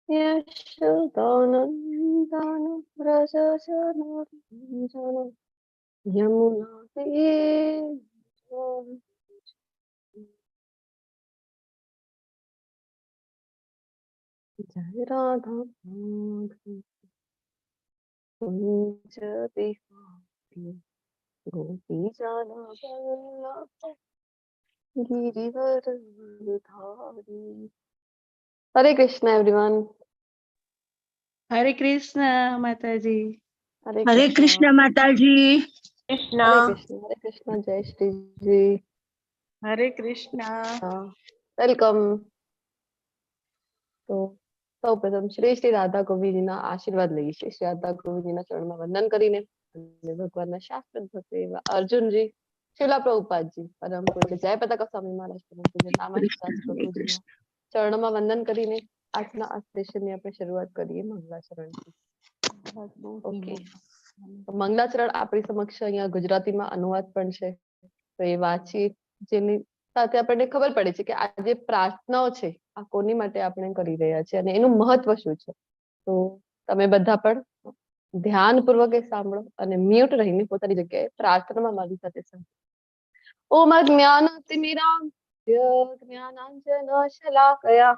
यशोदानन्दन व्रज जनरञ्जन यमुना जय राधा कुंज बिहारी गोपी जन वल्लभ गिरिवर धारी। हरे कृष्ण एवरीवन। हरे कृष्ण माताजी। हरे कृष्ण माताजी। कृष्ण हरे कृष्ण जय श्री जी। हरे कृष्ण। वेलकम। तो સૌપ્રથમ શ્રી શ્રી રાધા ગોવિંદના આશીર્વાદ લઈએ છીએ। શ્રી રાધા ગોવિંદના ચરણમાં વંદન કરીને અને ભગવાનના શાસ્ત્ર ભક્ત એવા અર્જુનજી, શિલા પ્રભુપાદજી, પરમ પૂજ્ય જયપતાકા સ્વામી મહારાજ, પરમ પૂજ્ય દામાજીદાસ પ્રભુજીના ચરણોમાં વંદન કરીને આજના આ સેશનની આપણે શરૂઆત કરીએ મંગલાચરણથી। ઓકે, મંગલાચરણ આપણી સમક્ષ અહીંયા ગુજરાતીમાં અનુવાદ પણ છે, તો એ વાંચી જેની સાથે આપણને ખબર પડે છે કે આ જે પ્રાર્થનાઓ છે આ કોની માટે આપણે કરી રહ્યા છીએ અને એનું મહત્વ શું છે। તો તમે બધા પણ ધ્યાનપૂર્વક એ સાંભળો અને મ્યુટ રહીને પોતાની જગ્યાએ પ્રાર્થનામાં મારી સાથે સાંભળો। ઓમ અજ્ઞાનતિમિરાન્ધસ્ય જ્ઞાનાંજનશલાકયા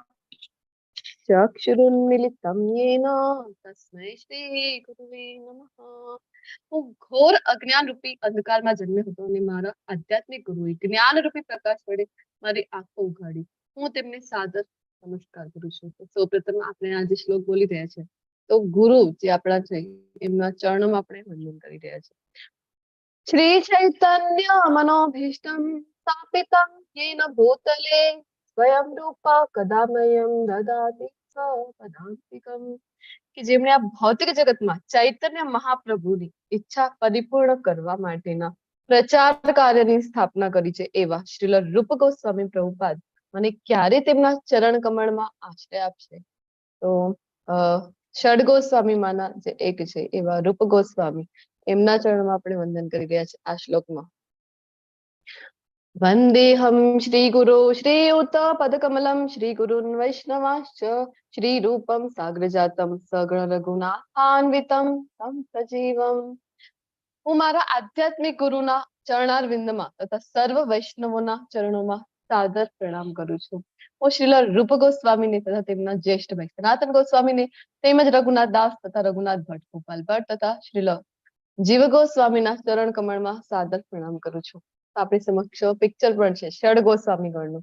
ચક્ષુરુન્મિલિतं येन तस्मै श्रीगुरुवे नमः। હું ઘોર અજ્ઞાન રૂપી અંધકારમાં જન્મ્યો હતો અને મારા આધ્યાત્મિક ગુરુએ જ્ઞાન રૂપી પ્રકાશ વડે મારી આંખો ઉઘાડી। હું તેમને સાદર નમસ્કાર કરું છું। તો સૌપ્રથમ આપણે આ જે શ્લોક બોલી રહ્યા છે તો ગુરુ જે આપણા છે એમના ચરણોમાં આપણે વંદન કરી રહ્યા છે। શ્રી ચૈતન્ય મનોભીષ્ટમ સ્થાપિતમ येन भूतले स्वयं रूपा कदा मह्यं ददाति स्वपदान्तिकम्। કે જેમણે આ ભૌતિક જગતમાં ચૈતન્ય મહાપ્રભુની ઈચ્છા પરિપૂર્ણ કરવા માટેના પ્રચાર કાર્યની સ્થાપના કરી છે એવા શ્રીલ રૂપ ગોસ્વામી પ્રભુપાદ મને ક્યારે તેમના ચરણ કમળમાં આશ્રય આપશે। તો ષડ ગોસ્વામીમાંના જે એક છે એવા રૂપ ગોસ્વામી એમના ચરણમાં આપણે વંદન કરી રહ્યા છે આ શ્લોકમાં। वन्देऽहं श्रीगुरो श्रीयुत पदकमलं श्रीगुरुन् वैष्णवाश्च श्रीरूपं साग्रजातं सगुण रघुनाथान्वितं तं सजीवम्। હું મારા આધ્યાત્મિક ગુરુના ચરણારવિંદમાં તથા સર્વ વૈષ્ણવોના ચરણોમાં સાદર પ્રણામ કરું છું। હું શ્રીલ રૂપ ગોસ્વામીને તથા તેમના જ્યેષ્ઠ ભાઈ સનાતન ગોસ્વામીને તેમજ રઘુનાથ દાસ તથા રઘુનાથ ભટ્ટ, ગોપાલ ભટ્ટ તથા શ્રીલ જીવ ગોસ્વામીના ચરણ કમળમાં સાદર પ્રણામ કરું છું। આપણી સમક્ષ પિક્ચર પણ છે ષડ ગોસ્વામી ગણનું।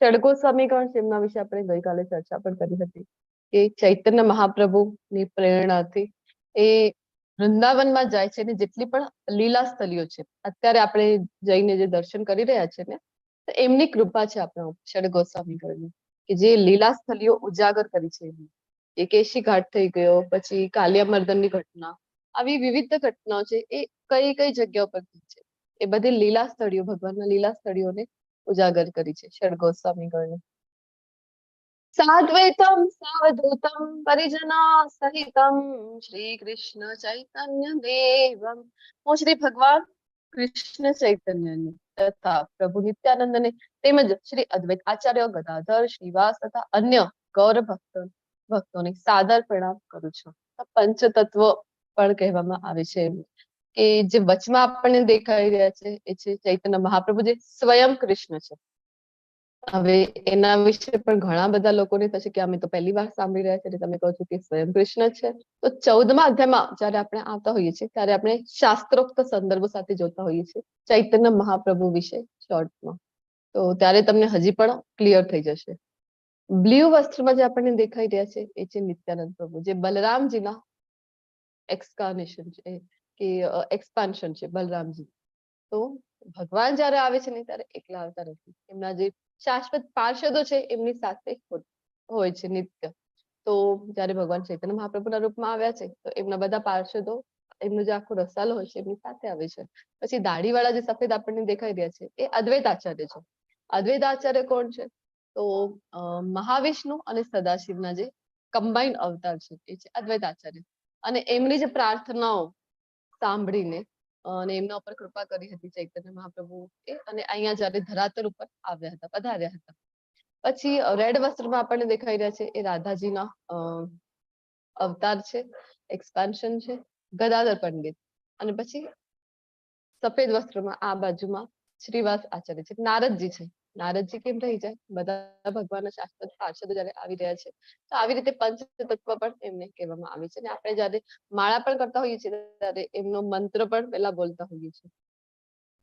ષડ ગોસ્વામી ગણ છે એમના વિશે આપણે ગઈકાલે ચર્ચા પણ કરી હતી કે ચૈતન્ય મહાપ્રભુની પ્રેરણાથી એ વૃંદાવનમાં જાય છે ને જેટલી પણ લીલા સ્થળીઓ છે અત્યારે આપણે જઈને જે દર્શન કરી રહ્યા છે ને તો એમની કૃપા છે આપણા ષડ ગોસ્વામી ગણની કે જે લીલા સ્થળીઓ ઉજાગર કરી છે એમની। એ કેશી ઘાટ થઈ ગયો, પછી કાલિયામર્દનની ઘટના, આવી વિવિધ ઘટનાઓ છે એ કઈ કઈ જગ્યાઓ પર થઈ છે એ બધી લીલા સ્થળીઓ ભગવાનના લીલા સ્થળીઓને ઉજાગર કરી છે ષડ ગોસ્વામી ગણે। साद्वैतं सावधूतं परिजना सहितं श्री कृष्ण चैतन्य देवम। હું શ્રી ભગવાન કૃષ્ણ ચૈતન્યને તથા પ્રભુ નિત્યાનંદને તેમજ શ્રી અદ્વૈત આચાર્ય ગદાધર શ્રીવાસ તથા અન્ય ગૌર ભક્તોને સાદર પ્રણામ કરું છું। પંચતત્વ પણ કહેવામાં આવે છે કે જે વચમાં આપણને દેખાઈ રહ્યા છે એ છે ચૈતન્ય મહાપ્રભુ જે સ્વયં કૃષ્ણ છે। હવે એના વિશે પણ ઘણા બધા લોકોને થશે કે અમે તો પહેલી વાર સાંભળી રહ્યા છે, તમે કહો છો કે સ્વયં કૃષ્ણ છે। તો 14મા અધ્યાયમાં જ્યારે આપણે આવતા હોઈએ છીએ ત્યારે આપણે શાસ્ત્રોક્ત સંદર્ભો સાથે જોતા હોઈએ છીએ ચૈતન્ય મહાપ્રભુ વિશે શોર્ટમાં। તો ત્યારે તમને હજી પણ ક્લિયર થઈ જશે। બ્લુ વસ્ત્રમાં જે આપણને દેખાઈ રહ્યા છે એ છે નિત્યાનંદ પ્રભુ જે બલરામજીના એક્સકાર્નેશન છે કે એક્સપાન્શન છે બલરામજી। તો ભગવાન જ્યારે આવે છે ને ત્યારે એકલા આવતા નથી, એમના જે શાશ્વત પાર્ષદો છે એમની સાથે હોય છે નિત્ય। તો જ્યારે ભગવાન ચૈતન્ય મહાપ્રભુના રૂપમાં આવ્યા છે તો એમના બધા પાર્ષદો એમનો જે આખો રસાલો હોય છે એમની સાથે આવે છે। પછી દાઢીવાળા જે સફેદ આપણને દેખાઈ રહ્યા છે એ અદ્વૈત આચાર્ય છે। અદ્વૈત આચાર્ય કોણ છે? તો મહાવિષ્ણુ અને સદાશિવના જે કમ્બાઇન્ડ અવતાર છે એ છે અદ્વૈત આચાર્ય। અને એમની જે પ્રાર્થનાઓ સાંભળીને અને એમના ઉપર કૃપા કરી હતી ચૈતન્ય મહાપ્રભુ અને અહીંયા જ્યારે ધરાતલ ઉપર આવ્યા હતા, પધાર્યા હતા। પછી રેડ વસ્ત્રમાં આપણને દેખાઈ રહ્યા છે એ રાધાજીના અવતાર છે, એક્સપાન્શન છે, ગદાધર પંડિત. અને પછી સફેદ વસ્ત્રમાં આ બાજુમાં શ્રીવાસ આચાર્ય છે, નારદજી છે. નારદજી કેમ રહી જાય? બધા ભગવાનના શાશ્વત પાર્ષદો જયારે આવી રહ્યા છે, તો આવી રીતે પંચ તત્વ પણ એમને કહેવામાં આવે છે. અને આપણે જયારે માળા પણ કરતા હોઈએ છીએ ત્યારે એમનો મંત્ર પણ પેલા બોલતા હોઈએ છીએ.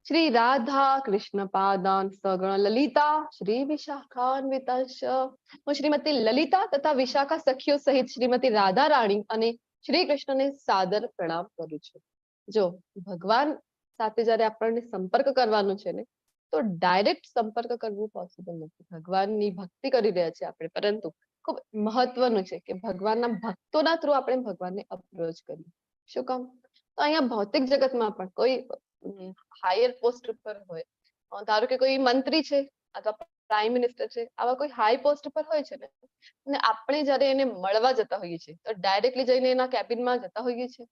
શ્રી રાધા કૃષ્ણ પાદાન સગણ લલિતા શ્રી વિશાખાન્વિતાંશ. હું શ્રીમતી લલિતા તથા વિશાખા સખીઓ સહિત શ્રીમતી રાધા રાણી અને શ્રી કૃષ્ણને સાદર પ્રણામ કરું છું. જો ભગવાન સાથે જયારે આપણને સંપર્ક કરવાનો છે ને, તો ડાયરેક્ટ સંપર્ક કરવું પોસિબલ નથી. ભગવાનની ભક્તિ કરી રહ્યા છે આપણે, પરંતુ ખૂબ મહત્વનું છે કે ભગવાનના ભક્તોના થ્રુ આપણે ભગવાનને અપ્રોચ કરીએ. શું કામ? તો અહીંયા ભૌતિક જગતમાં પણ કોઈ હાયર પોસ્ટ પર હોય, ધારો કે કોઈ મંત્રી છે અથવા પ્રાઇમ મિનિસ્ટર છે, આવા કોઈ હાઈ પોસ્ટ પર હોય છે ને, અને આપણે જયારે એને મળવા જતા હોઈએ છીએ તો ડાયરેક્ટલી જઈને એના કેબિનમાં જતા હોઈએ છીએ?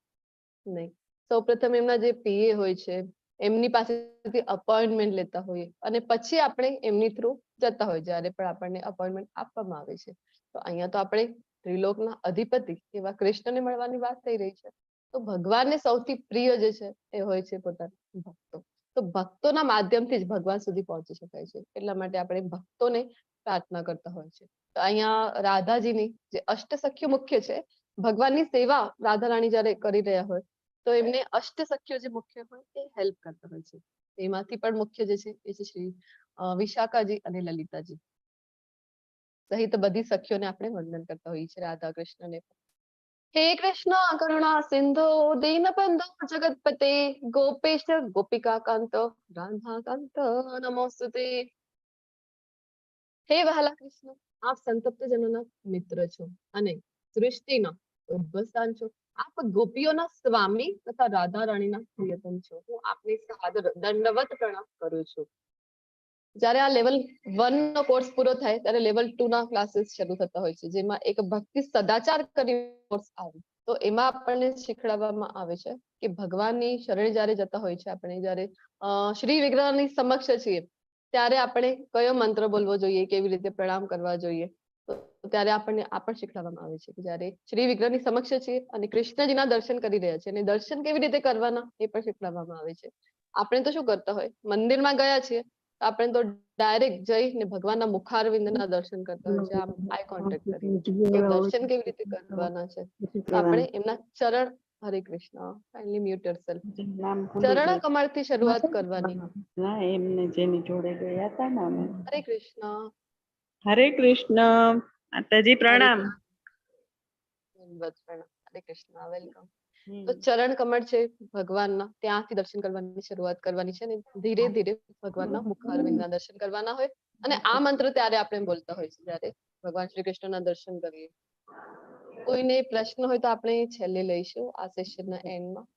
નહીં. સૌપ્રથમ એમના જે પીએ હોય છે એમની પાસેથી અપોઇન્ટમેન્ટ લેતા હોઈએ અને પછી આપણે એમની થ્રુ જતા હોય જ્યારે પણ આપણને અપોઇન્ટમેન્ટ આપવામાં આવે છે. તો અહીંયા તો આપણે ત્રિલોકના અધિપતિ એવા કૃષ્ણને મળવાની વાત થઈ રહી છે. તો ભગવાનને સૌથી પ્રિય જે છે એ હોય છે પોતાના ભક્તો. તો ભક્તોના માધ્યમથી જ ભગવાન સુધી પહોંચી શકાય છે. એટલા માટે આપણે ભક્તોને પ્રાર્થના કરતા હોય છે. તો અહીંયા રાધાજીની જે અષ્ટ સખ્ય મુખ્ય છે, ભગવાનની સેવા રાધા રાણી જયારે કરી રહ્યા હોય તો એમને અષ્ટ સખ્યો જે મુખ્ય હોય એ હેલ્પ કરતા હોય છે. એમાંથી પણ મુખ્ય જે છે એ છે શ્રી વિશાખાજી અને લલિતાજી સહિત બધી સખીઓને આપણે વંદન કરતા હોઈએ છીએ, રાધા કૃષ્ણને. હે કૃષ્ણ કરુણા સિંધુ દીનબંધુ જગતપતે ગોપેશ ગોપિકા કાંત રાધા કાંત નમોસ્તુતે. હે વહાલા કૃષ્ણ, આપ સંતપ્ત જનોના મિત્ર છો અને સૃષ્ટિના ઉદ્ભવસ્થાન છો. આપ ગોપીઓના સ્વામી તથા રાધા રાણીના પ્રિયતમ છો. હું આપને સાદર દંડવત પ્રણામ કરું છું. જ્યારે આ લેવલ 1 નો કોર્સ પૂરો થાય ત્યારે લેવલ 2 ના ક્લાસીસ શરૂ થતા હોય છે, જેમાં એક ભક્તિ સદાચાર કરીને કોર્સ આવે. તો એમાં આપણને શીખવાડવામાં આવે છે કે ભગવાનની શરણે જ્યારે જતા હોય છે આપણે, જ્યારે શ્રી વિગ્રહની સમક્ષ છીએ ત્યારે આપણે કયો મંત્ર બોલવો જોઈએ, કેવી રીતે પ્રણામ કરવા જોઈએ. તો ત્યારે આપણને આ પણ શીખવાડવામાં આવે છે કે જ્યારે શ્રી વિગ્રહની સમક્ષ છીએ અને કૃષ્ણજીના દર્શન કરી રહ્યા છે, અને દર્શન કેવી રીતે કરવાના એ પણ શીખવાડવામાં આવે છે. આપણે તો શું કરતા હોય, મંદિરમાં ગયા છીએ આપણે તો ડાયરેક્ટ જઈને ભગવાનના મુખારવિંદના દર્શન કરતા હોય છે, આમ આઈ કોન્ટેક્ટ કરી. તો દર્શન કેવી રીતે કરવાના છે, તો આપણે એમના ચરણ, હરે કૃષ્ણ, કાઇન્ડલી મ્યુટ યોરસેલ્ફ, ચરણ કમળથી શરૂઆત કરવાની. ના, એમને જેની જોડે ગયા હતા ને અમે. હરે કૃષ્ણ. હરે કૃષ્ણ માતાજી, પ્રણામ. હરે કૃષ્ણ, વેલકમ. તો ચરણ કમળ છે ભગવાનના, ત્યાંથી દર્શન કરવાની શરૂઆત કરવાની છે, અને ધીરે ધીરે ભગવાનના મુખારવિંદના દર્શન કરવાના હોય. અને આ મંત્ર ત્યારે આપણે બોલતા હોય છે જ્યારે ભગવાન શ્રી કૃષ્ણના દર્શન કરીએ. કોઈને પ્રશ્ન હોય તો આપણે છેલ્લે લઈશું આ સેશનના એન્ડમાં.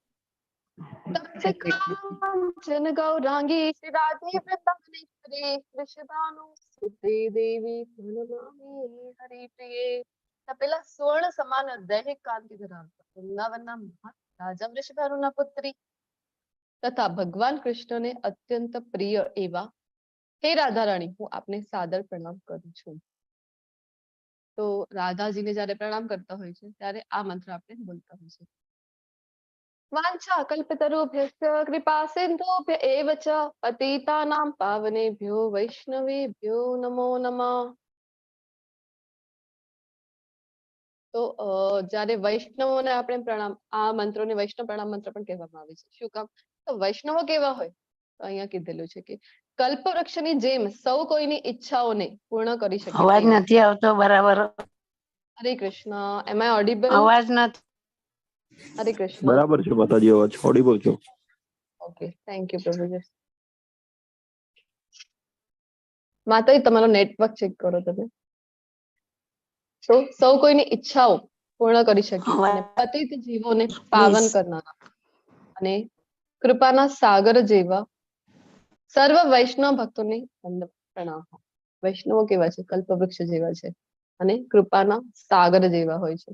તપ્ત ગૌરાંગી શ્રી રાધે વૃંદાવનેશ્વરી વૃષભાનુ સુતે દેવી પ્रणमामि હરિપ્રિયે. પેલા સ્વર્ણ સમાન દૈહિક કાંતિ ધરાવતા વૃંદાવનના રાજા વૃષભાનુના પુત્રી તથા ભગવાન કૃષ્ણને અત્યંત પ્રિય એવા હે રાધા રાણી, હું આપને સાદર પ્રણામ કરું છું. તો રાધાજીને જયારે પ્રણામ કરતા હોય છે ત્યારે આ મંત્ર આપણે બોલતા હોય છે. વાંછા કલ્પતરુભ્યશ્ચ કૃપા સિંધુભ્ય એવ ચ પતિતાનાં પાવનેભ્યો વૈષ્ણવેભ્યો નમો નમઃ. તો જ્યારે વૈષ્ણવોને આપણે પ્રણામ, આ મંત્રોને વૈષ્ણવ પ્રણામ મંત્ર પણ કહેવામાં આવે છે. શું કામ? તો વૈષ્ણવો કેવા હોય, તો અહીંયા કીધેલું છે કે કલ્પવૃક્ષની જેમ સૌ કોઈની ઈચ્છાઓને પૂર્ણ કરી શકે. અવાજ નથી આવતો બરાબર. હરે કૃષ્ણ, એમ આઈ ઓડિબલ? અવાજ નથી. હરે કૃષ્ણ. બરાબર છે માતાજી, અવાજ ઓડિબલ છે. ઓકે, થેન્ક યુ પ્રભુજી. માતાજી તમારો નેટવર્ક ચેક કરો તમે. તો સૌ કોઈની ઈચ્છાઓ પૂર્ણ કરી શકે અને પતિત જીવોને પાવન કરનારા અને કૃપાના સાગર જેવા સર્વ વૈષ્ણવ ભક્તોને પ્રણામ. વૈષ્ણવો કેવા છે? કલ્પવૃક્ષ જેવા છે અને કૃપાના સાગર જેવા હોય છે.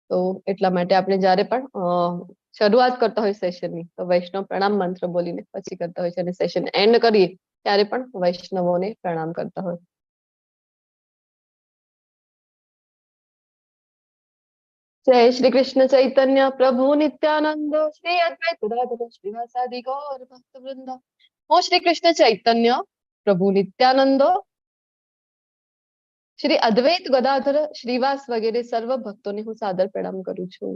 તો એટલા માટે આપણે જ્યારે પણ શરૂઆત કરતા હોય સેશનની તો વૈષ્ણવ પ્રણામ મંત્ર બોલીને પછી કરતા હોય છે, અને સેશન એન્ડ કરીએ ત્યારે પણ વૈષ્ણવોને પ્રણામ કરતા હોય. जय श्री कृष्ण चैतन्य प्रभु नित्यानंद श्री अद्वैत गदाधर श्रीवासादि गौर भक्त वृंद। હું શ્રી કૃષ્ણ ચૈતન્ય પ્રભુ નિત્યાનંદ શ્રી અદ્વૈત ગદાધર શ્રીવાસ વગેરે સર્વ ભક્તોને હું સાદર પ્રણામ કરું છું.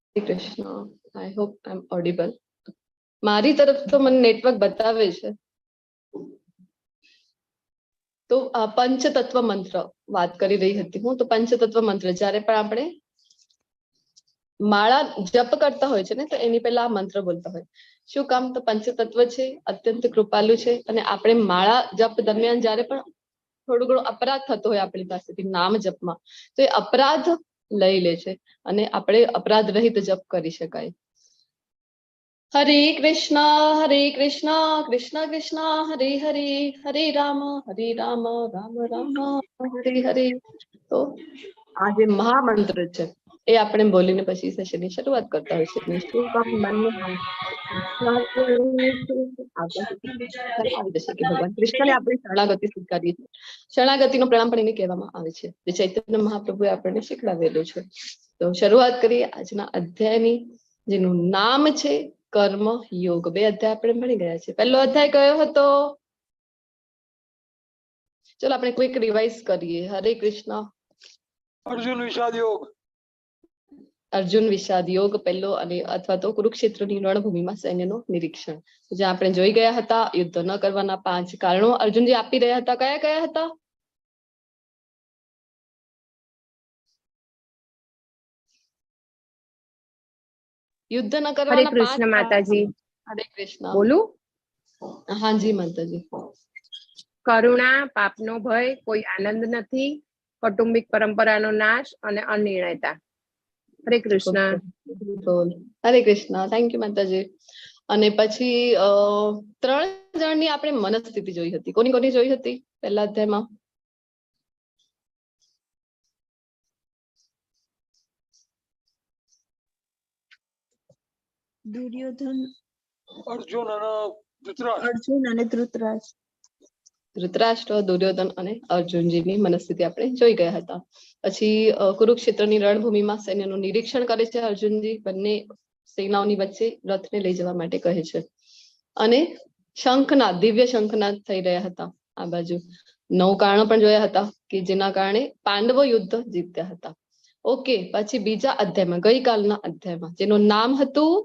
Shri Krishna. I hope I am audible. મારી તરફ તો મને નેટવર્ક બતાવે છે. તો પંચતત્વ મંત્ર વાત કરી રહી હતી હું. તો પંચતત્વ મંત્ર જ્યારે પણ આપણે માળા જપ કરતા હોય છે ને, તો એની પહેલા આ મંત્ર બોલતા હોય. શું કામ? તો પંચતત્વ છે, અત્યંત કૃપાલુ છે, અને આપણે માળા જપ દરમિયાન જ્યારે પણ થોડો ઘણો અપરાધ થતો હોય આપણી પાસેથી નામ જપમાં, તો એ અપરાધ લઈ લે છે અને આપણે અપરાધ રહિત જપ કરી શકાય. હરે કૃષ્ણ કૃષ્ણ કૃષ્ણ હરે હરે, હરે રામ રામ રામ હરે હરે. તો આ જે મહામંત્ર છે એ આપણે બોલીને પછી સેશનની શરૂઆત કરતા હોય છે. શું કામ? મનને આવી જશે કે ભગવાન કૃષ્ણને આપણે શરણાગતિ સ્વીકારીએ છીએ. શરણાગતિનો પ્રણામ પણ એને કહેવામાં આવે છે, જે ચૈતન્ય મહાપ્રભુએ આપણને શીખવાડેલું છે. તો શરૂઆત કરીએ આજના અધ્યાયની, જેનું નામ છે કર્મ યોગ. 2 અધ્યાય આપણે ભણી ગયા છે. પહેલો અધ્યાય કયો હતો? ચલો આપણે ક્વિક રિવાઇઝ કરીએ. હરે કૃષ્ણ. અર્જુન વિષાદ યોગ. અર્જુન વિષાદ યોગ પહેલો, અને અથવા તો કુરુક્ષેત્રની રણભૂમિમાં સૈન્યનું નિરીક્ષણ, જ્યાં આપણે જોઈ ગયા હતા યુદ્ધ ન કરવાના 5 કારણો અર્જુનજી આપી રહ્યા હતા. કયા કયા હતા? યુદ્ધ ન કરવાના 5 કૃષ્ણ માતાજી. હરે કૃષ્ણ. બોલું? હાજી માતાજી. કરુણા, પાપનો ભય, કોઈ આનંદ નથી, કૌટુંબિક પરંપરાનો નાશ અને અનિર્ણયતા. હરે કૃષ્ણ. હરે કૃષ્ણ. થેન્ક યુ માતાજી. અને પછી 3 જણની આપણે મનસ્થિતિ જોઈ હતી. કોની કોની જોઈ હતી પહેલા અધ્યાયમાં? દુર્યોધન, અર્જુન અને ધૃતરાષ્ટ્ર. અર્જુન અને ધૃતરાષ્ટ્ર. ધૃતરાષ્ટ્ર, દુર્યોધન અને અર્જુનજીની મનસ્થિતિ આપણે જોઈ ગયા હતા. પછી કુરુક્ષેત્રની રણભૂમિમાં સૈન્યનું નિરીક્ષણ કરે છે અર્જુનજી. બંને સેનાઓની વચ્ચે રથને લઈ જવા માટે કહે છે. અને શંખનાદ, દિવ્ય શંખનાદ થઈ રહ્યા હતા આ બાજુ. 9 કારણો પણ જોયા હતા કે જેના કારણે પાંડવો યુદ્ધ જીત્યા હતા. ઓકે. પછી બીજા અધ્યાયમાં, ગઈકાલના અધ્યાયમાં, જેનું નામ હતું,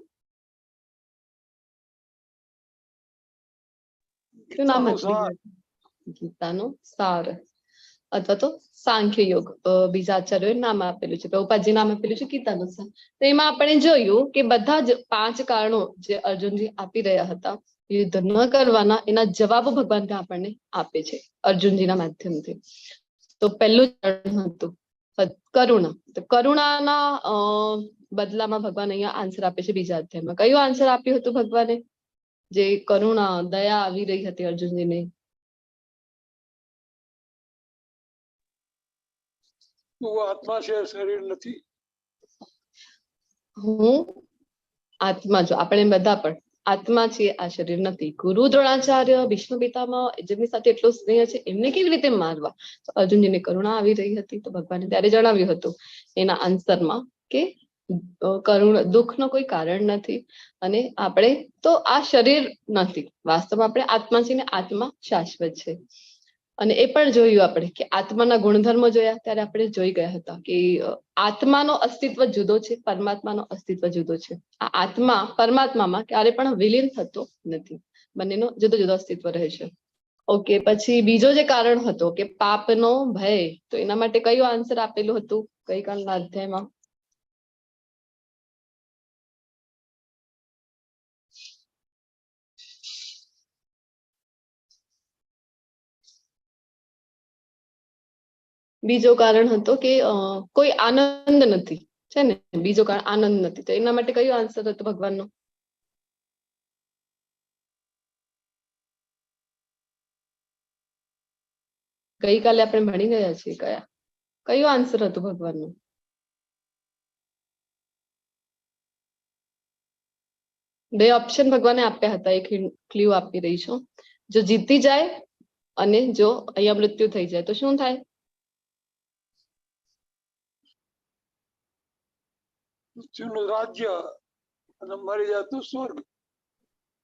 શું નામ હતું? ગીતાનો સાર અથવા તો સાંખ્ય યોગ. બીજા આચાર્યોએ નામ આપેલું છે, પ્રભુપાદજી નામ આપેલું છે ગીતાનો સાર. તો એમાં આપણે જોયું કે બધા જ 5 કારણો જે અર્જુનજી આપી રહ્યા હતા યુદ્ધ ન કરવાના, એના જવાબો ભગવાન આપણને આપે છે અર્જુનજીના માધ્યમથી. તો પહેલું કારણ હતું કરુણા. તો કરુણાના બદલામાં ભગવાન અહીંયા આન્સર આપે છે બીજા અધ્યાયમાં. કયું આન્સર આપ્યું હતું ભગવાને? જે કરુણા, દયા આવી રહી હતી અર્જુનજીને. તું આત્મા છે, શરીર નથી. હું આત્મા, જો આપણે બધા પણ આત્મા છીએ, આ શરીર નથી. ગુરુ દ્રોણાચાર્ય, ભીષ્મ પિતામહ, જેમની સાથે એટલો સ્નેહ છે, એમને કેવી રીતે મારવા? તો અર્જુનજીને કરુણા આવી રહી હતી. તો ભગવાને ત્યારે જણાવ્યું હતું એના આન્સરમાં કે દુઃખનો કોઈ કારણ નથી, અને આપણે તો આ શરીર નથી, વાસ્તવમાં આપણે આત્મા છીએ ને આત્મા શાશ્વત છે. અને એ પણ જોયું આપણે કે આત્માના ગુણધર્મો જોયા ત્યારે આપણે જોઈ ગયા હતા કે આત્માનો અસ્તિત્વ જુદો છે, પરમાત્માનો અસ્તિત્વ જુદો છે. આ આત્મા પરમાત્મામાં ક્યારે પણ વિલીન થતો નથી, બંનેનો જુદો જુદો અસ્તિત્વ રહે છે. ઓકે. પછી બીજો જે કારણ હતો કે પાપનો ભય, તો એના માટે કયું આન્સર આપેલું હતું ગઈકાલના અધ્યાયમાં? બીજો કારણ હતો કે કોઈ આનંદ નથી, છે ને? બીજો કારણ આનંદ નથી. તો એના માટે કયું આન્સર હતો ભગવાનનો? ગઈકાલે આપણે ભણી ગયા છીએ કયું આન્સર હતું ભગવાનનું? બે ઓપ્શન ભગવાને આપ્યા હતા. એક ક્લ્યુ આપી રહી છું. જો જીતી જાય અને જો અહીંયા મૃત્યુ થઈ જાય તો શું થાય? મૃત્યુનું રાજ્ય અને મરી જાય તો સ્વર્ગ.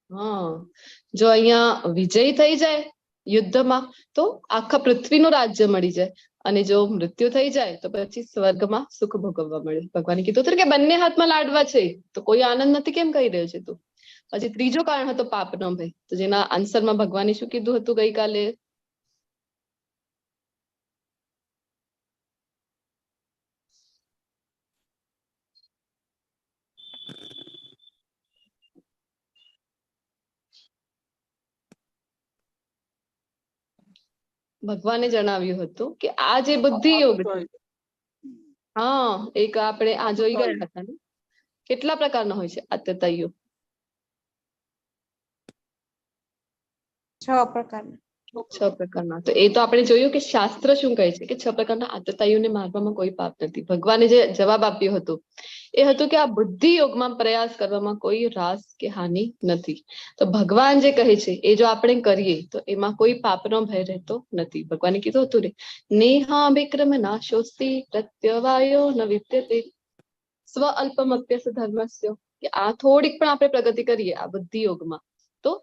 હા, જો અહીંયા વિજય થઈ જાય યુદ્ધમાં તો આખા પૃથ્વીનું રાજ્ય મળી જાય, અને જો મૃત્યુ થઈ જાય તો પછી સ્વર્ગમાં સુખ ભોગવવા મળે. ભગવાને કીધું હતું કે બંને હાથમાં લાડવા છે, તો કોઈ આનંદ નથી કેમ કહી રહ્યો છે તું? પછી ત્રીજો કારણ હતો પાપનો ભય, તો જેના આન્સરમાં ભગવાને શું કીધું હતું ગઈકાલે? ભગવાને જણાવ્યું હતું કે આ જે બુદ્ધિ યોગ છે, હા, એક આપણે આ જોઈ ગયા હતા ને, કેટલા પ્રકારનો હોય છે આત્યતા યોગ? 6 પ્રકારના. 6 પ્રકારના. તો એ તો આપણે જોયું કે શાસ્ત્ર શું કહે છે કે 6 પ્રકારના આતતાઈઓને મારવામાં કોઈ પાપ નથી. ભગવાને જે જવાબ આપ્યો હતો એ હતું કે આ બુદ્ધિ યોગમાં પ્રયાસ કરવામાં કોઈ રાસ કે હાનિ નથી. તો ભગવાન જે કહે છે એ જો આપણે કરીએ તો એમાં કોઈ પાપનો ભય રહેતો નથી. ભગવાને કીધું હતું ને, નેહા વિક્રમ નાશોસ્તિ પ્રત્યવાયો ન વિદ્યતે સ્વ અલ્પમપ્યસ ધર્મસ્ય, કે આ થોડીક પણ આપણે પ્રગતિ કરીએ આ બુદ્ધિ યોગમાં તો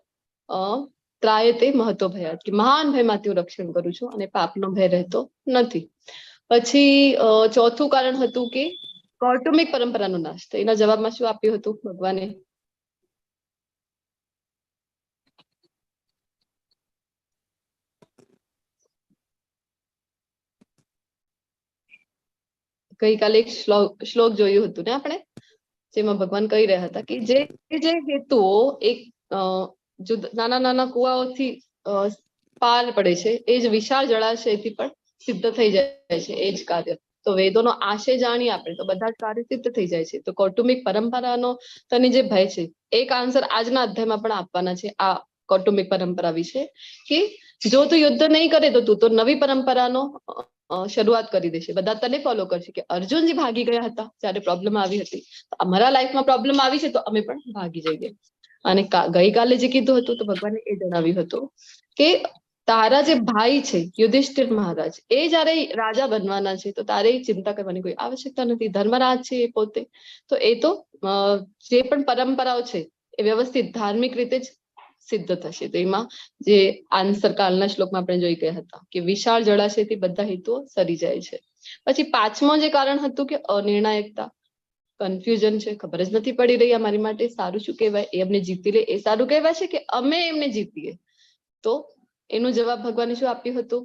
ત્રાયતે મહત્વ ભયાત, કે મહાન ભયમાંથી હું રક્ષણ કરું છું અને પાપનો ભય રહેતો નથી. પછી ચોથું કારણ હતું કે કૌટુંબિક પરંપરાનો નાશ. તો એના જવાબમાં શું આપ્યું હતું ભગવાને? ગઈકાલે એક શ્લોક જોયું હતું ને આપણે, જેમાં ભગવાન કહી રહ્યા હતા કે જે જે હેતુઓ એક નાના નાના કુવાઓથી પાર પડે છે એ જ વિશાળ જળાશયથી પણ સિદ્ધ થઈ જાય છે એ જ કાર્ય. તો વેદોનો આશય જાણીએ આપણે તો બધા જ કાર્ય સિદ્ધ થઈ જાય છે. તો કૌટુંબિક પરંપરાનો તને જે ભય છે, એક આન્સર આજના અધ્યાયમાં પણ આપવાના છે આ કૌટુંબિક પરંપરા વિશે, કે જો તું યુદ્ધ નહીં કરે તો તું તો નવી પરંપરાનો શરૂઆત કરી દેશે. બધા તને ફોલો કરશે કે અર્જુનજી ભાગી ગયા હતા જ્યારે પ્રોબ્લેમ આવી હતી, તો અમારા લાઈફમાં પ્રોબ્લેમ આવી છે તો અમે પણ ભાગી જઈએ. અને ગઈકાલે જે કીધું હતું તો ભગવાને એ જણાવ્યું હતું કે તારા જે ભાઈ છે યુધિષ્ઠિર મહારાજ, એ જયારે રાજા બનવાના છે તો તારે ચિંતા કરવાની કોઈ આવશ્યકતા નથી. ધર્મરાજ છે એ પોતે, તો એ તો જે પણ પરંપરાઓ છે એ વ્યવસ્થિત ધાર્મિક રીતે જ સિદ્ધ થશે. તો એમાં જે આન્સર કાલના શ્લોકમાં આપણે જોઈ ગયા હતા કે વિશાળ જળાશયથી બધા હેતુઓ સરી જાય છે. પછી પાંચમો જે કારણ હતું કે અનિર્ણાયકતા, કન્ફ્યુઝન છે, ખબર જ નથી પડી રહી અમારી માટે સારું શું કહેવાય, એ અમને જીતી લે એ સારું કહેવાય છે કે અમે એમને જીતીએ? તો એનો જવાબ ભગવાને શું આપ્યું હતું?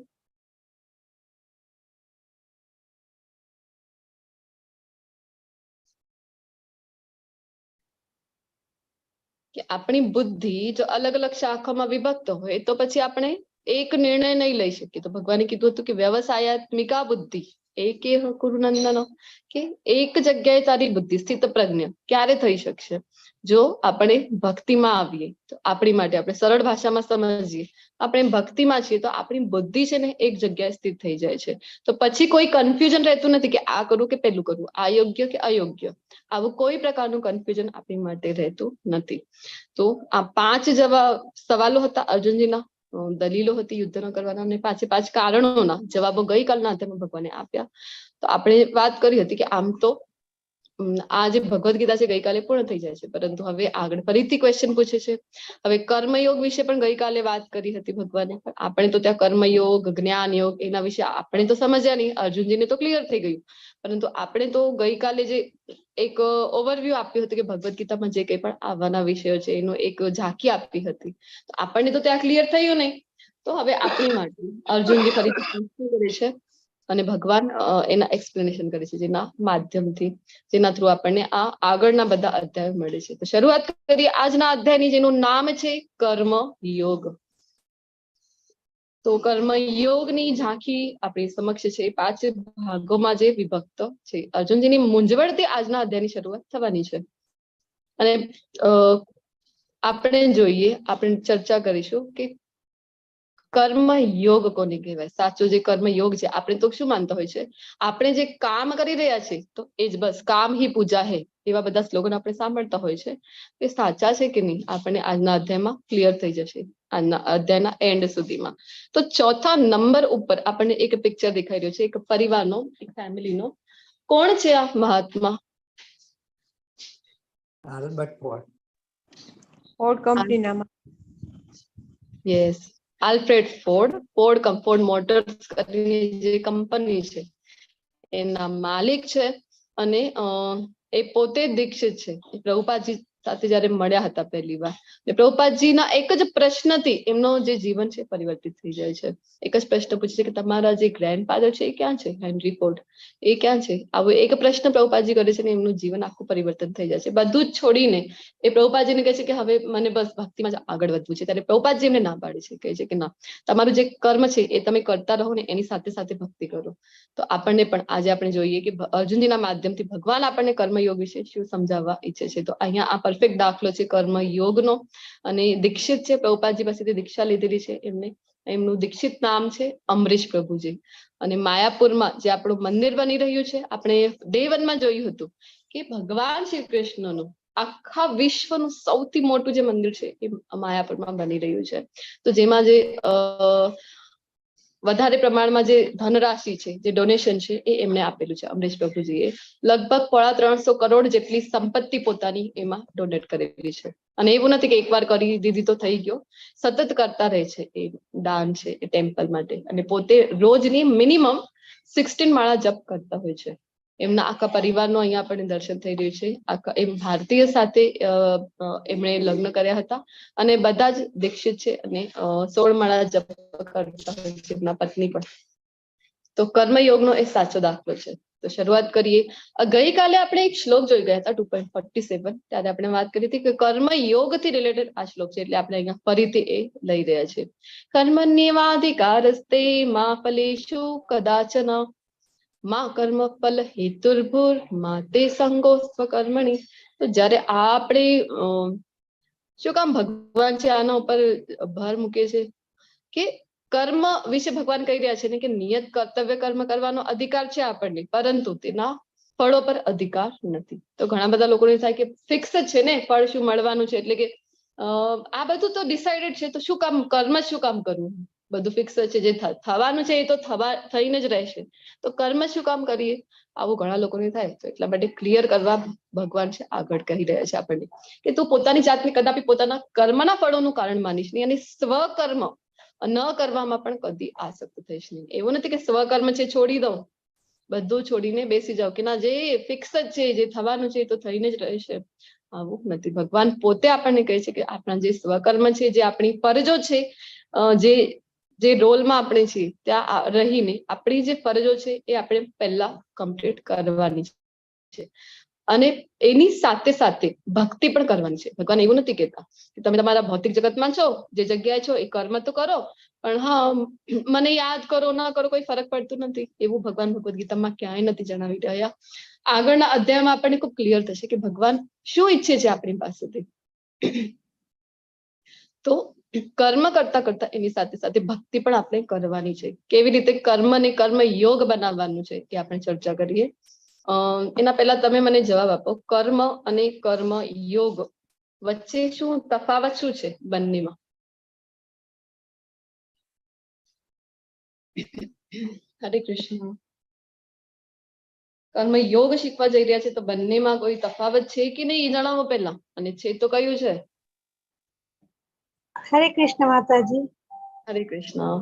કે આપણી બુદ્ધિ જો અલગ અલગ શાખામાં વિભક્ત હોય તો પછી આપણે એક નિર્ણય નહીં લઈ શકીએ. તો ભગવાને કીધું હતું કે વ્યવસાયાત્મિકા બુદ્ધિ એકે કુરુનંદનો, કે એક જગ્યાએ તારી બુદ્ધિ સ્થિત પ્રજ્ઞ ક્યારે થઈ શકશે? જો આપણે ભક્તિમાં આવીએ. તો આપણી માટે આપણે સરળ ભાષામાં સમજીએ, આપણે ભક્તિમાં છીએ તો આપણી બુદ્ધિ છે ને એક જગ્યાએ સ્થિત થઈ જાય છે. તો પછી કોઈ કન્ફ્યુઝન રહેતું નથી કે આ કરું કે પેલું કરવું, આ યોગ્ય કે અયોગ્ય, આવું કોઈ પ્રકારનું કન્ફ્યુઝન આપણી માટે રહેતું નથી. તો આ 5 જેવા સવાલો હતા અર્જુનજીના, દલીલો હતી યુદ્ધ ન કરવાના, અને 5 કારણોના જવાબો ગઈકાલના અધ્યાયમાં ભગવાને આપ્યા. તો આપણે વાત કરી હતી કે આમ તો આ જે ભગવદ ગીતા છે ગઈકાલે પૂર્ણ થઈ જાય છે, પરંતુ હવે આગળ ફરીથી ક્વેશ્ચન પૂછે છે. હવે કર્મયોગ વિશે પણ ગઈકાલે વાત કરી હતી ભગવાને, પણ આપણે તો ત્યાં કર્મયોગ, જ્ઞાન યોગ એના વિશે આપણે તો સમજ્યા નહીં. અર્જુનજીને તો ક્લિયર થઈ ગયું, પરંતુ આપણે તો ગઈકાલે જે એક ઓવરવ્યુ આપ્યું હતું કે ભગવદ ગીતામાં જે કંઈ પણ આવવાના વિષયો છે એનો એક ઝાંખી આપી હતી, તો આપણને તો ત્યાં ક્લિયર થયું નહીં. તો હવે આપણી માટે અર્જુનજી ફરીથી પ્રશ્ન કરે છે અને ભગવાન એના એક્સપ્લેનેશન કરે છે, જેના માધ્યમથી, જેના થ્રુ આપણને આ આગળના બધા અધ્યાયો મળે છે. તો શરૂઆત કરીએ આજના અધ્યાયની, જેનું નામ છે કર્મ યોગ. તો કર્મ યોગની ઝાંખી આપણી સમક્ષ છે 5 ભાગોમાં જે વિભક્ત છે. અર્જુનજીની મૂંઝવણથી આજના અધ્યાયની શરૂઆત થવાની છે. અને આપણે જોઈએ, આપણે ચર્ચા કરીશું કે કર્મ યોગ કોને કહેવાય. સાચો જે કર્મ યોગ છે, આપણે તો શું માનતા હોય છે, આપણે જે કામ કરી રહ્યા છે તો એ જ બસ કામ હી પૂજા હે, એવા બધા સ્લોગન આપણે સાંભળતા હોય છે. એ સાચા છે કે નહીં આપણને આજના અધ્યાયમાં ક્લિયર થઈ જશે, આજના અધ્યાયના એન્ડ સુધીમાં. તો ચોથા નંબર ઉપર આપણને એક પિક્ચર દેખાઈ રહ્યો છે, એક પરિવારનો, એક ફેમિલીનો. કોણ છે આ મહાત્મા? Albert Ford. ફોર્ડ કંપનીના યસ, આલ્ફ્રેડ ફોર્ડ મોટર્સ કરીને જે કંપની છે એના માલિક છે. અને એ પોતે દીક્ષિત છે. પ્રભુપાદજી સાથે જયારે મળ્યા હતા પહેલી વાર, પ્રભુપાદજીના એક જ પ્રશ્નથી એમનો જે જીવન છે પરિવર્તિત થઈ જાય છે. એક જ પ્રશ્ન પૂછે છે કે તમારા જે ગ્રેન્ડફાધર છે એ ક્યાં છે, હેનરી ફોર્ડ, એ ક્યાં છે? આવો એક પ્રશ્ન પ્રભુપાદજી કરે છે ને એમનું જીવન આખું પરિવર્તન થઈ જાય છે. બધું જ છોડીને એ પ્રભુપાદજીને કહે છે કે હવે મને બસ ભક્તિમાં જ આગળ વધવું છે. ત્યારે પ્રભુપાદજી એમને ના પાડે છે, કહે છે કે ના, તમારું જે કર્મ છે એ તમે કરતા રહો ને એની સાથે સાથે ભક્તિ કરો. તો આપણને પણ આજે આપણે જોઈએ કે અર્જુનજીના માધ્યમથી ભગવાન આપણને કર્મયોગ વિશે શું સમજાવવા ઈચ્છે છે. તો અહીંયા આ પરફેક્ટ દાખલો છે કર્મયોગનો. અને દીક્ષિત છે, પ્રભુપાદજી પાસેથી દીક્ષા લીધેલી છે એમને. એમનું દીક્ષિત નામ છે અમરીશ પ્રભુજી. અને માયાપુરમાં જે આપણું મંદિર બની રહ્યું છે, આપણે ડે 1 જોયું હતું કે ભગવાન શ્રી કૃષ્ણનું આખા વિશ્વનું સૌથી મોટું જે મંદિર છે એ માયાપુરમાં બની રહ્યું છે. તો જેમાં જે વધારે પ્રમાણમાં જે ધનરાશિ છે, જે ડોનેશન છે, એ એમને આપેલું છે અમરીશ પ્રભુજીએ. લગભગ 350 કરોડ જેટલી સંપત્તિ પોતાની એમાં ડોનેટ કરેલી છે. અને એવું નથી કે એકવાર કરી દીધી તો થઈ ગયો, સતત કરતા રહે છે એ દાન છે એ ટેમ્પલ માટે. અને પોતે રોજની મિનિમમ 16 માળા જપ કરતા હોય છે. એમના આખા પરિવારનો અહીંયા આપણને દર્શન થઈ રહ્યું છે. આખા એમ ભારતીય સાથે એમણે લગ્ન કર્યા હતા અને બધા જ દીક્ષિત છે અને 16 માળા જપ કરતા હોય છે એમના પત્ની પણ. તો કર્મયોગનો એ સાચો દાખલો છે. તો શરૂઆત કરીએ. ગઈકાલે આપણે એક શ્લોક જોઈ ગયા હતા 2.47. ત્યારે આપણે વાત કરી હતી કે કર્મયોગથી રિલેટેડ આ શ્લોક છે, એટલે આપણે અહીંયા ફરીથી એ લઈ રહ્યા છીએ. કર્મણ્યેવાધિકારસ્તે મા ફલેષુ કદાચન મા કર્મ ફલ હેતુર્ભુર મા તે સંગો સ્વકર્મણી. તો જ્યારે આપણે શું કામ ભગવાન છે આના ઉપર ભાર મૂકે છે કે કર્મ વિશે ભગવાન કહી રહ્યા છે ને કે નિયત કર્તવ્ય કર્મ કરવાનો અધિકાર છે આપણને, પરંતુ તેના ફળો પર અધિકાર નથી. તો ઘણા બધા લોકોને થાય કે ફિક્સ જ છે ને ફળ શું મળવાનું છે, એટલે કે આ બધું તો ડિસાઇડેડ છે, તો શું કામ કર્મ શું કામ કરવું? બધું ફિક્સ છે, જે થવાનું છે એ તો થઈને જ રહેશે, તો કર્મ શું કામ કરીએ? આવું ઘણા લોકોને થાય. તો એટલા માટે ક્લિયર કરવા ભગવાન છે આગળ કહી રહ્યા છે આપણને કે તું પોતાની જાતને કદાપી પોતાના કર્મના ફળોનું કારણ માનીશ નહીં અને સ્વકર્મ ન કરવામાં પણ કદી આસક્ત થઈશ નહીં. એવું નથી કે સ્વકર્મ છે છોડી દઉં, બધું છોડીને બેસી જાવ કે ના જે ફિક્સ જ છે, જે થવાનું છે એ તો થઈને જ રહેશે. આવું નથી. ભગવાન પોતે આપણને કહે છે કે આપણા જે સ્વકર્મ છે, જે આપણી ફરજો છે, જે રોલમાં આપણે છીએ ત્યાં રહીને આપણી જે ફરજો છે એ આપણે પહેલા કમ્પ્લીટ કરવાની છે અને એની સાથે સાથે ભક્તિ પણ કરવાની છે. ભગવાન એવું નથી કહેતા કે તમે તમારા ભૌતિક જગતમાં છો, જે જગ્યાએ છો એ કર્મ તો કરો, પણ હા મને યાદ કરો ના કરો કોઈ ફરક પડતું નથી. એવું ભગવાન ભગવદ ગીતામાં ક્યાંય નથી જણાવી રહ્યા. આગળના અધ્યાયમાં આપણને ખૂબ ક્લિયર થશે કે ભગવાન શું ઈચ્છે છે આપણી પાસેથી. તો કર્મ કરતા કરતા એની સાથે સાથે ભક્તિ પણ આપણે કરવાની છે. કેવી રીતે કર્મને કર્મ યોગ બનાવવાનું છે એ આપણે ચર્ચા કરીએ. એના પહેલા તમે મને જવાબ આપો, કર્મ અને કર્મ યોગ વચ્ચે શું તફાવત શું છે બંનેમાં? હરે કૃષ્ણ. કર્મ યોગ શીખવા જઈ રહ્યા છે, તો બંનેમાં કોઈ તફાવત છે કે નહીં એ જણાવો પહેલા, અને છે તો કયું છે? હરે કૃષ્ણ માતાજી. હરે કૃષ્ણ.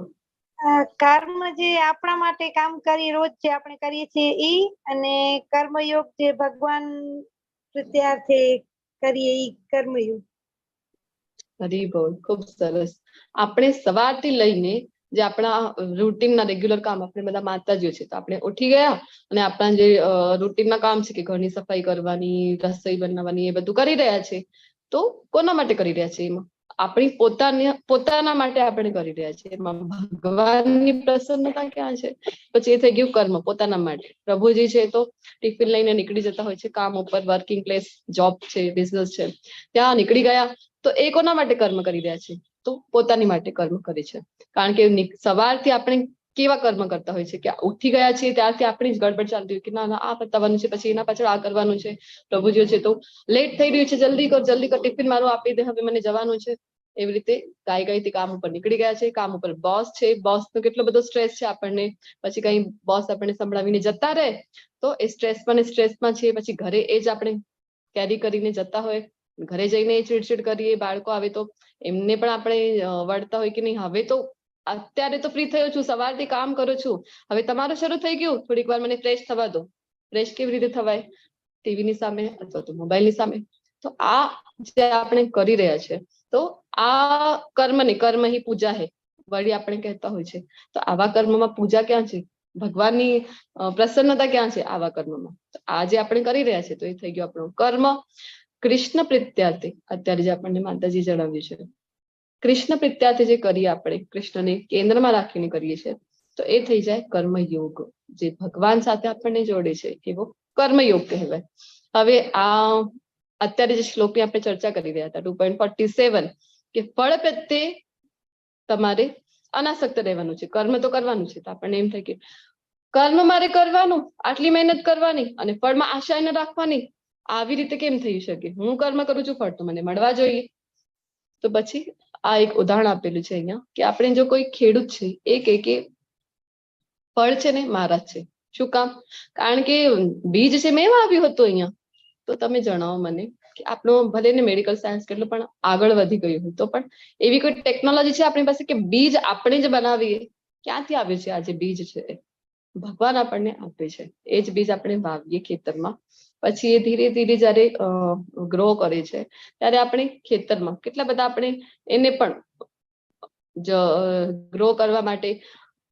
કર્મ જે આપણા માટે કામ કરી રોજ જે આપણે કરીએ છીએ ઈ, અને કર્મયોગ જે ભગવાન પ્રત્યાર્થે કરીએ ઈ કર્મયોગ. હરી બોલ, ખૂબ સરસ. આપણે સવારથી લઈને જે આપણા રૂટીનના રેગ્યુલર કામ, આપણે બધા માતાજીઓ છે તો આપણે ઉઠી ગયા અને આપણા જે રૂટીનના કામ છે કે ઘરની સફાઈ કરવાની, રસોઈ બનાવવાની, એ બધું કરી રહ્યા છે. તો કોના માટે કરી રહ્યા છે? એમાં આપણી પોતાના માટે આપણે કરી રહ્યા છીએ. એમાં ભગવાનની પ્રસન્નતા ક્યાં છે? પછી એ થઈ ગયું કર્મ પોતાના માટે. પ્રભુજી છે તો ટિફિન લઈને નીકળી જતા હોય છે કામ ઉપર, વર્કિંગ પ્લેસ, જોબ છે, બિઝનેસ છે, ત્યાં નીકળી ગયા. તો એ કોના માટે કર્મ કરી રહ્યા છે? તો પોતાની માટે કર્મ કરે છે. કારણ કે સવારથી આપણે કેવા કર્મ કરતા હોય છે કે ઉઠી ગયા છીએ ત્યારથી આપણી જ ગડબડ ચાલતી હોય કે ના ના આ પતાવવાનું છે, પછી એના પાછળ આ કરવાનું છે. પ્રભુજીઓ છે તો લેટ થઈ રહ્યું છે, જલ્દી કર ટિફિન મારું આપી દે, હવે મને જવાનું છે. એવી રીતે ગાયથી કામ ઉપર નીકળી ગયા છે. કામ ઉપર બોસ છે, બોસનો કેટલો બધો સ્ટ્રેસ છે આપણને, પછી કઈ બોસ આપણને સંભળાવીને જતા રહે તો એ સ્ટ્રેસમાં છે. પછી ઘરે એ જ આપણે કેરી કરીને જતા હોય, ઘરે જઈને ચીડચીડ કરીએ, બાળકો આવે તો એમને પણ આપણે વળતા હોય કે નહીં હવે તો અત્યારે તો ફ્રી થયો છું, સવારથી કામ કરું છું, હવે તમારું શરૂ થઈ ગયું, થોડીક વાર મને ફ્રેશ થવા દો. ફ્રેશ કેવી રીતે થવાય? ટીવીની સામે અથવા તો મોબાઈલની સામે. તો આ જે આપણે કરી રહ્યા છે, તો આ કર્મ ને કર્મ હી પૂજા હે વળી આપણે કહેતા હોય છે. તો આવા કર્મમાં પૂજા ક્યાં છે? ભગવાનની પ્રસન્નતા ક્યાં છે આવા કર્મમાં? તો આ જે આપણે કરી રહ્યા છે તો એ થઈ ગયું આપણું કર્મ. કૃષ્ણ પ્રીત્યાર્થે અત્યારે જે આપણને માતાજી જણાવ્યું છે, કૃષ્ણ પ્રીત્યાર્થે જે કરીએ આપણે કૃષ્ણને કેન્દ્રમાં રાખીને કરીએ છીએ તો એ થઈ જાય કર્મયોગ. જે ભગવાન સાથે આપણને જોડે છે એવો કર્મયોગ કહેવાય. હવે આ અત્યારે જે શ્લોકની આપણે ચર્ચા કરી રહ્યા હતા 2.47 કે ફળ પ્રત્યે તમારે અનાસક્ત રહેવાનું છે, કર્મ તો કરવાનું છે. તો આપણને એમ થાય કે કર્મ મારે કરવાનું, આટલી મહેનત કરવાની અને ફળમાં આશા ન રાખવાની, આવી રીતે કેમ થઈ શકે? હું કર્મ કરું છું, ફળ તો મને મળવા જોઈએ. તો પછી આ એક ઉદાહરણ આપેલું છે અહીંયા કે આપણે જો કોઈ ખેડૂત છે એ કે ફળ છે ને મારા જ છે. શું કામ? કારણ કે બીજ છે મેં વાવ્યું હતું અહીંયા. તો તમે જણાવો મને કે આપણું ભલે ને મેડિકલ સાયન્સ કેટલું પણ આગળ વધી ગયું હોય તો પણ એવી કોઈ ટેકનોલોજી છે આપણી પાસે કે બીજ આપણે જ બનાવીએ? ક્યાંથી આવ્યું છે આ જે બીજ છે? ભગવાન આપણને આપે છે. એ જ બીજ આપણે વાવીએ ખેતરમાં, પછી એ ધીરે ધીરે જયારે ગ્રો કરે છે ત્યારે આપણે ખેતરમાં કેટલા બધા આપણે એને પણ ગ્રો કરવા માટે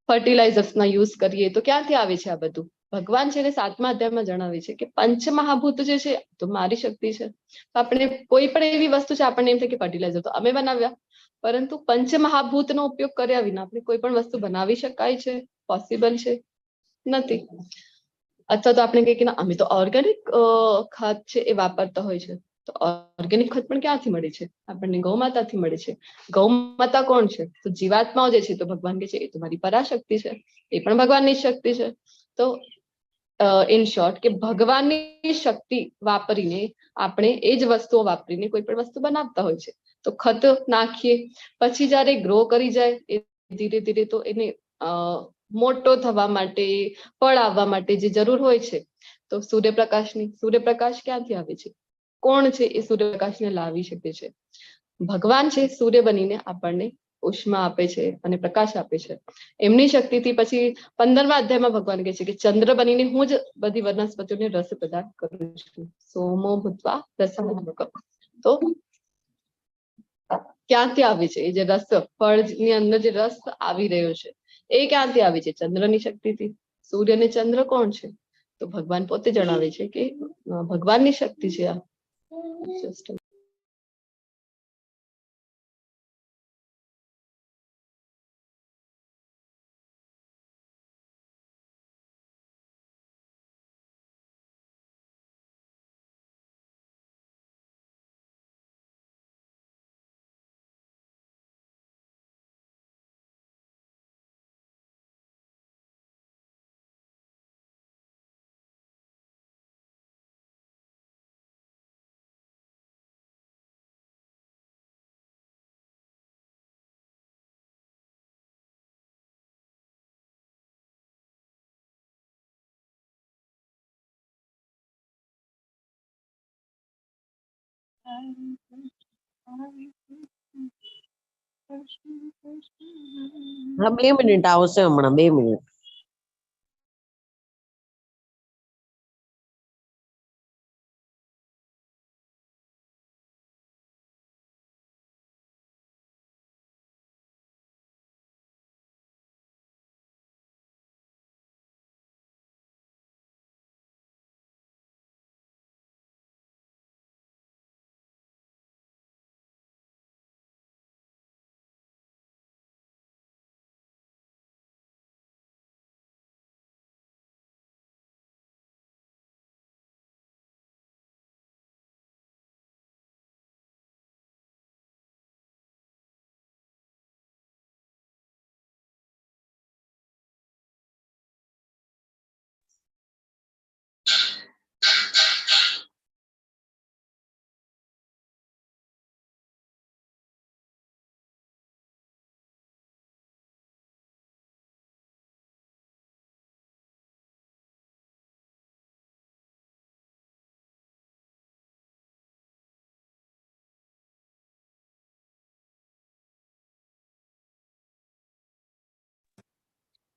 ફર્ટિલાઇઝર્સ ના યુઝ કરીએ. તો ક્યાંથી આવે છે આ બધું? ભગવાન છે ને 7મા અધ્યાયમાં જણાવે છે કે પંચમહાભૂત જે છે તો મારી શક્તિ છે. તો આપણે કોઈ પણ એવી વસ્તુ છે આપણને એમ થાય કે ફર્ટિલાઇઝર તો અમે બનાવ્યા, પરંતુ પંચમહાભૂતનો ઉપયોગ કર્યા વિના આપણે કોઈ પણ વસ્તુ બનાવી શકાય છે? પોસિબલ છે? નથી. અથવા તો આપણે કહીએ કે ના અમે તો ઓર્ગેનિક ખાત છે એ વાપરતા હોય છે. તો ઓર્ગેનિક ખત પણ ક્યાંથી મળે છે? આપણને ગૌ માતાથી મળે છે. ગૌ માતા કોણ છે? તો જીવાત્માઓ જે છે તો ભગવાન કે છે એ તો મારી પરાશક્તિ છે, એ પણ ભગવાનની શક્તિ છે. તો ઇન શોર્ટ કે ભગવાનની શક્તિ વાપરીને આપણે એ જ વસ્તુઓ વાપરીને કોઈ પણ વસ્તુ બનાવતા હોય છે. તો ખત નાખીએ, પછી જયારે ગ્રો કરી જાય એ ધીરે ધીરે તો એને મોટો થવા માટે, ફળ આવવા માટે જે જરૂર હોય છે તો સૂર્યપ્રકાશની, સૂર્યપ્રકાશ ક્યાંથી આવે છે? કોણ છે એ સૂર્યપ્રકાશને લાવી શકે છે? ભગવાન છે સૂર્ય બનીને આપણને ઉષ્મા આપે છે અને પ્રકાશ આપે છે. એમની શક્તિથી પછી 15મા અધ્યાયમાં ભગવાન કહે છે કે ચંદ્ર બનીને હું જ બધી વનસ્પતિઓને રસ પ્રદાન કરું છું. સોમો ભૂત્વા રસઃ. તો ક્યાંથી આવે છે એ જે રસ, ફળની અંદર જે રસ આવી રહ્યો છે એ ક્યાંથી આવે છે? ચંદ્રની શક્તિથી. સૂર્ય અને ચંદ્ર કોણ છે? તો ભગવાન પોતે જણાવે છે કે ભગવાનની શક્તિ છે આ. હા 2 મિનિટ આવશે હમણાં 2 મિનિટ.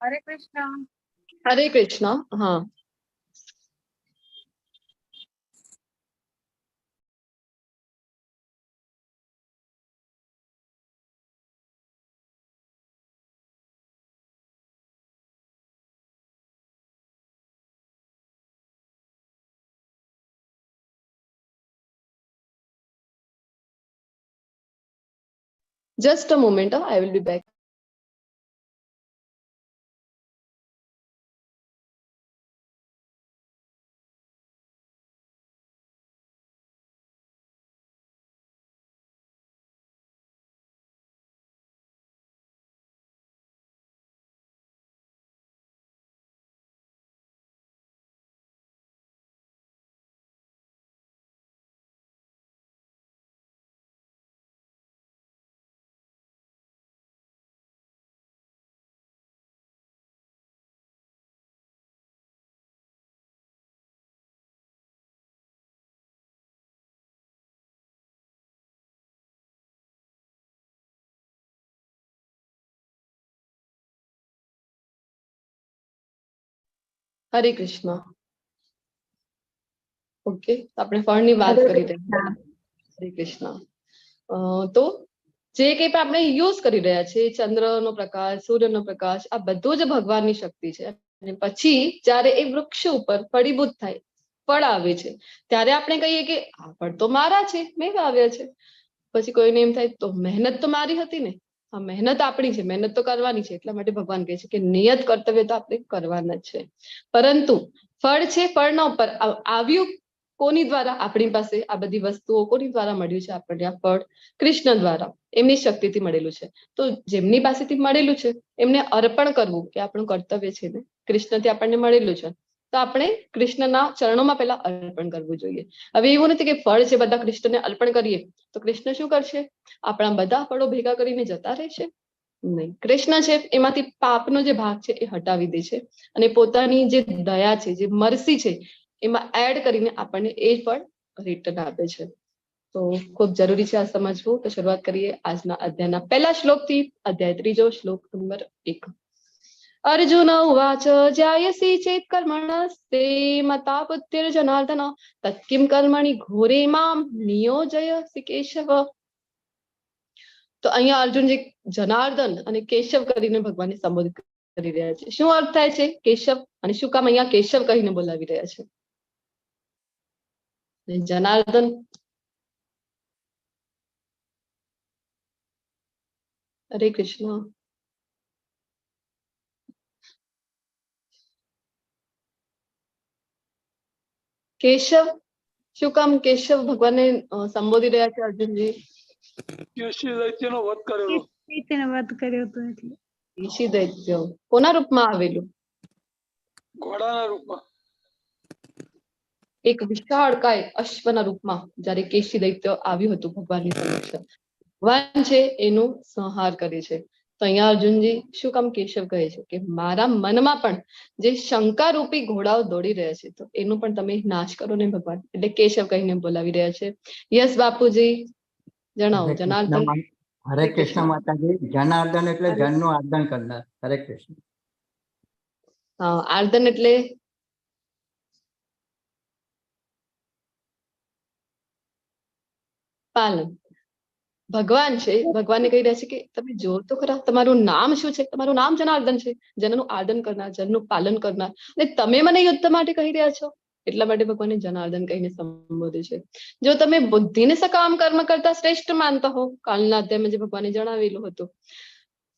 હરે કૃષ્ણ. હરે કૃષ્ણ. હા, just a moment. I will be back. Hare Krishna. Okay, આપણે ફળની વાત કરી રહ્યા છીએ. હરે કૃષ્ણ. તો જે કંઈ પણ આપણે યુઝ કરી રહ્યા છીએ, ચંદ્રનો પ્રકાશ, સૂર્યનો પ્રકાશ, આ બધું જ ભગવાનની શક્તિ છે. અને પછી જ્યારે એ વૃક્ષ ઉપર ફળીભૂત થાય, ફળ આવે છે, ત્યારે આપણે કહીએ કે આ ફળ તો મારા છે, મેં વાવ્યા છે. પછી કોઈને એમ થાય તો મહેનત તો મારી હતી ને. હા, મહેનત આપણી છે, મહેનત તો કરવાની છે. એટલા માટે ભગવાન કહે છે કે નિયત કર્તવ્ય તો આપણે કરવાના જ છે. પરંતુ ફળ છે, ફળના ઉપર આવ્યું કોની દ્વારા? આપણી પાસે આ બધી વસ્તુઓ કોની દ્વારા મળ્યું છે આપણને? આ ફળ કૃષ્ણ દ્વારા, એમની શક્તિથી મળેલું છે. તો જેમની પાસેથી મળેલું છે એમને અર્પણ કરવું એ આપણું કર્તવ્ય છે ને. કૃષ્ણથી આપણને મળેલું છે તો આપણે કૃષ્ણના ચરણોમાં પહેલા અર્પણ કરવું જોઈએ. હવે એવું નથી કે ફળ છે બધા કૃષ્ણને અર્પણ કરીએ તો કૃષ્ણ શું કરશે? આપણા બધા ફળો ભેગા કરીને જતા રહેશે? નહીં. કૃષ્ણ છે એમાંથી પાપનો જે ભાગ છે એ હટાવી દે છે અને પોતાની જે દયા છે, જે મરસી છે, એમાં એડ કરીને આપણને એ ફળ રિટર્ન આપે છે. તો ખૂબ જરૂરી છે આ સમજવું. તો શરૂઆત કરીએ આજના અધ્યાયના પહેલા શ્લોકથી. અધ્યાય 3, શ્લોક નંબર 1. અર્જુન ઉવાચ જાયસી ચેત કર્મણસ્તે મતા પુત્તિર્જનાર્દન તત્કિમ કર્મણિ ઘોરે મામ નિયોજયસી કેશવ. તો અહીંયા અર્જુનજી જનાર્દન અને કેશવ કરીને ભગવાનને સંબોધિત કરી રહ્યા છે. શું અર્થ થાય છે કેશવ, અને શું કામ અહીંયા કેશવ કહીને બોલાવી રહ્યા છે? જનાર્દન હરે કૃષ્ણ. કેશવ, શું કામ કેશવ ભગવાનને સંબોધી રહ્યા છે અર્જુનજી? કેશી દૈત્યનો વધ કરેલો. તેને વધ કર્યો હતો એટલે કેશી દૈત્ય કોના રૂપમાં આવેલું? ઘોડાના રૂપમાં. એક વિશાળકાય અશ્વના રૂપમાં જ્યારે કેશી દૈત્ય આવ્યું હતું ભગવાનની સમક્ષ, ભગવાન છે એનું સંહાર કરે છે. તો અહીંયા અર્જુનજી શું કામ કેશવ કહે છે કે મારા મનમાં પણ જે શંકા રૂપી ઘોડાઓ દોડી રહ્યા છે તો એનું પણ તમે નાશ કરો ને ભગવાન. એટલે કેશવ કહીને બોલાવી રહ્યા છે. યસ બાપુજી, જણાવો. જનાર્દન. હરે કૃષ્ણ માતાજી. જનાર્દન એટલે જનનું આર્દન કરનાર. હરે કૃષ્ણ. હા, આર્દન એટલે પાલન. ભગવાન છે, ભગવાનને કહી રહ્યા છે કે તમે જો તો ખરા તમારું નામ શું છે? તમારું નામ જનાર્દન છે, જનનું આર્દન કરનાર, જનનું પાલન કરનાર. અને તમે મને યુદ્ધ માટે કહી રહ્યા છો. એટલા માટે ભગવાને જનાર્દન કહીને સંબોધે છે. જો તમે બુદ્ધિને સકામ કર્મ કરતા શ્રેષ્ઠ માનતા હો, કાલના અધ્યાયમાં જે ભગવાને જણાવેલું હતું,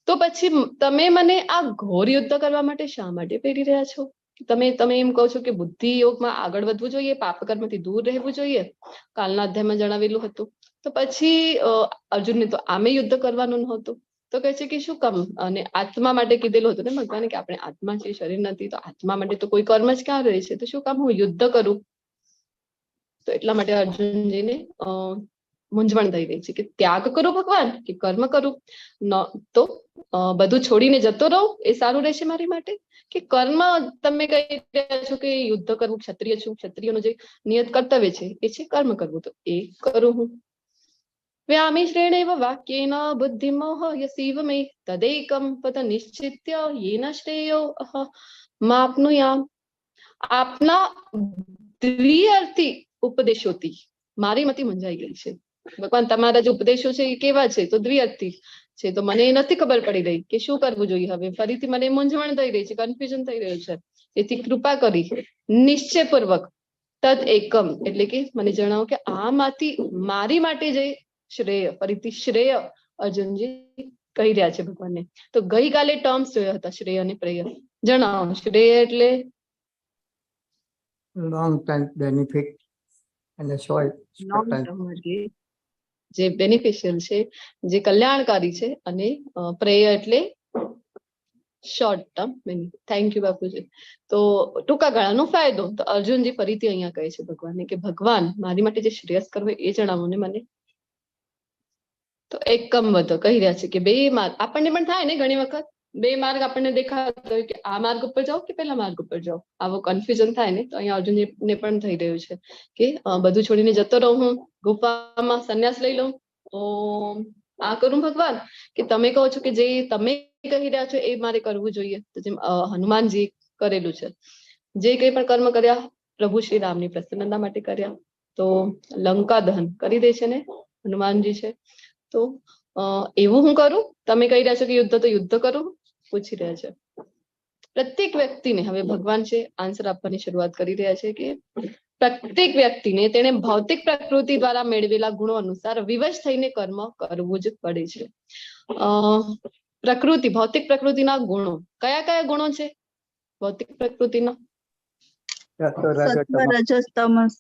તો પછી તમે મને આ ઘોર યુદ્ધ કરવા માટે શા માટે પ્રેરી રહ્યા છો? તમે એમ કહો છો કે બુદ્ધિ યોગમાં આગળ વધવું જોઈએ, પાપ કર્મથી દૂર રહેવું જોઈએ, કાલના અધ્યાયમાં જણાવેલું હતું. તો પછી અર્જુનને તો આમે યુદ્ધ કરવાનું નહોતું. તો કહે છે કે શું કામ? અને આત્મા માટે કીધેલું હતું ને ભગવાને કે આપણે આત્મા છે, શરીર નથી. તો આત્મા માટે તો કોઈ કર્મ જ ક્યાં રહે છે? તો શું કામ હું યુદ્ધ કરું? તો એટલા માટે અર્જુનજીને મૂંઝવણ થઈ રહી છે કે ત્યાગ કરું ભગવાન કે કર્મ કરું? તો બધું છોડીને જતો રહું એ સારું રહેશે મારી માટે, કે કર્મ તમે કહી રહ્યા છો કે યુદ્ધ કરવું, ક્ષત્રિય છું, ક્ષત્રિયનું જે નિયત કર્તવ્ય છે એ છે કર્મ કરવું, તો એ કરું હું. व्यामिश्रेणेव वाक्येन बुद्धिमोहयसीव मे तदेकं पद निश्चित्य येन श्रेयो माप्नुयाम। આપના દ્વિઅર્થી ઉપદેશોથી મારી મતિ મૂંઝાઈ ગઈ છે ભગવાન, તમારા જે ઉપદેશો છે એ કેવા છે તો દ્વિઅર્થી છે, તો મને એ નથી ખબર પડી રહી કે શું કરવું જોઈએ હવે, ફરીથી મને મૂંઝવણ થઈ રહી છે, કન્ફ્યુઝન થઈ રહ્યું છે, તેથી કૃપા કરી નિશ્ચયપૂર્વક તદ એકમ એટલે કે મને જણાવો કે આમાંથી મારી માટે જે શ્રેય, ફરીથી શ્રેય અર્જુનજી કહી રહ્યા છે ભગવાનને। તો ગઈકાલે ટર્મ્સ જોયા હતા શ્રેય અને પ્રેય, જણાવો શ્રેય એટલે લોંગ ટર્મ બેનિફિટ અને શોર્ટ લોંગ ટર્મ એટલે જે બેનિફિશિયલ છે, જે કલ્યાણકારી છે, અને પ્રેય એટલે short term benefit. Thank you બાપુજી। તો ટૂંકા ગાળાનો ફાયદો, તો અર્જુનજી ફરીથી અહીંયા કહે છે ભગવાનને કે ભગવાન મારી માટે જે શ્રેયસ કરવું એ જણાવો ને મને। તો એકમ વધ કહી રહ્યા છે કે બે માર્ગ આપણને પણ થાય ને ઘણી વખત, બે માર્ગ આપણને દેખાતો હોય કે આ માર્ગ ઉપર જાઓ કે પેલા માર્ગ ઉપર જાઓ, આવો કન્ફ્યુઝન થાય ને, તો અહીંયા અર્જુનને પણ થઈ રહ્યું છે કે બધું છોડીને જતો રહું, હું ગુફામાં સંન્યાસ લઈ લઉં, આ કરું ભગવાન કે તમે કહો છો કે જે તમે કહી રહ્યા છો એ મારે કરવું જોઈએ। તો જેમ હનુમાનજી કરેલું છે, જે કંઈ પણ કર્મ કર્યા પ્રભુ શ્રી રામની પ્રસન્નતા માટે કર્યા, તો લંકા દહન કરી દે છે ને હનુમાનજી છે। તો એવું હું કરું, તમે કહી રહ્યા છો કે યુદ્ધ, તો યુદ્ધ કરું, પૂછી રહ્યા છે પ્રત્યેક વ્યક્તિને। હવે ભગવાન છે આન્સર આપવાની શરૂઆત કરી રહ્યા છે કે પ્રત્યેક વ્યક્તિને તેને ભૌતિક પ્રકૃતિ દ્વારા મેળવેલા ગુણો અનુસાર વિવશ થઈને કર્મ કરવું જ પડે છે। પ્રકૃતિ, ભૌતિક પ્રકૃતિના ગુણો કયા કયા ગુણો છે ભૌતિક પ્રકૃતિના? સત્વ રજસ તમસ।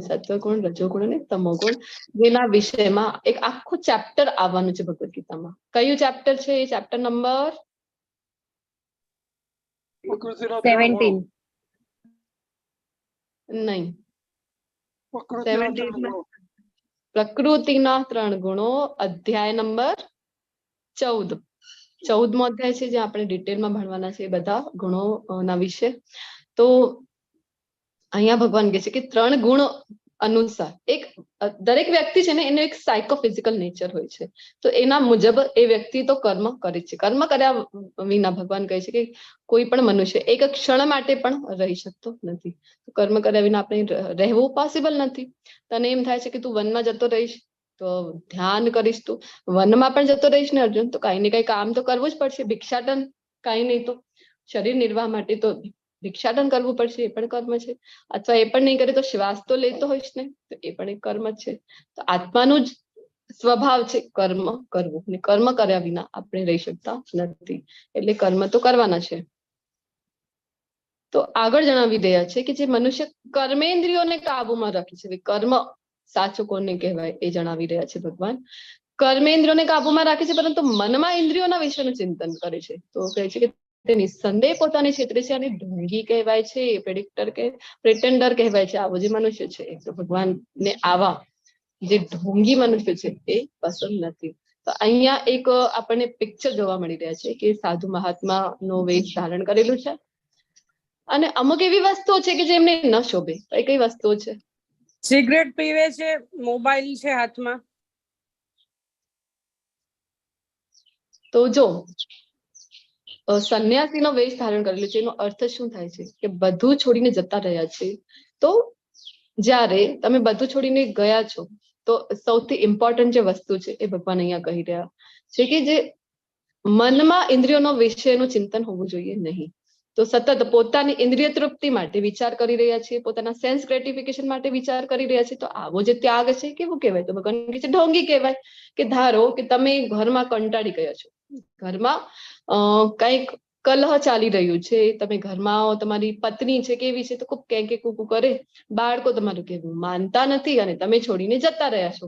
સત્વગુણ, રજોગુણ અને તમોગુણ, જેના વિષયમાં એક આખું ચેપ્ટર આવવાનું છે ભગવદ ગીતામાં। કયું ચેપ્ટર છે એ? ચેપ્ટર નંબર 17 નહીં, પ્રકૃતિના પ્રકૃતિના 3 ગુણો. 3 ગુણો, અધ્યાય નંબર 14, 14મો અધ્યાય છે, જે આપણે ડિટેલમાં ભણવાના છે બધા ગુણો ના વિશે। તો અહીંયા ભગવાન કહે છે કે 3 ગુણો અનુસાર એક દરેક વ્યક્તિ છે ને એનો એક સાયકોફિઝિકલ નેચર હોય છે, તો એના મુજબ એ વ્યક્તિ તો કર્મ કરે છે। કર્મ કર્યા વિના ભગવાન કહે છે કે કોઈ પણ મનુષ્ય એક ક્ષણ માટે પણ રહી શકતો નથી। કર્મ કર્યા વિના આપણે રહેવું પોસિબલ નથી। તને એમ થાય છે કે તું વનમાં જતો રહીશ, તો ધ્યાન કરીશ, તું વનમાં પણ જતો રહીશ ને અર્જુન, તો કઈ ને કઈ કામ તો કરવું જ પડશે। ભિક્ષાટન, કઈ નહીં તો શરીર નિર્વાહ માટે તો ભિક્ષાટન કરવું પડશે, એ પણ કર્મ છે। અથવા એ પણ નહીં કરે તો શ્વાસ તો લેતો હોઈશ ને, તો એ પણ એક કર્મ જ છે। તો આત્માનું જ સ્વભાવ છે કર્મ કરવું, ને કર્મ કર્યા વિના આપણે રહી શકતા નથી, એટલે કર્મ તો કરવાના છે। તો આગળ જણાવી રહ્યા છે કે જે મનુષ્ય કર્મેન્દ્રિયોને કાબુમાં રાખે છે, કર્મ સાચું કોને કહેવાય એ જણાવી રહ્યા છે ભગવાન। કર્મેન્દ્રિયોને કાબુમાં રાખે છે પરંતુ મનમાં ઇન્દ્રિયોના વિષયનું ચિંતન કરે છે, તો કહે છે કે તે નિસંદેહ પોતાને છેતરે છે અને ઢોંગી કહેવાય છે, પ્રિટેન્ડર કહેવાય છે। આવો જે મનુષ્ય છે, તો ભગવાનને આવા જે ઢોંગી મનુષ્ય છે એ પસંદ નથી। તો અહીંયા એક આપણને પિક્ચર જોવા મળી રહ્યા છે કે સાધુ મહાત્મા નો વેશ ધારણ કરેલું છે, અને અમુક એવી વસ્તુઓ છે કે જેમને ન શોભે। કઈ વસ્તુઓ છે? સિગરેટ પીવે છે, મોબાઈલ છે હાથમાં। તો જો સંન્યાસીનો વેશ ધારણ કરેલો છે, એનો અર્થ શું થાય છે કે બધું છોડીને જતા રહ્યા છે। તો જ્યારે તમે બધું છોડીને ગયા છો, તો સૌથી ઇમ્પોર્ટન્ટ જે વસ્તુ છે એ ભગવાન અહીંયા કહી રહ્યા છે કે જે મનમાં ઇન્દ્રિયોનો વિષયનું ચિંતન હોવું જોઈએ નહીં। તો સતત પોતાની ઇન્દ્રિય તૃપ્તિ માટે વિચાર કરી રહ્યા છે, પોતાના સેન્સ ગ્રેટિફિકેશન માટે વિચાર કરી રહ્યા છે, તો આવો જે ત્યાગ છે કેવું કહેવાય? તો ભગવાન કહે છે ઢોંગી કહેવાય। કે ધારો કે તમે ઘરમાં કંટાળી ગયા છો, ઘરમાં કંઈક કલહ ચાલી રહ્યું છે, તમે ઘરમાં તમારી પત્ની છે કેવી છે, તો ખૂબ કે કુકુ કરે, બાળકો તમારું કહેવું માનતા નથી, અને તમે છોડીને જતા રહ્યા છો।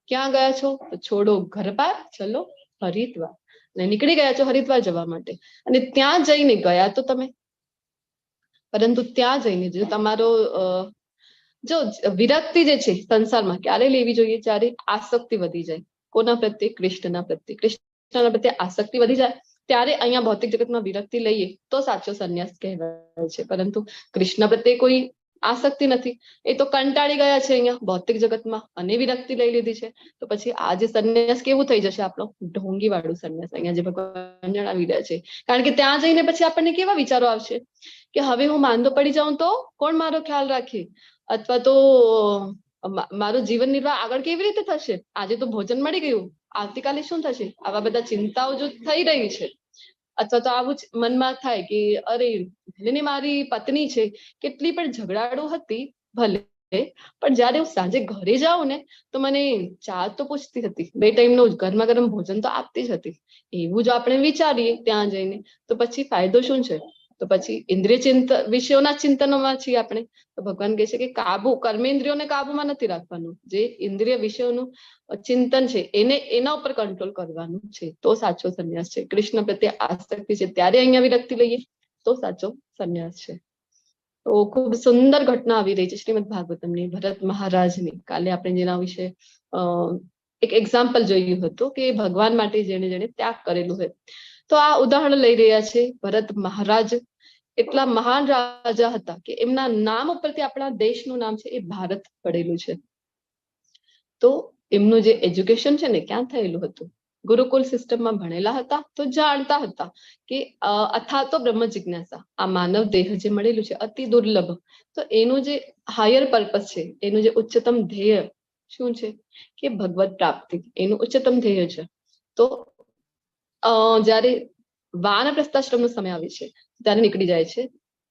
ક્યાં ગયા છો? તો છોડો ઘર પાર, ચલો હરિદ્વાર, અને નીકળી ગયા છો હરિદ્વાર જવા માટે। અને ત્યાં જઈને ગયા તો તમે, પરંતુ ત્યાં જઈને જો તમારો જો વિરક્તિ જે છે સંસારમાં ક્યારે લેવી જોઈએ? જ્યારે આસક્તિ વધી જાય। કોના પ્રત્યે? કૃષ્ણના પ્રત્યે। કૃષ્ણના પ્રત્યે આસક્તિ વધી જાય ત્યારે અહીંયા ભૌતિક જગતમાં વિરક્તિ લઈએ તો સાચો સંન્યાસ કહેવાય છે। પરંતુ કૃષ્ણ પ્રત્યે કોઈ આસક્તિ નથી, એ તો કંટાળી ગયા છે અહીંયા ભૌતિક જગતમાં અને વિરક્તિ લઈ લીધી છે. તો પછી આ જે સંન્યાસ કેવું થઈ જશે આપણો? ઢોંગી વાળું સંન્યાસ અહીંયા જે ભગવાન જણાવી રહ્યા છે. કારણ કે ત્યાં જઈને પછી આપણને કેવા વિચારો આવશે કે હવે હું માંદો પડી જાઉં તો કોણ મારો ખ્યાલ રાખે, અથવા તો મારું જીવન નિર્વાહ આગળ કેવી રીતે થશે? આજે તો ભોજન મળી ગયું, આવતીકાલે શું થશે? આવા બધા ચિંતાઓ જો થઈ રહી છે, અથવા તો આવું જ મનમાં થાય કે અરે ભલે મારી પત્ની છે કેટલી પણ ઝઘડાળુ હતી ભલે, પણ જયારે હું સાંજે ઘરે જાઉં ને તો મને ચા તો પૂછતી હતી, 2 ટાઈમનું ગરમા ગરમ ભોજન તો આપતી જ હતી. એવું જો આપણે વિચારીએ ત્યાં જઈને તો પછી ફાયદો શું છે? તો પછી ઇન્દ્રિય વિષયોના ચિંતનોમાં છીએ આપણે. તો ભગવાન કહે છે કે કર્મેન્દ્રિયોને કાબુમાં નથી રાખવાનું, જે ઇન્દ્રિય વિષયોનું ચિંતન છે એને એના ઉપર કંટ્રોલ કરવાનું છે, તો સાચો સંન્યાસ છે. કૃષ્ણ પ્રત્યે આસક્તિ છે ત્યારે અહીંયા વિરક્તિ લઈએ તો સાચો સંન્યાસ છે. તો ખૂબ સુંદર ઘટના આવી રહી છે શ્રીમદ ભાગવતમની, ભરત મહારાજની. કાલે આપણે જેના વિશે એક એક્ઝામ્પલ જોયું હતું કે ભગવાન માટે જેને ત્યાગ કરેલું હોય. તો આ ઉદાહરણ લઈ રહ્યા છે. ભરત મહારાજ એટલા મહાન રાજા હતા કે એમના નામ ઉપરથી આપણા દેશનું નામ છે એ ભારત પડેલું છે. તો એમનું જે એજ્યુકેશન છે ને ક્યાં થયેલું હતું? ગુરુકુલ સિસ્ટમમાં ભણેલા હતા, તો જાણતા હતા કે અથા તો બ્રહ્મ જિજ્ઞાસા, આ માનવ દેહ જે મળેલું છે અતિ દુર્લભ, તો એનું જે હાયર પર્પસ છે, એનું જે ઉચ્ચતમ ધ્યેય શું છે કે ભગવત પ્રાપ્તિ, એનું ઉચ્ચતમ ધ્યેય છે. તો જયારે વાનપ્રસ્થાશ્રમનો સમય આવે છે ત્યારે નીકળી જાય છે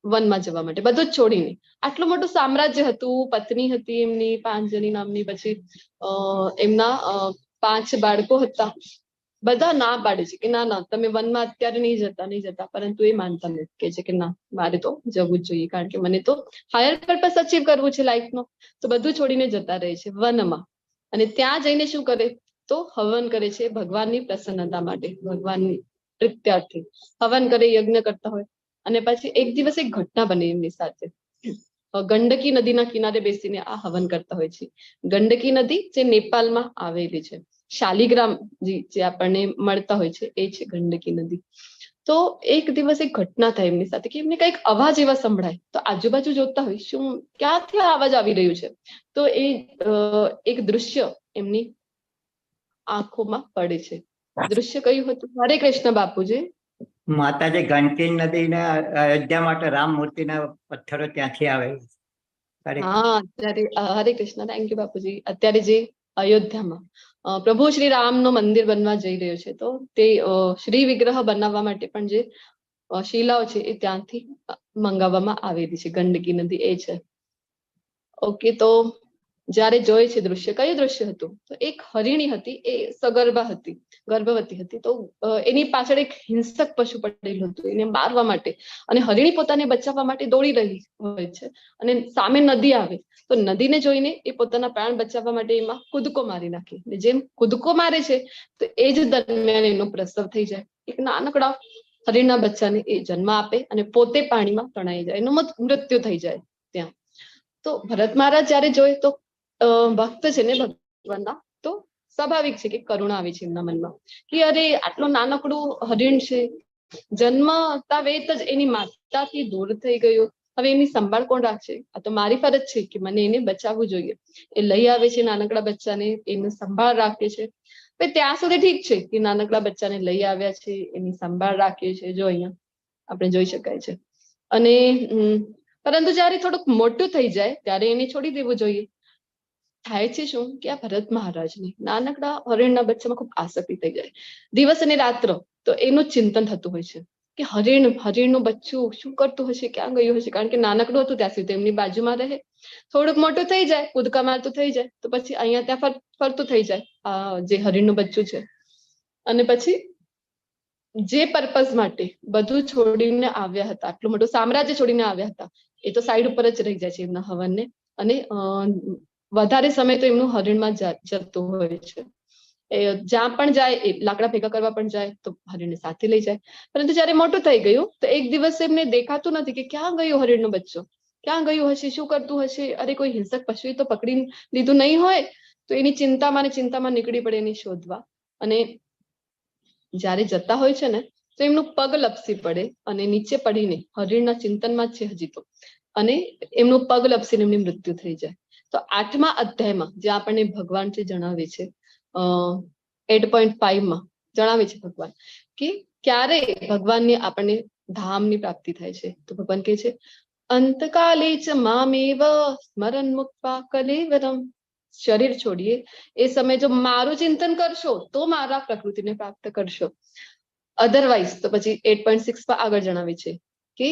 વનમાં જવા માટે, બધું જ છોડીને. આટલું મોટું સામ્રાજ્ય હતું, પત્ની હતી એમની 5 જણી નામની, પછી એમના 5 બાળકો હતા. બધા ના પાડે છે કે ના ના તમે વનમાં અત્યારે નહીં જતા, પરંતુ એ માનતા નથી, કે છે કે ના મારે તો જવું જ જોઈએ, કારણ કે મને તો હાયર પર્પસ અચીવ કરવું છે લાઈફનો. તો બધું છોડીને જતા રહે છે વનમાં, અને ત્યાં જઈને શું કરે? તો હવન કરે છે ભગવાનની પ્રસન્નતા માટે, ભગવાનની પ્રીત્યાર્થી હવન કરે, યજ્ઞ કરતા હોય. અને પછી એક દિવસ એક ઘટના બને એમની સાથે. ગંડકી નદીના કિનારે બેસીને આ હવન કરતા હોય છે. ગંડકી નદી જે નેપાળમાં આવેલી છે, શાલિગ્રામ જે આપણને મળતા હોય છે એ છે ગંડકી નદી. તો એક દિવસ એક ઘટના થાય એમની સાથે કે એમને કઈક અવાજ એવા સંભળાય. તો આજુબાજુ જોતા હોય શું ક્યાંથી અવાજ આવી રહ્યું છે. તો એ એક દૃશ્ય એમની આંખોમાં પડે છે. દૃશ્ય કયું હતું? હરે કૃષ્ણ બાપુજી. માતાજી ગંડકી નદી ને અયોધ્યા માટે રામ મૂર્તિના પથ્થરો ત્યાંથી આવે. હા, અત્યારે હરે કૃષ્ણ, થેન્ક યુ બાપુજી. અત્યારે જે અયોધ્યામાં પ્રભુ શ્રી રામનું મંદિર બનવા જઈ રહ્યો છે, તો તે શ્રી વિગ્રહ બનાવવા માટે પણ જે શિલાઓ છે એ ત્યાંથી મંગાવવામાં આવેલી છે. ગંડકી નદી એ છે. ઓકે, તો જયારે જોઈ છે દૃશ્ય, કયું દૃશ્ય હતું? તો એક હરિણી હતી, એ સગર્ભા હતી, ગર્ભવતી હતી. તો એની પાછળ એક હિંસક પશુ પડેલું હતું એને મારવા માટે, અને હરિણી પોતાને બચાવવા માટે દોડી રહી હોય છે, અને સામે નદી આવે. તો નદીને જોઈને એ પોતાના પ્રાણ બચાવવા માટે એમાં કૂદકો મારી નાખે. જેમ કૂદકો મારે છે તો એ જ દરમિયાન એનો પ્રસવ થઈ જાય. એક નાનકડા હરિણના બચ્ચાને એ જન્મ આપે અને પોતે પાણીમાં તણાઈ જાય, એનું મૃત્યુ થઈ જાય ત્યાં. તો ભરત મહારાજ જયારે જોઈ તો ભક્ત છે ને ભગવાનના, તો સ્વાભાવિક છે કે કરુણા આવી છે એમના મનમાં કે અરે આટલું નાનકડું હરિણ છે, જન્મતા વેત જ એની માતાથી દૂર થઈ ગયો, હવે એની સંભાળ કોણ રાખશે? આ તો મારી ફરજ છે કે મને એને બચાવવું જોઈએ. એ લઈ આવે છે નાનકડા બચ્ચાને, એની સંભાળ રાખે છે. ત્યાં સુધી ઠીક છે કે નાનકડા બચ્ચાને લઈ આવ્યા છે, એની સંભાળ રાખીએ છે, જો અહીંયા આપણે જોઈ શકાય છે. અને પરંતુ જયારે થોડુંક મોટું થઈ જાય ત્યારે એને છોડી દેવું જોઈએ. થાય છે શું કે આ ભરત મહારાજને નાનકડા હરિણના બચ્ચામાં ખૂબ આસક્તિ થઈ જાય. દિવસ અને રાત્ર તો એનું ચિંતન થતું હોય છે કે હરિણનું બચ્ચું શું કરતું હશે, ક્યાં ગયું હશે? કારણ કે નાનકડું હતું ત્યાં સુધી એમની બાજુમાં રહે. થોડુંક મોટું થઈ જાય, કૂદકા મારતું થઈ જાય, તો પછી અહીંયા ત્યાં ફરતું થઈ જાય આ જે હરિણનું બચ્ચું છે. અને પછી જે પર્પઝ માટે બધું છોડીને આવ્યા હતા, આટલું મોટું સામ્રાજ્ય છોડીને આવ્યા હતા, એ તો સાઈડ ઉપર જ રહી જાય છે એમના હવનને. અને વધારે સમય તો એમનું હરિણમાં જતું હોય છે. જ્યાં પણ જાય એ લાકડા ભેગા કરવા પણ જાય તો હરિણને સાથે લઈ જાય. પરંતુ જયારે મોટું થઈ ગયું તો એક દિવસ એમને દેખાતું નથી કે ક્યાં ગયું હરિણનો બચ્ચો, ક્યાં ગયું હશે, શું કરતું હશે? અરે કોઈ હિંસક પશુએ તો પકડી લીધું નહીં હોય. તો એની ચિંતામાં નીકળી પડે એની શોધવા. અને જયારે જતા હોય છે ને તો એમનું પગ લપસી પડે અને નીચે પડીને હરિણના ચિંતનમાં જ છે હજી તો, અને એમનું પગ લપસીને એમની મૃત્યુ થઈ જાય. તો 8મા અધ્યાયમાં જે આપણને ભગવાન જે જણાવે છે 8.5 જણાવે છે ભગવાન કે ક્યારે ભગવાનની આપણને ધામની પ્રાપ્તિ થાય છે. તો ભગવાન કહે છે અંતકાલે ચ મામેવ સ્મરણ મુક્ત્વા કલેવરમ. શરીર છોડીએ એ સમય જો મારું ચિંતન કરશો તો મારા પ્રકૃતિને પ્રાપ્ત કરશો. અધરવાઇઝ તો પછી 8.6 પર આગળ જણાવે છે કે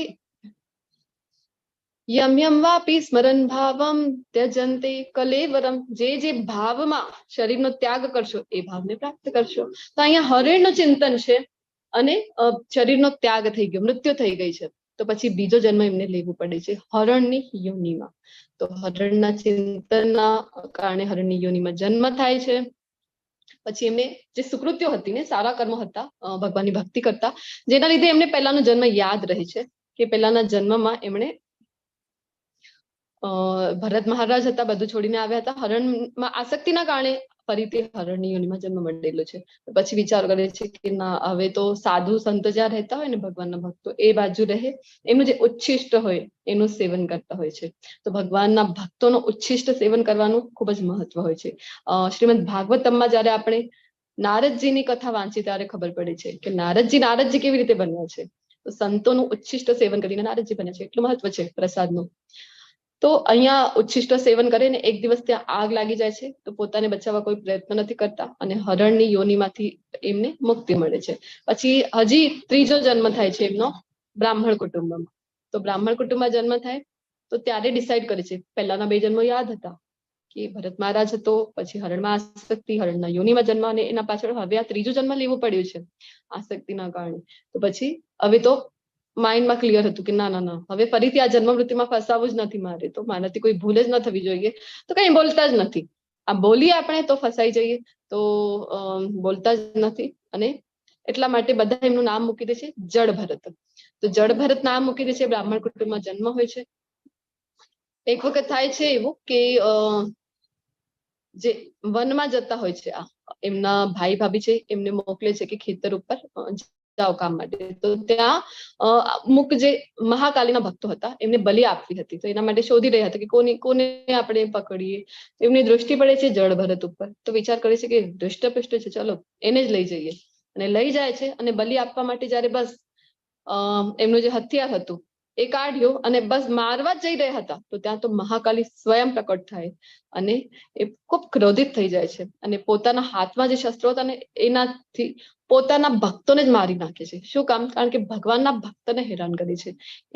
યમ યમ વાપી સ્મરણ ભાવમ ત્યજંતે કલેવરમ. જે ભાવમાં શરીરનો ત્યાગ કરશો એ ભાવને પ્રાપ્ત કરશો. તો અહીંયા હરિણનું ચિંતન છે અને શરીરનો ત્યાગ થઈ ગયો, મૃત્યુ થઈ ગઈ છે. તો પછી બીજો જન્મ એમને લેવું પડે છે હરણની યોનિમાં. તો હરણના ચિંતનના કારણે હરણની યોનિમાં જન્મ થાય છે. પછી એમને જે સુકૃત્યો હતી ને, સારા કર્મો હતા, ભગવાનની ભક્તિ કરતા, જેના લીધે એમને પહેલાનો જન્મ યાદ રહે છે કે પહેલાના જન્મમાં એમણે ભરત મહારાજ હતા, બધું છોડીને આવ્યા હતા. હરણમાં આસક્તિના કારણે ફરીથી હરણની યોનિમાં જન્મ મળેલો છે. પછી વિચાર કરે છે કે ના, હવે તો સાધુ સંત જ્યાં રહેતા હોય ને ભગવાનના ભક્તો, એ બાજુ રહે, એમનું જે ઉચ્છિષ્ટ હોય એનું સેવન કરતા હોય છે. તો ભગવાનના ભક્તોનું ઉચ્છિષ્ટ સેવન કરવાનું ખૂબ જ મહત્વ હોય છે. શ્રીમદ ભાગવતમમાં જયારે આપણે નારદજીની કથા વાંચી ત્યારે ખબર પડે છે કે નારદજી કેવી રીતે બન્યા છે. તો સંતોનું ઉચ્છિષ્ટ સેવન કરીને નારદજી બન્યા છે. એટલું મહત્વ છે પ્રસાદનું. તો અહીંયા ઉચ્છિષ્ટ સેવન કરે ને એક દિવસ ત્યાં આગ લાગી જાય છે. તો પોતાને બચાવવા કોઈ પ્રયત્ન નથી કરતા અને હરણની યોનિમાંથી એમને મુક્તિ મળે છે. પછી હજી ત્રીજો જન્મ થાય છે એમનો બ્રાહ્મણ કુટુંબમાં. તો બ્રાહ્મણ કુટુંબમાં જન્મ થાય તો ત્યારે ડિસાઈડ કરે છે, પહેલાના 2 જન્મો યાદ હતા કે ભરત મહારાજ હતો, પછી હરણમાં આસક્તિ, હરણના યોનિમાં જન્મ, અને એના પાછળ હવે આ ત્રીજો જન્મ લેવું પડ્યું છે આસક્તિના કારણે. તો પછી હવે તો માઇન્ડમાં ક્લિયર હતું કે ના, હવે ફરીથી આ જન્મ મૃત્યુમાં ફસાવવું જ નથી મારે. તો મારાથી કોઈ ભૂલ જ ન થવી જોઈએ. તો કઈ બોલતા જ નથી. આ બોલીએ આપણે તો ફસાઈ જઈએ, તો બોલતા જ નથી. અને એટલા માટે બધા એમનું નામ મૂકી દે છે જડ ભરત. તો જડ ભરત નામ મૂકી દે છે. બ્રાહ્મણ કુટુંબમાં જન્મ હોય છે. એક વખત થાય છે એવું કે જે વનમાં જતા હોય છે, એમના ભાઈ ભાભી છે એમને મોકલે છે કે ખેતર ઉપર જાઓ કામ માટે. તો ત્યાં અમુક જે મહાકાલીના ભક્તો હતા એમને બલિ આપવી હતી. તો એના માટે શોધી રહ્યા હતા કે કોને આપણે પકડીએ. એમની દૃષ્ટિ પડે છે જળ ભરત ઉપર. તો વિચાર કરે છે કે દુષ્ટપુષ્ટ છે, ચલો એને જ લઈ જઈએ. અને લઈ જાય છે અને બલિ આપવા માટે જયારે બસ એમનું જે હથિયાર હતું એ કાઢ્યો અને બસ મારવા જ જઈ રહ્યા હતા, તો ત્યાં તો મહાકાલી સ્વયં પ્રકટ થાય અને એ ખૂબ ક્રોધિત થઈ જાય છે અને પોતાના હાથમાં જે શસ્ત્રો હતા ને એનાથી પોતાના ભક્તોને જ મારી નાખે છે. શું કામ? કારણ કે ભગવાનના ભક્તને હેરાન કરે છે.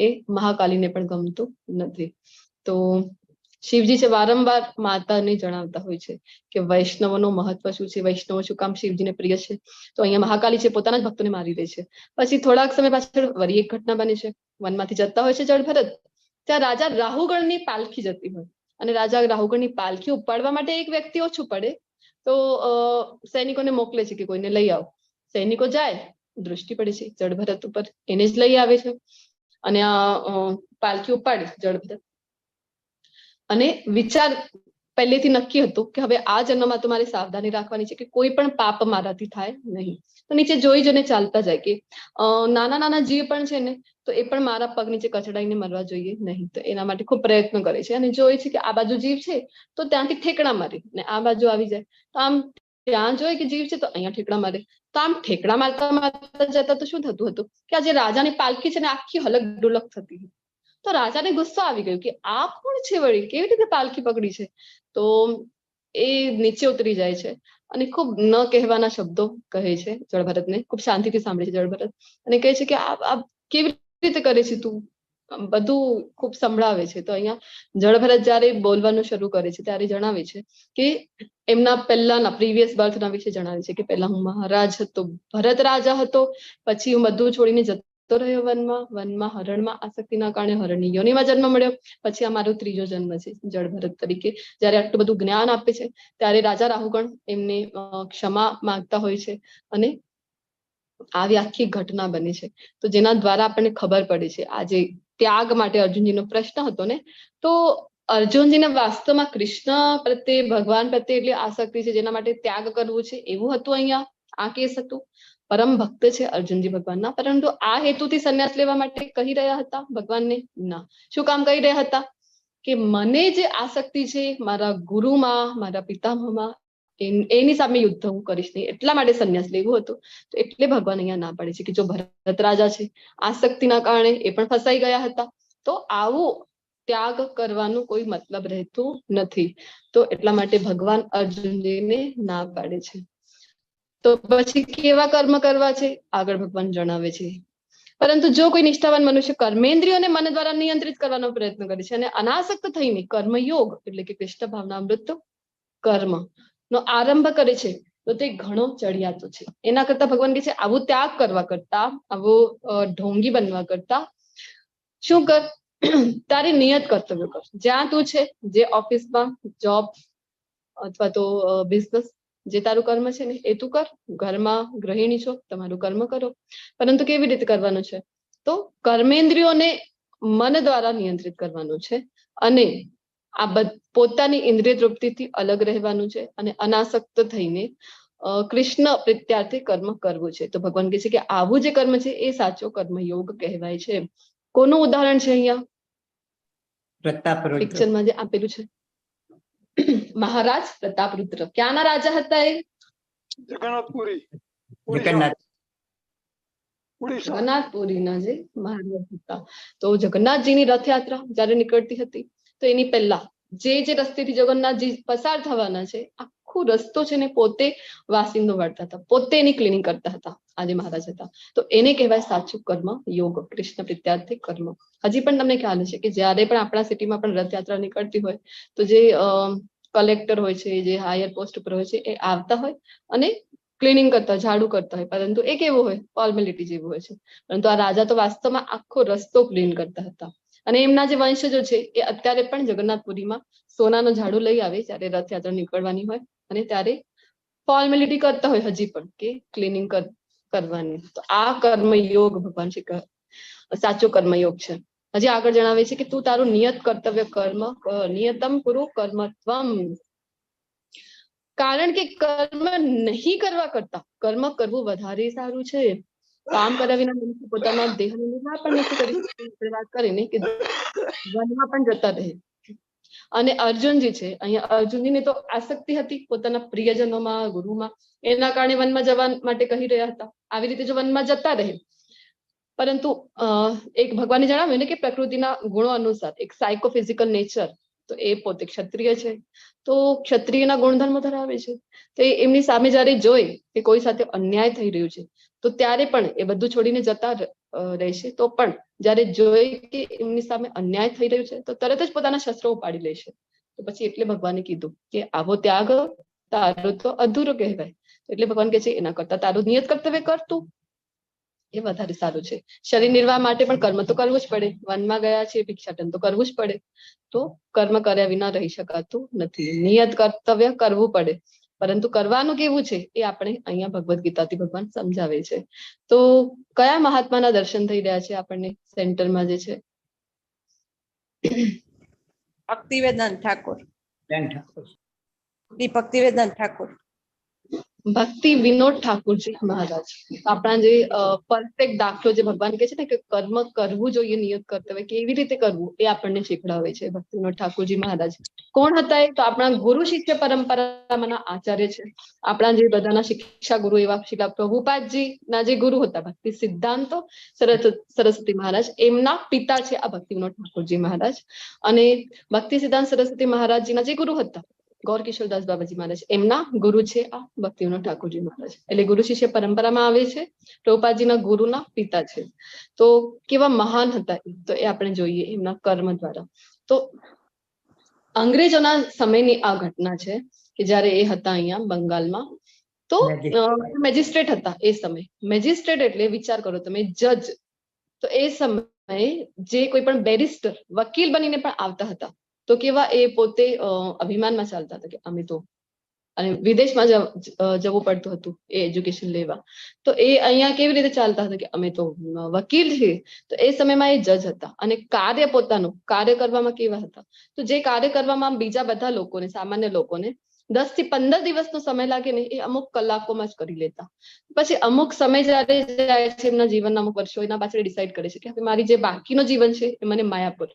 એ મહાકાલીને પણ ગમતું નથી. તો શિવજી છે વારંવાર માતાને જણાવતા હોય છે કે વૈષ્ણવનું મહત્વ શું છે, વૈષ્ણવ શું કામ શિવજીને પ્રિય છે. તો અહીંયા મહાકાલી છે પોતાના જ ભક્તોને મારી દે છે. પછી થોડાક સમય પાછળ વળી એક ઘટના બને છે. વનમાંથી જતા હોય છે જળ ભરત, ત્યાં રાજા રાહુગણની પાલખી જતી હોય અને રાજા રાહુગણની પાલખી ઉપાડવા માટે એક વ્યક્તિ ઓછું પડે. તો સૈનિકોને મોકલે છે કે કોઈને લઈ આવો. સૈનિકો જાય, દૃષ્ટિ પડે છે જળ ભરત ઉપર, એને જ લઈ આવે છે અને આ પાલખી ઉપાડે જળ ભરત. અને વિચાર પહેલેથી નક્કી હતું કે હવે આ જન્મમાં તો મારે સાવધાની રાખવાની છે કે કોઈ પણ પાપ મારાથી થાય નહીં. તો નીચે જોઈ જઈને ચાલતા જાય કે નાના જીવ પણ છે ને, તો એ પણ મારા પગ નીચે કચડાઈને મરવા જોઈએ નહીં. તો એના માટે ખૂબ પ્રયત્ન કરે છે અને જોઈ છે કે આ બાજુ જીવ છે તો ત્યાંથી ઠેકડા મારે, ને આ બાજુ આવી જાય તો આમ ત્યાં જોઈએ કે જીવ છે તો અહીંયા ઠેકડા મારે. તો આમ ઠેકડા મારતા મારતા જતા તો શું થતું હતું કે આ જે રાજાની પાલખી છે ને આખી હલક ડુલક થતી. તો રાજાને ગુસ્સો આવી ગયો કે આ કોણ છે વળી, કેવી રીતે પાલખી પકડી છે. તો એ નીચે ઉતરી જાય છે અને ખૂબ ન કહેવાના શબ્દો કહે છે જળભરતને. ખૂબ શાંતિથી સાંભળે છે જળભરત અને કહે છે કે આ કેવી રીતે કરે છે તું, બધું ખૂબ સંભળાવે છે. તો અહીંયા જળભરત જયારે બોલવાનું શરૂ કરે છે ત્યારે જણાવે છે કે એમના પહેલાના પ્રીવિયસ બર્થના વિશે જણાવે છે કે પહેલા હું મહારાજ હતો, ભરત રાજા હતો, પછી હું બધું છોડીને જતો રહ્યો વનમાં હરણમાં આસક્તિના કારણે હરણની યોનિમાં જન્મ મળ્યો. પછી આ મારો ત્રીજો જન્મ છે જળભરત તરીકે. જયારે આટલું બધું જ્ઞાન આપે છે ત્યારે રાજા રાહુગણ એમને ક્ષમા માંગતા હોય છે અને આવી આખી ઘટના બની છે. તો જેના દ્વારા આપણને ખબર પડે છે આ જે ત્યાગ માટે અર્જુનજીનો પ્રશ્ન હતો ને, તો અર્જુનજીને વાસ્તવમાં કૃષ્ણ પ્રત્યે, ભગવાન પ્રત્યે એટલી આસક્તિ છે જેના માટે ત્યાગ કરવું છે એવું હતું અહીંયા આ કેસ હતું. પરમ ભક્ત છે અર્જુનજી ભગવાનના, પરંતુ આ હેતુથી સંન્યાસ લેવા માટે કહી રહ્યા હતા ભગવાનને? ના. શું કામ કહી રહ્યા હતા? કે મને જે આસક્તિ છે મારા ગુરુમાં, મારા પિતામહમાં, એની સામે યુદ્ધ હું કરીશ નહીં, એટલા માટે સંન્યાસ લેવું હતું. તો એટલે ભગવાન અહીંયા ના પાડે છે કે જો ભરત રાજા છે આસક્તિના કારણે એ પણ ફસાઈ ગયા હતા, તો આવું ત્યાગ કરવાનું કોઈ મતલબ રહેતું નથી. તો એટલા માટે ભગવાન અર્જુનજીને ના પાડે છે. તો પછી કેવા કર્મ કરવા છે આગળ ભગવાન જણાવે છે. પરંતુ જો કોઈ નિષ્ઠાવાન મનુષ્ય કર્મેન્દ્રિયોને મન દ્વારા નિયંત્રિત કરવાનો પ્રયત્ન કરે છે અને અનાસક્ત થઈને કર્મયોગ એટલે કે કૃષ્ણ ભાવનામૃત કર્મ નો આરંભ કરે છે, તો તે ઘણો ચડિયાતો છે. એના કરતા ભગવાન કહે છે આવું ત્યાગ કરવા કરતા, આવો ઢોંગી બનવા કરતા શું કર, તારી નિયત કર્તવ્ય કર. જ્યાં તું છે, જે ઓફિસમાં જોબ અથવા તો બિઝનેસ, જે તારું કર્મ છે ને એ તું કર. ઘરમાં ગૃહિણી છો, તમારું કર્મ કરો. પરંતુ કેવી રીતે કરવાનું છે? તો કર્મેન્દ્રિયોને મન દ્વારા નિયંત્રિત કરવાનું છે અને આ પોતાની ઇન્દ્રિય તૃપ્તિથી અલગ રહેવાનું છે અને અનાસક્ત થઈને કૃષ્ણ પ્રીત્યાર્થે કર્મ કરવું છે. તો ભગવાન કહે છે કે આવું જે કર્મ છે એ સાચો કર્મયોગ કહેવાય છે. કોનું ઉદાહરણ છે અહીંયા પિક્ચરમાં જે આપેલું છે? મહારાજ પ્રતાપરુદ્ર. ક્યાંના રાજા હતા એ? જગન્નાથપુરી, જગન્નાથપુરીના જે મહારાજ હતા. તો જગન્નાથજીની રથયાત્રા જયારે નીકળતી હતી તો એની પહેલા જે રસ્તેથી જગન્નાથજી પસાર થવાના છે, આખો રસ્તો છે ને પોતે વાસિંદો વાળતા હતા, પોતે એની ક્લિનિંગ કરતા હતા આ જે મહારાજ હતા. તો એને કહેવાય સાચું કર્મ યોગ, કૃષ્ણ પ્રીત્યાર્થે કર્મ. હજી પણ તમને ખ્યાલ હશે કે જયારે પણ આપણા સિટીમાં પણ રથયાત્રા નીકળતી હોય તો જે કલેક્ટર હોય છે, જે હાયર પોસ્ટ ઉપર હોય છે, એ આવતા હોય અને ક્લિનિંગ કરતા, ઝાડુ કરતા હોય. પરંતુ એ કેવું હોય? ફોર્મેલિટી જેવું હોય છે. પરંતુ આ રાજા તો વાસ્તવમાં આખો રસ્તો ક્લીન કરતા હતા. અને એમના જે વંશજો છે એ અત્યારે પણ જગન્નાથપુરીમાં સોનાનો ઝાડુ લઈ આવે જ્યારે રથયાત્રા નીકળવાની હોય અને ત્યારે ફોર્મેલિટી કરતા હોય હજી પણ કે ક્લિનિંગ કરવાની. તો આ કર્મયોગ ભગવાન શ્રી સાચો કર્મયોગ છે. હજી આગળ જણાવે છે કે તું તારું નિયત કર્તવ્ય કર્મ નિયતમ કુરુ કર્મત્વમ. કારણ કે કર્મ નહીં કરવા કરતા કર્મ કરવું વધારે સારું છે. કામ કર્યા વિના મનુષ્ય પોતાના દેહનું નિર્વાહ પણ નથી કરી શકતું. વાત કરીને કે વનમાં પણ જતા રહે. અને અર્જુનજી છે, અહીંયા અર્જુનજીને તો આસક્તિ હતી પોતાના પ્રિયજનોમાં, ગુરુમાં, એના કારણે વનમાં જવા માટે કહી રહ્યા હતા. આવી રીતે જો વનમાં જતા રહે, પરંતુ એક ભગવાને જણાવ્યું ને કે પ્રકૃતિના ગુણો અનુસાર એક સાયકોફિઝિકલ નેચર, તો એ પોતે ક્ષત્રિય છે, તો ક્ષત્રિયના ગુણધર્મો ધરાવે છે. તો એમની સામે જયારે જોઈ કે કોઈ સાથે અન્યાય થઈ રહ્યું છે તો ત્યારે પણ એ બધું છોડીને જતા રહેશે. તો પણ જયારે જોઈ કે એમની સામે અન્યાય થઈ રહ્યું છે તો તરત જ પોતાના શસ્ત્રો ઉપાડી લેશે. તો પછી એટલે ભગવાને કીધું કે આવો ત્યાગ તારો તો અધૂરો કહેવાય. એટલે ભગવાન કહે છે એના કરતા તારું નિયત કર્તવ્ય કરતું એ વધારે સારું છે. શરીર નિર્વાહ માટે પણ કર્મ તો કરવું જ પડે. વનમાં ગયા છે, ભિક્ષાટન તો કરવું જ પડે. તો કર્મ કર્યા વિના રહી શકાતું નથી. નિયત કર્તવ્ય કરવું પડે, પરંતુ કરવાનું કેવું છે એ આપણે અહીંયા ભગવદ ગીતાથી ભગવાન સમજાવે છે. તો કયા મહાત્માના દર્શન થઈ રહ્યા છે આપણને સેન્ટરમાં જે છે? ભક્તિવેદાંત ઠાકોર. ભક્તિવેદાંત ઠાકોર. ભક્તિ વિનોદ ઠાકોરજી મહારાજ. આપણા જે પરફેક્ટ દાખલો જે ભગવાન કહે છે ને કે કર્મ કરવું જોઈએ, નિયત કર્તવ્ય કેવી રીતે કરવું એ આપણને શીખડાવે છે ભક્તિ વિનોદ ઠાકોરજી મહારાજ. કોણ હતા એ? તો આપણા ગુરુ શિષ્ય પરંપરામાંના આચાર્ય છે. આપણા જે બધાના શિક્ષા ગુરુ એવા શિલા પ્રભુપાદજી ના જે ગુરુ હતા ભક્તિ સિદ્ધાંતો સરસ્વતી મહારાજ, એમના પિતા છે આ ભક્તિ વિનોદ ઠાકોરજી મહારાજ. અને ભક્તિ સિદ્ધાંત સરસ્વતી મહારાજજીના જે ગુરુ હતા ગૌર કિશોરદાસ બાબાજી મહારાજ, એમના ગુરુ છે આ ભક્તિ વિનોદ ઠાકોરજી મહારાજ. એટલે ગુરુ શિષ્ય પરંપરામાં આવે છે. પ્રભુપાદજીના ગુરુના પિતા છે. તો કેવા મહાન હતા તો એ આપણે જોઈએ એમના કર્મ દ્વારા. તો અંગ્રેજોના સમયની આ ઘટના છે કે જયારે એ હતા અહીંયા બંગાળમાં. તો મેજિસ્ટ્રેટ હતા એ સમય. મેજિસ્ટ્રેટ એટલે વિચાર કરો તમે, જજ. તો એ સમયે જે કોઈ પણ બેરિસ્ટર, વકીલ બનીને પણ આવતા હતા તો કેવા એ પોતે અભિમાનમાં ચાલતા હતા કે અમે તો, અને વિદેશમાં જવું પડતું હતું એ એજ્યુકેશન લેવા. તો એ અહીંયા કેવી રીતે ચાલતા હતા કે અમે તો વકીલ છીએ. તો એ સમયમાં એ જજ હતા અને કાર્ય પોતાનું કાર્ય કરવામાં કેવા હતા? તો જે કાર્ય કરવામાં બીજા બધા લોકોને, સામાન્ય લોકોને 10 થી 15 દિવસનો સમય લાગે ને એ અમુક કલાકોમાં જ કરી લેતા. પછી અમુક સમય જયારે જાય છે એમના જીવનના અમુક વર્ષો, એના પાછળ ડિસાઈડ કરે છે કે હવે મારી જે બાકીનો જીવન છે એ મને માયાપુર,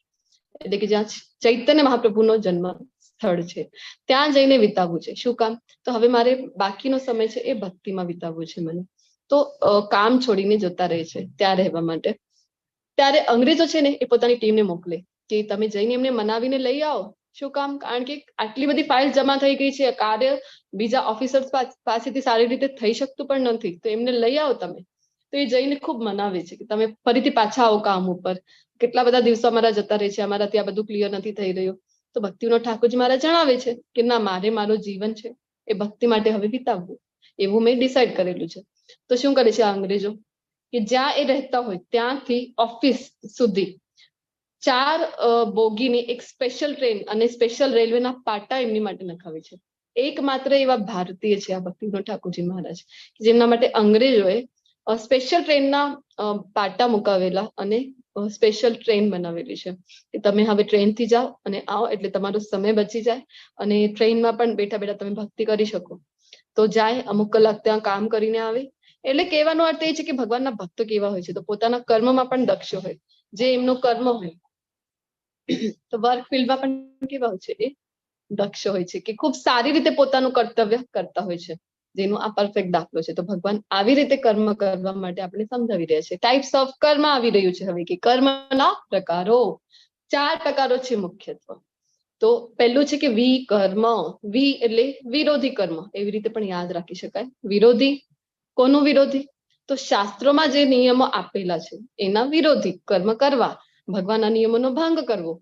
એટલે કે જ્યાં ચૈતન્ય મહાપ્રભુનો જન્મ સ્થળ છે ત્યાં જઈને વિતાવવું છે. શું કામ? તો હવે મારે બાકીનો સમય છે એ ભક્તિમાં વિતાવવું છે મને. તો કામ છોડીને જતા રહે છે ત્યાં રહેવા માટે. ત્યારે અંગ્રેજો છે ને એ પોતાની ટીમને મોકલે કે તમે જઈને એમને મનાવીને લઈ આવો. શું કામ? કારણ કે આટલી બધી ફાઇલ જમા થઈ ગઈ છે, કાર્ય બીજા ઓફિસર્સ પાસેથી સારી રીતે થઈ શકતું પણ નથી, તો એમને લઈ આવો તમે. તો એ જઈને ખૂબ મનાવે છે કે તમે ફરીથી પાછા આવો કામ ઉપર, કેટલા બધા દિવસો અમારા જતા રહે છે, અમારાથી આ બધું ક્લિયર નથી થઈ રહ્યું. તો ભક્તિનો ઠાકોરજી મારા જણાવે છે કે ના, મારે મારું જીવન છે એ ભક્તિ માટે હવે વિતાવવું, એવું મેં ડિસાઈડ કરેલું છે. તો શું કરે છે આ અંગ્રેજો કે જ્યાં એ રહેતા હોય ત્યાંથી ઓફિસ સુધી 4 બોગીની એક સ્પેશિયલ ટ્રેન અને સ્પેશિયલ રેલવેના પાટા એમની માટે નખાવે છે. એકમાત્ર એવા ભારતીય છે આ ભક્તિનો ઠાકોરજી મહારાજ, જેમના માટે અંગ્રેજોએ સ્પેશિયલ ટ્રેનના પાટા મુકાવેલા અને સ્પેશિયલ ટ્રેન બનાવેલી છે કે તમે હવે ટ્રેનથી જાઓ અને આવો એટલે તમારો સમય બચી જાય અને ટ્રેનમાં પણ બેઠા બેઠા તમે ભક્તિ કરી શકો. તો જાય, અમુક કલાક ત્યાં કામ કરીને આવે. એટલે કહેવાનો અર્થ એ છે કે ભગવાનના ભક્તો કેવા હોય છે, તો પોતાના કર્મમાં પણ દક્ષ હોય. જે એમનું કર્મ હોય તો વર્ક ફિલ્ડમાં પણ કેવા હોય છે, એ દક્ષ હોય છે કે ખૂબ સારી રીતે પોતાનું કર્તવ્ય કરતા હોય છે, જેનું આ પરફેક્ટ દાખલો છે. તો ભગવાન આવી રીતે કર્મ કરવા માટે આપણે સમજાવી રહ્યા છે. ટાઈપ્સ ઓફ કર્મ આવી રહ્યું છે હવે, કે કર્મના પ્રકારો 4 પ્રકારો છે મુખ્યત્વે. તો પહેલું છે કે વિકર્મ. વિ એટલે વિરોધી કર્મ, એવી રીતે પણ યાદ રાખી શકાય. વિરોધી, કોનું વિરોધી? તો શાસ્ત્રોમાં જે નિયમો આપેલા છે એના વિરોધી કર્મ કરવા, ભગવાનના નિયમોનો ભંગ કરવો.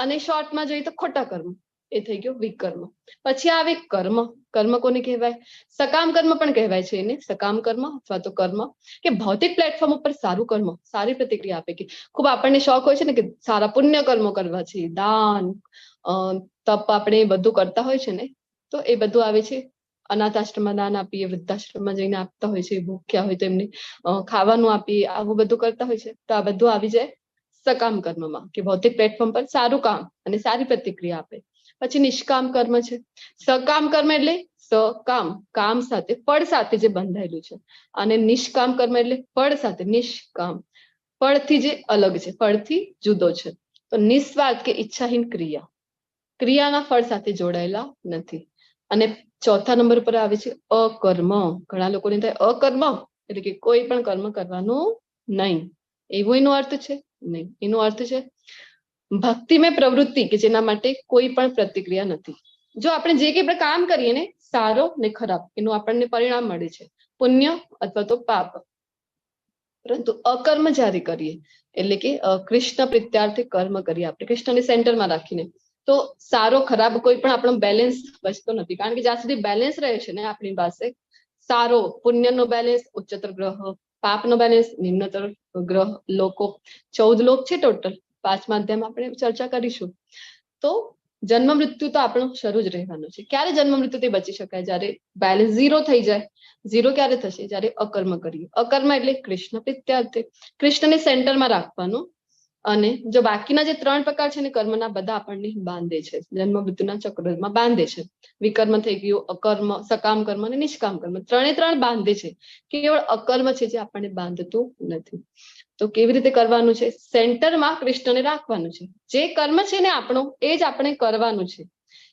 અને શોર્ટમાં જોઈએ તો ખોટા કર્મ, એ થઈ ગયો વિકર્મ. પછી આવે કર્મ. કર્મ કોને કહેવાય? સકામ કર્મ પણ કહેવાય છે એને. સકામ કર્મ અથવા તો કર્મ કે ભૌતિક પ્લેટફોર્મ ઉપર સારું કર્મ, સારી પ્રતિક્રિયા આપે, કે ખૂબ આપણને શોખ હોય છે ને કે સારા પુણ્ય કર્મો કરવા છે, દાન, તપ આપણે બધું કરતા હોય છે ને, તો એ બધું આવે છે. અનાથ આશ્રમમાં દાન આપીએ, વૃદ્ધાશ્રમમાં જઈને આપતા હોય છે, ભૂખ્યા હોય તો એમને ખાવાનું આપીએ, આવું બધું કરતા હોય છે. તો આ બધું આવી જાય સકામ કર્મમાં, કે ભૌતિક પ્લેટફોર્મ પર સારું કામ અને સારી પ્રતિક્રિયા આપે. પછી નિષ્કામ કર્મ છે. સકામ કર્મ એટલે સકામ, કામ સાથે, ફળ સાથે જે બંધાયેલું છે, અને નિષ્કામ કર્મ એટલે ફળ સાથે, નિષ્કામ, ફળથી જે અલગ છે, ફળથી જુદો છે. તો નિસ્વાર્થ કે ઈચ્છાહીન ક્રિયા, ક્રિયાના ફળ સાથે જોડાયેલા નથી. અને ચોથા નંબર પર આવે છે અકર્મ. ઘણા લોકોને થાય અકર્મ એટલે કે કોઈ પણ કર્મ કરવાનું નહીં, એવો એનો અર્થ છે નહીં. એનો અર્થ છે ભક્તિમય પ્રવૃત્તિ કે જેના માટે કોઈ પણ પ્રતિક્રિયા નથી. જો આપણે જે કંઈ કામ કરીએ ને, સારો ને ખરાબ, એનું આપણને પરિણામ મળે છે, પુણ્ય અથવા તો પાપ. પરંતુ અકર્મ જ્યારે કરીએ, એટલે કે કૃષ્ણ પ્રીત્યાર્થે કર્મ કરીએ આપણે કૃષ્ણને સેન્ટરમાં રાખીને, તો સારો ખરાબ કોઈ પણ આપણો બેલેન્સ બચતો નથી. કારણ કે જ્યાં સુધી બેલેન્સ રહે છે ને આપણી પાસે, સારો પુણ્યનો બેલેન્સ, ઉચ્ચતર ગ્રહ, પાપનો બેલેન્સ, નિમ્નતર ગ્રહ, લોકો, 14 લોક છે ટોટલ. 5મા અધ્યાયમાં આપણે ચર્ચા કરીશું. તો જન્મ મૃત્યુ તો આપણું શરૂ જ રહેવાનું છે. ક્યારે જન્મ મૃત્યુથી બચી શકાય? જ્યારે બેલેન્સ 0 થઈ જાય. 0 ક્યારે થશે? જ્યારે અકર્મ કરીએ. અકર્મ એટલે કૃષ્ણ પ્રીત્યાર્થે, કૃષ્ણને સેન્ટરમાં રાખવાનું. અને જો બાકીના જે 3 પ્રકાર છે ને કર્મના, બધા આપણને બાંધે છે, જન્મ મૃત્યુના ચક્રમાં બાંધે છે. વિકર્મ થઈ ગયું, અકર્મ, સકામ કર્મ અને નિષ્કામ કર્મ, 3 બાંધે છે. કેવળ અકર્મ છે જે આપણને બાંધતું નથી. તો કેવી રીતે કરવાનું છે? સેન્ટરમાં કૃષ્ણને રાખવાનું છે. જે કર્મ છે ને આપણું, એ જ આપણે કરવાનું છે.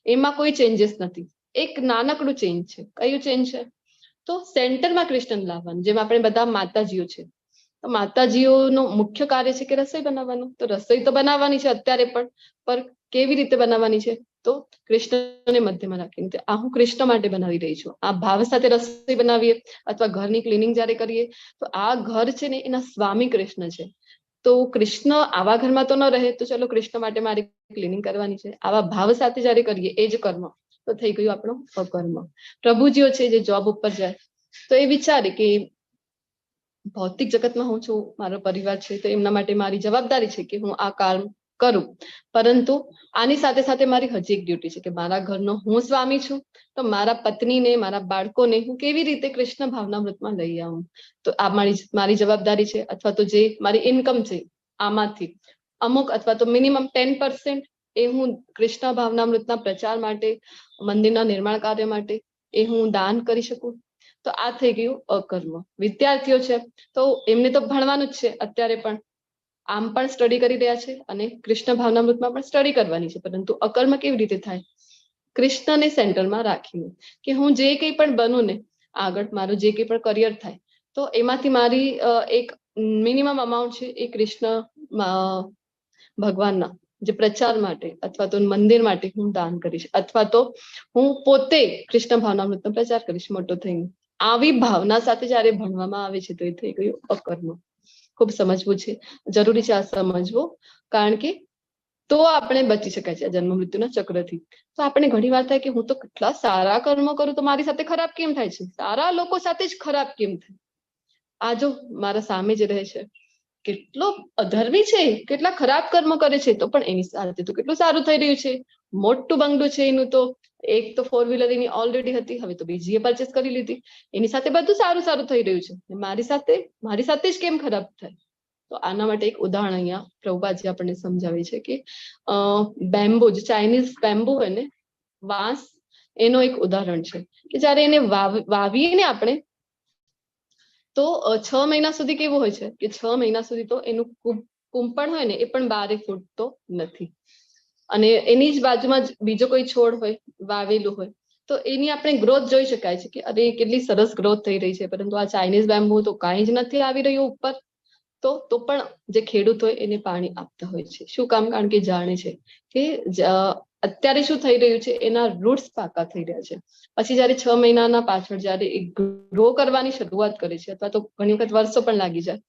એમાં કોઈ ચેન્જીસ નથી. એક નાનકડું ચેન્જ છે. કયું ચેન્જ છે? તો સેન્ટરમાં કૃષ્ણ લાવવાનું. જેમ આપણે બધા માતાજીઓ છે, તો માતાજીઓનું મુખ્ય કાર્ય છે કે રસોઈ બનાવવાનું. તો રસોઈ તો બનાવવાની છે અત્યારે પણ કેવી રીતે બનાવવાની છે? તો કૃષ્ણને મધ્યમાં રાખીને. આ હું કૃષ્ણ માટે બનાવી રહી છું, આ ભાવ સાથે રસોઈ બનાવીએ, અથવા ઘરની ક્લિનિંગ જ્યારે કરીએ, તો આ ઘર છે ને એના સ્વામી કૃષ્ણ છે. તો કૃષ્ણ આવા ઘરમાં તો ન રહે, તો ચલો કૃષ્ણ માટે મારી ક્લિનિંગ કરવાની છે. આવા ભાવ સાથે જ્યારે કરીએ, એ જ કર્મ, તો થઈ ગયું આપણો અકર્મ. પ્રભુજીઓ છે જે જોબ ઉપર જાય, તો એ વિચારે કે ભૌતિક જગતમાં હું છું, મારો પરિવાર છે, તો એમના માટે મારી જવાબદારી છે કે હું આ કામ કરું. પરંતુ આની સાથે સાથે મારી હજી એક ડ્યુટી છે કે મારા ઘરનો હું સ્વામી છું, તો મારા પત્નીને, મારા બાળકોને હું કેવી રીતે કૃષ્ણ ભાવનામૃતમાં લઈ આવું. તો આ મારી જવાબદારી છે. અથવા તો જે મારી ઇન્કમ છે, આમાંથી અમુક અથવા તો મિનિમમ 10% એ હું કૃષ્ણ ભાવનામૃતના પ્રચાર માટે, મંદિરના નિર્માણ કાર્ય માટે એ હું દાન કરી શકું? તો આ થઈ ગયું અકર્મ. વિદ્યાર્થીઓ છે તો એમને તો ભણવાનું જ છે, અત્યારે પણ આમ પણ સ્ટડી કરી રહ્યા છે અને કૃષ્ણ ભાવનામૃતમાં પણ સ્ટડી કરવાની છે, પરંતુ અકર્મ કેવી રીતે થાય? કૃષ્ણને સેન્ટરમાં રાખીને, કે હું જે કંઈ પણ બનું ને આગળ, મારું જે કંઈ પણ કરિયર થાય તો એમાંથી મારી એક મિનિમમ અમાઉન્ટ છે એ કૃષ્ણ ભગવાનના જે પ્રચાર માટે અથવા તો મંદિર માટે હું દાન કરીશ, અથવા તો હું પોતે કૃષ્ણ ભાવનામૃતનો પ્રચાર કરીશ મોટો થઈને. આવી ભાવના સાથે જયારે ભણવામાં આવે છે તો એ થઈ ગયું અકર્મ. ખૂબ સમજવું છે, જરૂરી છે આ સમજવું, કારણ કે તો આપણે બચી શકાય છે જન્મ મૃત્યુના ચક્રથી. તો આપણે ઘણી વાર થાય કે હું તો કેટલા સારા કર્મ કરું તો મારી સાથે ખરાબ કેમ થાય છે? સારા લોકો સાથે જ ખરાબ કેમ થાય? આ જો મારા સામે જ રહે છે, કેટલો અધર્મી છે, કેટલા ખરાબ કર્મ કરે છે, તો પણ એની સાથે તો કેટલું સારું થઈ રહ્યું છે. મોટું બંગલું છે એનું, તો એક તો 4 વ્હીલર એની ઓલરેડી હતી, હવે તો બીજી પરચેસ કરી લીધી. એની સાથે બધું સારું સારું થઈ રહ્યું છે, મારી સાથે જ કેમ ખરાબ થાય? તો આના માટે એક ઉદાહરણ અહીંયા પ્રભુપાદજી આપણને સમજાવે છે કે બેમ્બુ, જે ચાઇનીઝ બેમ્બુ હોય ને, વાંસ, એનો એક ઉદાહરણ છે કે જયારે એને વાવીએ ને આપણે, તો 6 મહિના સુધી કેવું હોય છે કે 6 મહિના સુધી તો એનું કુંપણ હોય ને એ પણ બારે ફૂટતો નથી, અને એની જ બાજુમાં જ બીજો કોઈ છોડ હોય વાવેલું હોય તો એની આપણે ગ્રોથ જોઈ શકાય છે કે અરે કેટલી સરસ ગ્રોથ થઈ રહી છે. પરંતુ આ ચાઇનીઝ બેમ્બુ તો કાંઈ જ નથી આવી રહ્યું ઉપર, તો પણ જે ખેડૂત હોય એને પાણી આપતા હોય છે. શું કામ? કારણ કે જાણે છે કે અત્યારે શું થઈ રહ્યું છે, એના રૂટ્સ પાકા થઈ રહ્યા છે. પછી જયારે 6 મહિનાના પાછળ જયારે એ ગ્રો કરવાની શરૂઆત કરે છે, અથવા તો ઘણી વખત વર્ષો પણ લાગી જાય,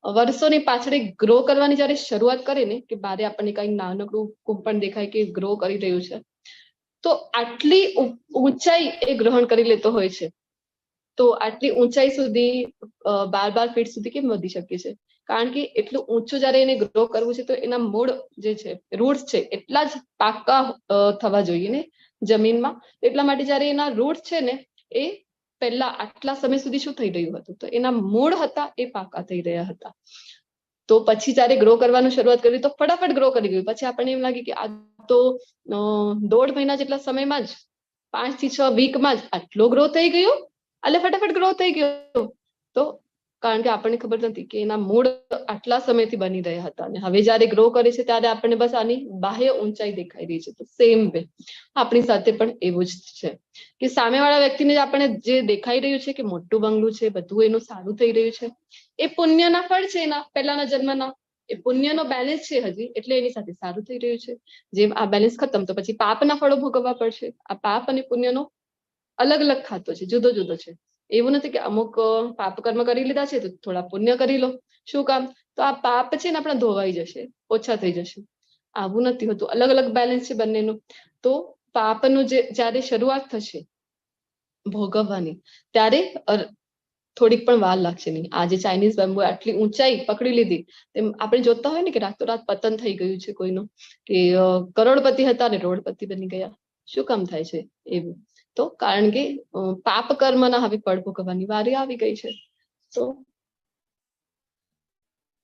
વર્ષોની પાછળ ગ્રો કરવાની જયારે શરૂઆત કરે ને, કે બારે આપણને કઈ નાનકડું કુંપણ દેખાય કે ગ્રો કરી રહ્યું છે, તો આટલી ઊંચાઈ એ ગ્રહણ કરી લેતો હોય છે. તો આટલી ઊંચાઈ સુધી 12 ફીટ સુધી કેમ વધી શકે છે? કારણ કે એટલું ઊંચું જયારે એને ગ્રો કરવું છે તો એના મૂળ જે છે, રૂટ્સ છે, એટલા જ પાકા થવા જોઈએ ને જમીનમાં. એટલા માટે જયારે એના રૂટ્સ છે ને એ પહેલા આટલા સમય સુધી શું થઈ રહ્યું હતું, તો એના મૂળ હતા એ પાકા થઈ રહ્યા હતા. તો પછી જયારે ગ્રો કરવાનું શરૂઆત કરી તો ફટાફટ ગ્રો કરી ગયું. પછી આપણને એમ લાગે કે આ તો 1.5 મહિના જેટલા સમયમાં જ, 5 થી 6 વીકમાં જ આટલો ગ્રો થઈ ગયો, એટલે ફટાફટ ગ્રો થઈ ગયો. તો કારણ કે આપણને ખબર નથી કે એના મૂળ આટલા સમયથી બની રહ્યા હતા, અને હવે જયારે ગ્રો કરે છે ત્યારે આપણને બસ આની બાહ્ય ઊંચાઈ દેખાઈ રહી છે. તો સેમ વે આપણી સાથે પણ એવું જ છે કે સામેવાળા વ્યક્તિને આપણે જે દેખાઈ રહ્યું છે કે મોટું બંગલું છે, બધું એનું સારું થઈ રહ્યું છે, એ પુણ્યના ફળ છે એના પહેલાના જન્મના, એ પુણ્યનો બેલેન્સ છે હજી, એટલે એની સાથે સારું થઈ રહ્યું છે. જેમ આ બેલેન્સ ખતમ તો પછી પાપના ફળો ભોગવવા પડશે. આ પાપ અને પુણ્યનો અલગ અલગ ખાતો છે, જુદો જુદો છે. એવું નથી કે અમુક પાપ કર્મ કરી લીધા છે તો થોડા પુણ્ય કરી લો. શું કામ? તો આ પાપ છે ને આપણા ધોવાઈ જશે, ઓછા થઈ જશે. આવું નથી હોતું, અલગ અલગ બેલેન્સ છે બંનેનું. તો પાપનું જે જયારે શરૂઆત થશે ભોગવવાની, ત્યારે થોડીક પણ વાર લાગશે નહીં. આ જે ચાઇનીઝ બેમ્બુ આટલી ઊંચાઈ પકડી લીધી, તેમ આપણે જોતા હોય ને કે રાતોરાત પતન થઈ ગયું છે કોઈનું, કે કરોડપતિ હતા ને રોડપતિ બની ગયા. શું કામ થાય છે એવું? તો કારણ કે પાપ કર્મના હવે ફળ ભોગવવાની વારી આવી ગઈ છે. તો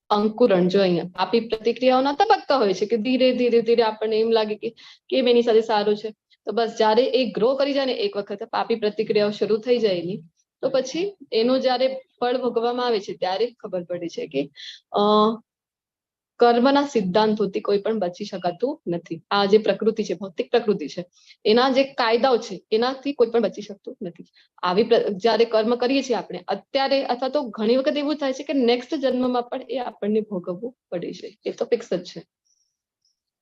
અંકુરણ જો અહીંયા પાપી પ્રતિક્રિયાઓના તબક્કા હોય છે કે ધીરે ધીરે ધીરે આપણને એમ લાગે કે કેમ એની સાથે સારું છે. તો બસ જયારે એ ગ્રો કરી જાય ને એક વખત પાપી પ્રતિક્રિયાઓ શરૂ થઈ જાય એની, તો પછી એનું જયારે ફળ ભોગવવામાં આવે છે ત્યારે ખબર પડે છે કે કર્મના સિદ્ધાંતોથી કોઈ પણ બચી શકાતું નથી. આ જે પ્રકૃતિ છે, ભૌતિક પ્રકૃતિ છે, એના જે કાયદાઓ છે એનાથી કોઈ પણ બચી શકતું નથી. આવી જયારે કર્મ કરીએ છીએ આપણે અત્યારે, અથવા તો ઘણી વખત એવું થાય છે કે નેક્સ્ટ જન્મમાં પણ એ આપણને ભોગવવું પડે છે. એ તો ફિક્સ જ છે.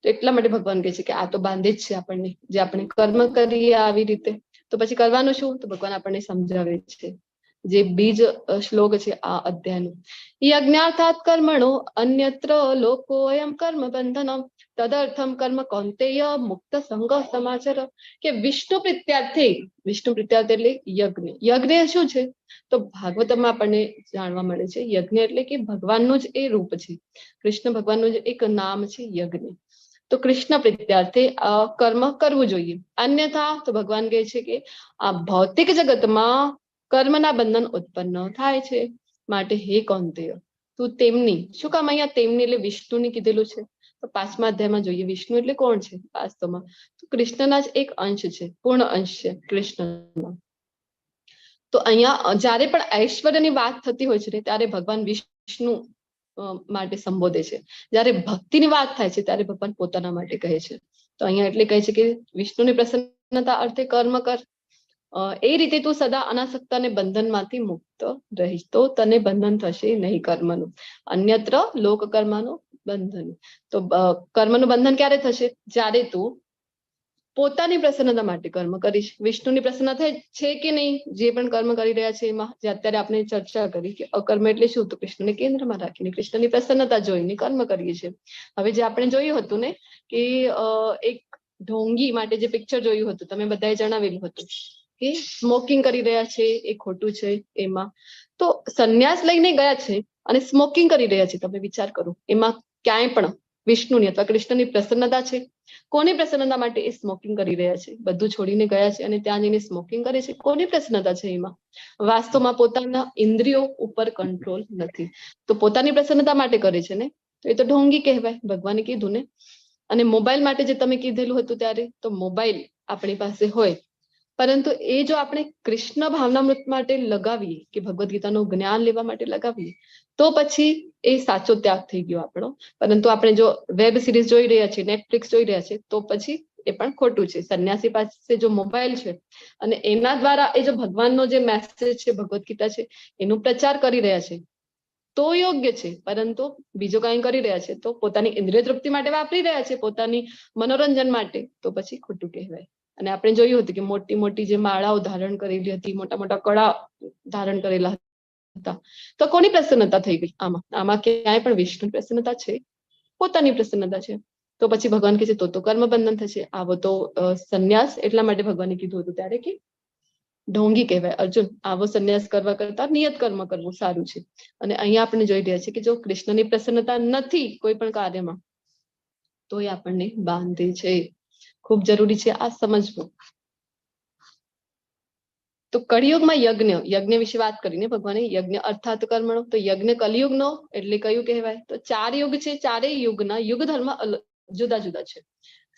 તો એટલા માટે ભગવાન કહે છે કે આ તો બાંધે જ છે આપણને, જે આપણે કર્મ કરીએ આવી રીતે. તો પછી કરવાનું શું? તો ભગવાન આપણને સમજાવે છે, જે બીજ શ્લોક છે આ અધ્યાયનો, યજ્ઞાર્થાત કર્મણો અન્યત્ર લોકોયમ કર્મ બંધનમ તદર્થમ કર્મ કૌંતેય મુક્ત સંગ સમાચાર. કે વિષ્ણુ પ્રીત્યાર્થે, વિષ્ણુ પ્રીત્યાર્થ એટલે યજ્ઞ. યજ્ઞ શું છે? તો ભાગવતમાં આપણને જાણવા મળે છે યજ્ઞ એટલે કે ભગવાનનું જ એ રૂપ છે, કૃષ્ણ ભગવાનનું જ એક નામ છે યજ્ઞ. તો કૃષ્ણ પ્રીત્યાર્થે કર્મ કરવું જોઈએ. અન્યથા તો ભગવાન કહે છે કે આ ભૌતિક જગતમાં કર્મના બંધન ઉત્પન્ન થાય છે. માટે હે કૌંતેય, તું તેમની, શું કામ અહીંયા તેમની એટલે વિષ્ણુની કીધેલું છે? તો પાંચમા અધ્યાયમાં જોઈએ વિષ્ણુ એટલે કોણ છે વાસ્તવમાં, તો કૃષ્ણના જ એક અંશ છે, પૂર્ણ અંશ છે કૃષ્ણનો. તો અહીંયા જ્યારે પણ ઐશ્વર્યની વાત થતી હોય છે ને ત્યારે ભગવાન વિષ્ણુ માટે સંબોધે છે. જ્યારે ભક્તિની વાત થાય છે ત્યારે ભગવાન પોતાના માટે કહે છે. તો અહીંયા એટલે કહે છે કે વિષ્ણુની પ્રસન્નતા અર્થે કર્મ કર, એ રીતે તું સદા અનાસક્ત અને બંધનમાંથી મુક્ત રહીશ, તો તને બંધન થશે નહીં કર્મનું, અન્યત્ર લોક કર્મનું બંધન. તો કર્મનું બંધન ક્યારે થશે? જ્યારે તું પોતાની પ્રસન્નતા માટે કર્મ કરીશ. વિષ્ણુની પ્રસન્નતા છે કે નહીં જે પણ કર્મ કરી રહ્યા છે એમાં, જે અત્યારે આપણે ચર્ચા કરી કે અકર્મ એટલે શું, તો કૃષ્ણને કેન્દ્રમાં રાખીને કૃષ્ણની પ્રસન્નતા જોઈને કર્મ કરીએ છીએ. હવે જે આપણે જોયું હતું ને કે એક ઢોંગી માટે જે પિક્ચર જોયું હતું, તમે બધાએ જણાવેલું હતું કે સ્મોકિંગ કરી રહ્યા છે એ ખોટું છે. એમાં તો સંન્યાસ લઈને ગયા છે અને સ્મોકિંગ કરી રહ્યા છે. તમે વિચાર કરો, એમાં ક્યાંય પણ વિષ્ણુની અથવા કૃષ્ણની પ્રસન્નતા છે? કોની પ્રસન્નતા માટે એ સ્મોકિંગ કરી રહ્યા છે? બધું છોડીને ગયા છે અને ત્યાં જઈને સ્મોકિંગ કરે છે. કોની પ્રસન્નતા છે એમાં? વાસ્તવમાં પોતાના ઇન્દ્રિયો ઉપર કંટ્રોલ નથી, તો પોતાની પ્રસન્નતા માટે કરે છે ને, તો એ તો ઢોંગી કહેવાય, ભગવાને કીધું ને. અને મોબાઈલ માટે જે તમે કીધેલું હતું ત્યારે, તો મોબાઈલ આપણી પાસે હોય પરંતુ એ જો આપણે કૃષ્ણ ભાવનામૃત માટે લગાવીએ કે ભગવદ્ ગીતાનું જ્ઞાન લેવા માટે લગાવીએ તો પછી એ સાચો ત્યાગ થઈ ગયો આપણો. પરંતુ આપણે જો વેબ સિરીઝ જોઈ રહ્યા છીએ, નેટફ્લિક્સ જોઈ રહ્યા છે, તો પછી એ પણ ખોટું છે. સંન્યાસી પાસે જો મોબાઈલ છે અને એના દ્વારા એ જો ભગવાનનો જે મેસેજ છે, ભગવદ્ ગીતા છે, એનો પ્રચાર કરી રહ્યા છે તો યોગ્ય છે. પરંતુ બીજો કઈ કરી રહ્યા છે તો પોતાની ઇન્દ્રિય તૃપ્તિ માટે વાપરી રહ્યા છે, પોતાની મનોરંજન માટે, તો પછી ખોટું કહેવાય. અને આપણે જોયું હતું કે મોટી મોટી જે માળાઓ ધારણ કરેલી હતી, મોટા મોટા કળા ધારણ કરેલા હતા, તો કોની પ્રસન્નતા થઈ ગઈ આમાં? આમાં ક્યાંય પણ વિષ્ણુ પ્રસન્નતા છે? પોતાની પ્રસન્નતા છે. તો પછી ભગવાન કહે છે તો કર્મ બંધન થશે. આવો તો સંન્યાસ એટલા માટે ભગવાને કીધું હતું ત્યારે કે ઢોંગી કહેવાય. અર્જુન, આવો સંન્યાસ કરવા કરતા નિયત કર્મ કરવું સારું છે. અને અહીંયા આપણે જોઈ રહ્યા છીએ કે જો કૃષ્ણની પ્રસન્નતા નથી કોઈ પણ કાર્યમાં તો એ આપણને બાંધે છે. ખૂબ જરૂરી છે આ સમજવું. તો કળિયુગમાં યજ્ઞ વિશે વાત કરીને ભગવાને યજ્ઞ અર્થાત કર્મણો, તો યજ્ઞ કલિયુગનો એટલે કયું કહેવાય? તો 4 યુગ છે, 4 યુગના યુગ ધર્મ જુદા જુદા છે.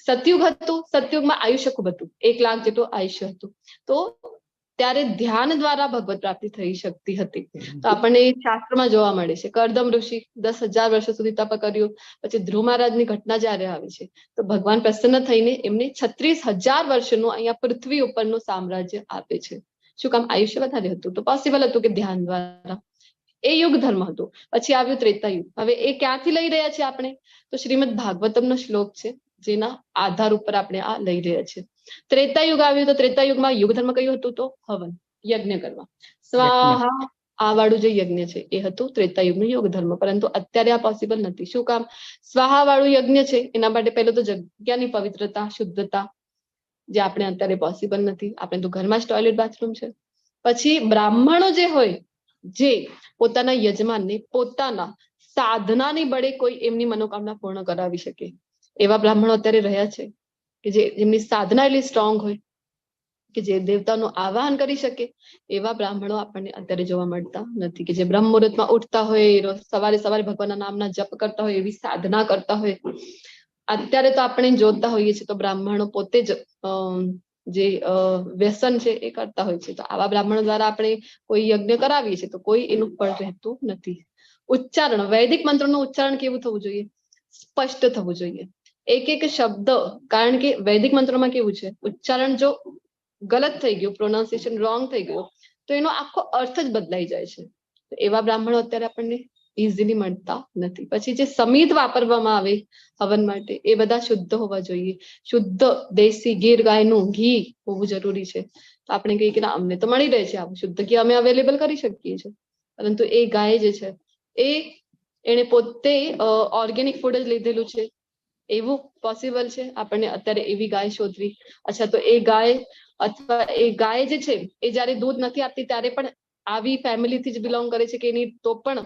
સતયુગ હતું, સતયુગમાં આયુષ્ય ખૂબ હતું, 1 લાખ જેટલું આયુષ્ય હતું. તો ત્યારે ધ્યાન દ્વારા ભગવત પ્રાપ્તિ થઈ શકતી હતી. તો આપણને શાસ્ત્રમાં જોવા મળે છે કરદમ ઋષિ 10,000 વર્ષો સુધી તપ કર્યું. પછી ધ્રુવ મહારાજની ઘટના જયારે આવે છે તો ભગવાન પ્રસન્ન થઈને એમને 36,000 વર્ષનું અહીંયા પૃથ્વી ઉપરનું સામ્રાજ્ય આપે છે. શું કામ? આયુષ્ય વધારે હતું, તો પોસિબલ હતું કે ધ્યાન દ્વારા. એ યુગ ધર્મ હતું. પછી આવ્યું ત્રેતાયુગ. હવે એ ક્યાંથી લઈ રહ્યા છે આપણે? તો શ્રીમદ ભાગવતમનો શ્લોક છે જેના આધાર ઉપર આપણે આ લઈ રહ્યા છે. ત્રેતાયુગ આવ્યું તો ત્રેતાયુગમાં યુગ ધર્મ કયું હતું? તો હવન, યજ્ઞ કરવા. સ્વાહા આ વાળું જે યજ્ઞ છે એ હતું ત્રેતાયુગનું યુગ ધર્મ. પરંતુ અત્યારે આ પોસિબલ નથી. શું કામ? સ્વાહા વાળું યજ્ઞ છે એના માટે પહેલું તો જગ્યાની પવિત્રતા, શુદ્ધતા, જે આપણે અત્યારે પોસિબલ નથી. આપણે તો ઘરમાં જ ટોયલેટ બાથરૂમ છે. પછી બ્રાહ્મણો જે હોય જે પોતાના યજમાનને પોતાના સાધનાની બળે કોઈ એમની મનોકામના પૂર્ણ કરાવી શકે, એવા બ્રાહ્મણો અત્યારે રહ્યા છે કે જેમની સાધના એટલી સ્ટ્રોંગ હોય કે જે દેવતાનું આવાહન કરી શકે. એવા બ્રાહ્મણો આપણને અત્યારે જોવા મળતા નથી કે જે બ્રહ્મ મુહૂર્તમાં ઉઠતા હોય, સવારે સવારે ભગવાનના નામના જપ કરતા હોય, એવી સાધના કરતા હોય. અત્યારે તો આપણે જોતા હોઈએ છીએ તો બ્રાહ્મણો પોતે જ જે વ્યસન છે એ કરતા હોય છે. તો આવા બ્રાહ્મણો દ્વારા આપણે કોઈ યજ્ઞ કરાવીએ છીએ તો કોઈ એનું ફળ રહેતું નથી. ઉચ્ચારણ, વૈદિક મંત્રોનું ઉચ્ચારણ કેવું થવું જોઈએ? સ્પષ્ટ થવું જોઈએ. એક એક શબ્દ, કારણ કે વૈદિક મંત્રોમાં કેવું છે, ઉચ્ચારણ જો ગલત થઈ ગયું, પ્રોનાઉન્સિએશન રોંગ થઈ ગયું તો એનો આખો અર્થ જ બદલાઈ જાય છે. તો એવા બ્રાહ્મણો અત્યારે આપણને ઇઝીલી મળતા નથી. પછી જે સમિધ વાપરવામાં આવે હવન માટે એ બધા શુદ્ધ હોવા જોઈએ. શુદ્ધ દેશી ગીર ગાયનું ઘી હોવું જરૂરી છે. તો આપણે કહીએ કે ના, અમને તો મળી રહે છે, આવું શુદ્ધ ઘી અમે અવેલેબલ કરી શકીએ છીએ. પરંતુ એ ગાય જે છે એને પોતે ઓર્ગેનિક ફૂડ જ લીધેલું છે એવું પોસિબલ છે? આપણને અત્યારે એવી ગાય શોધવી. અચ્છા, તો એ ગાય અથવા એ ગાય જે છે એ જયારે દૂધ નથી આપતી ત્યારે પણ આવી ફેમિલીથી જ બિલોંગ કરે છે કે એની તો પણ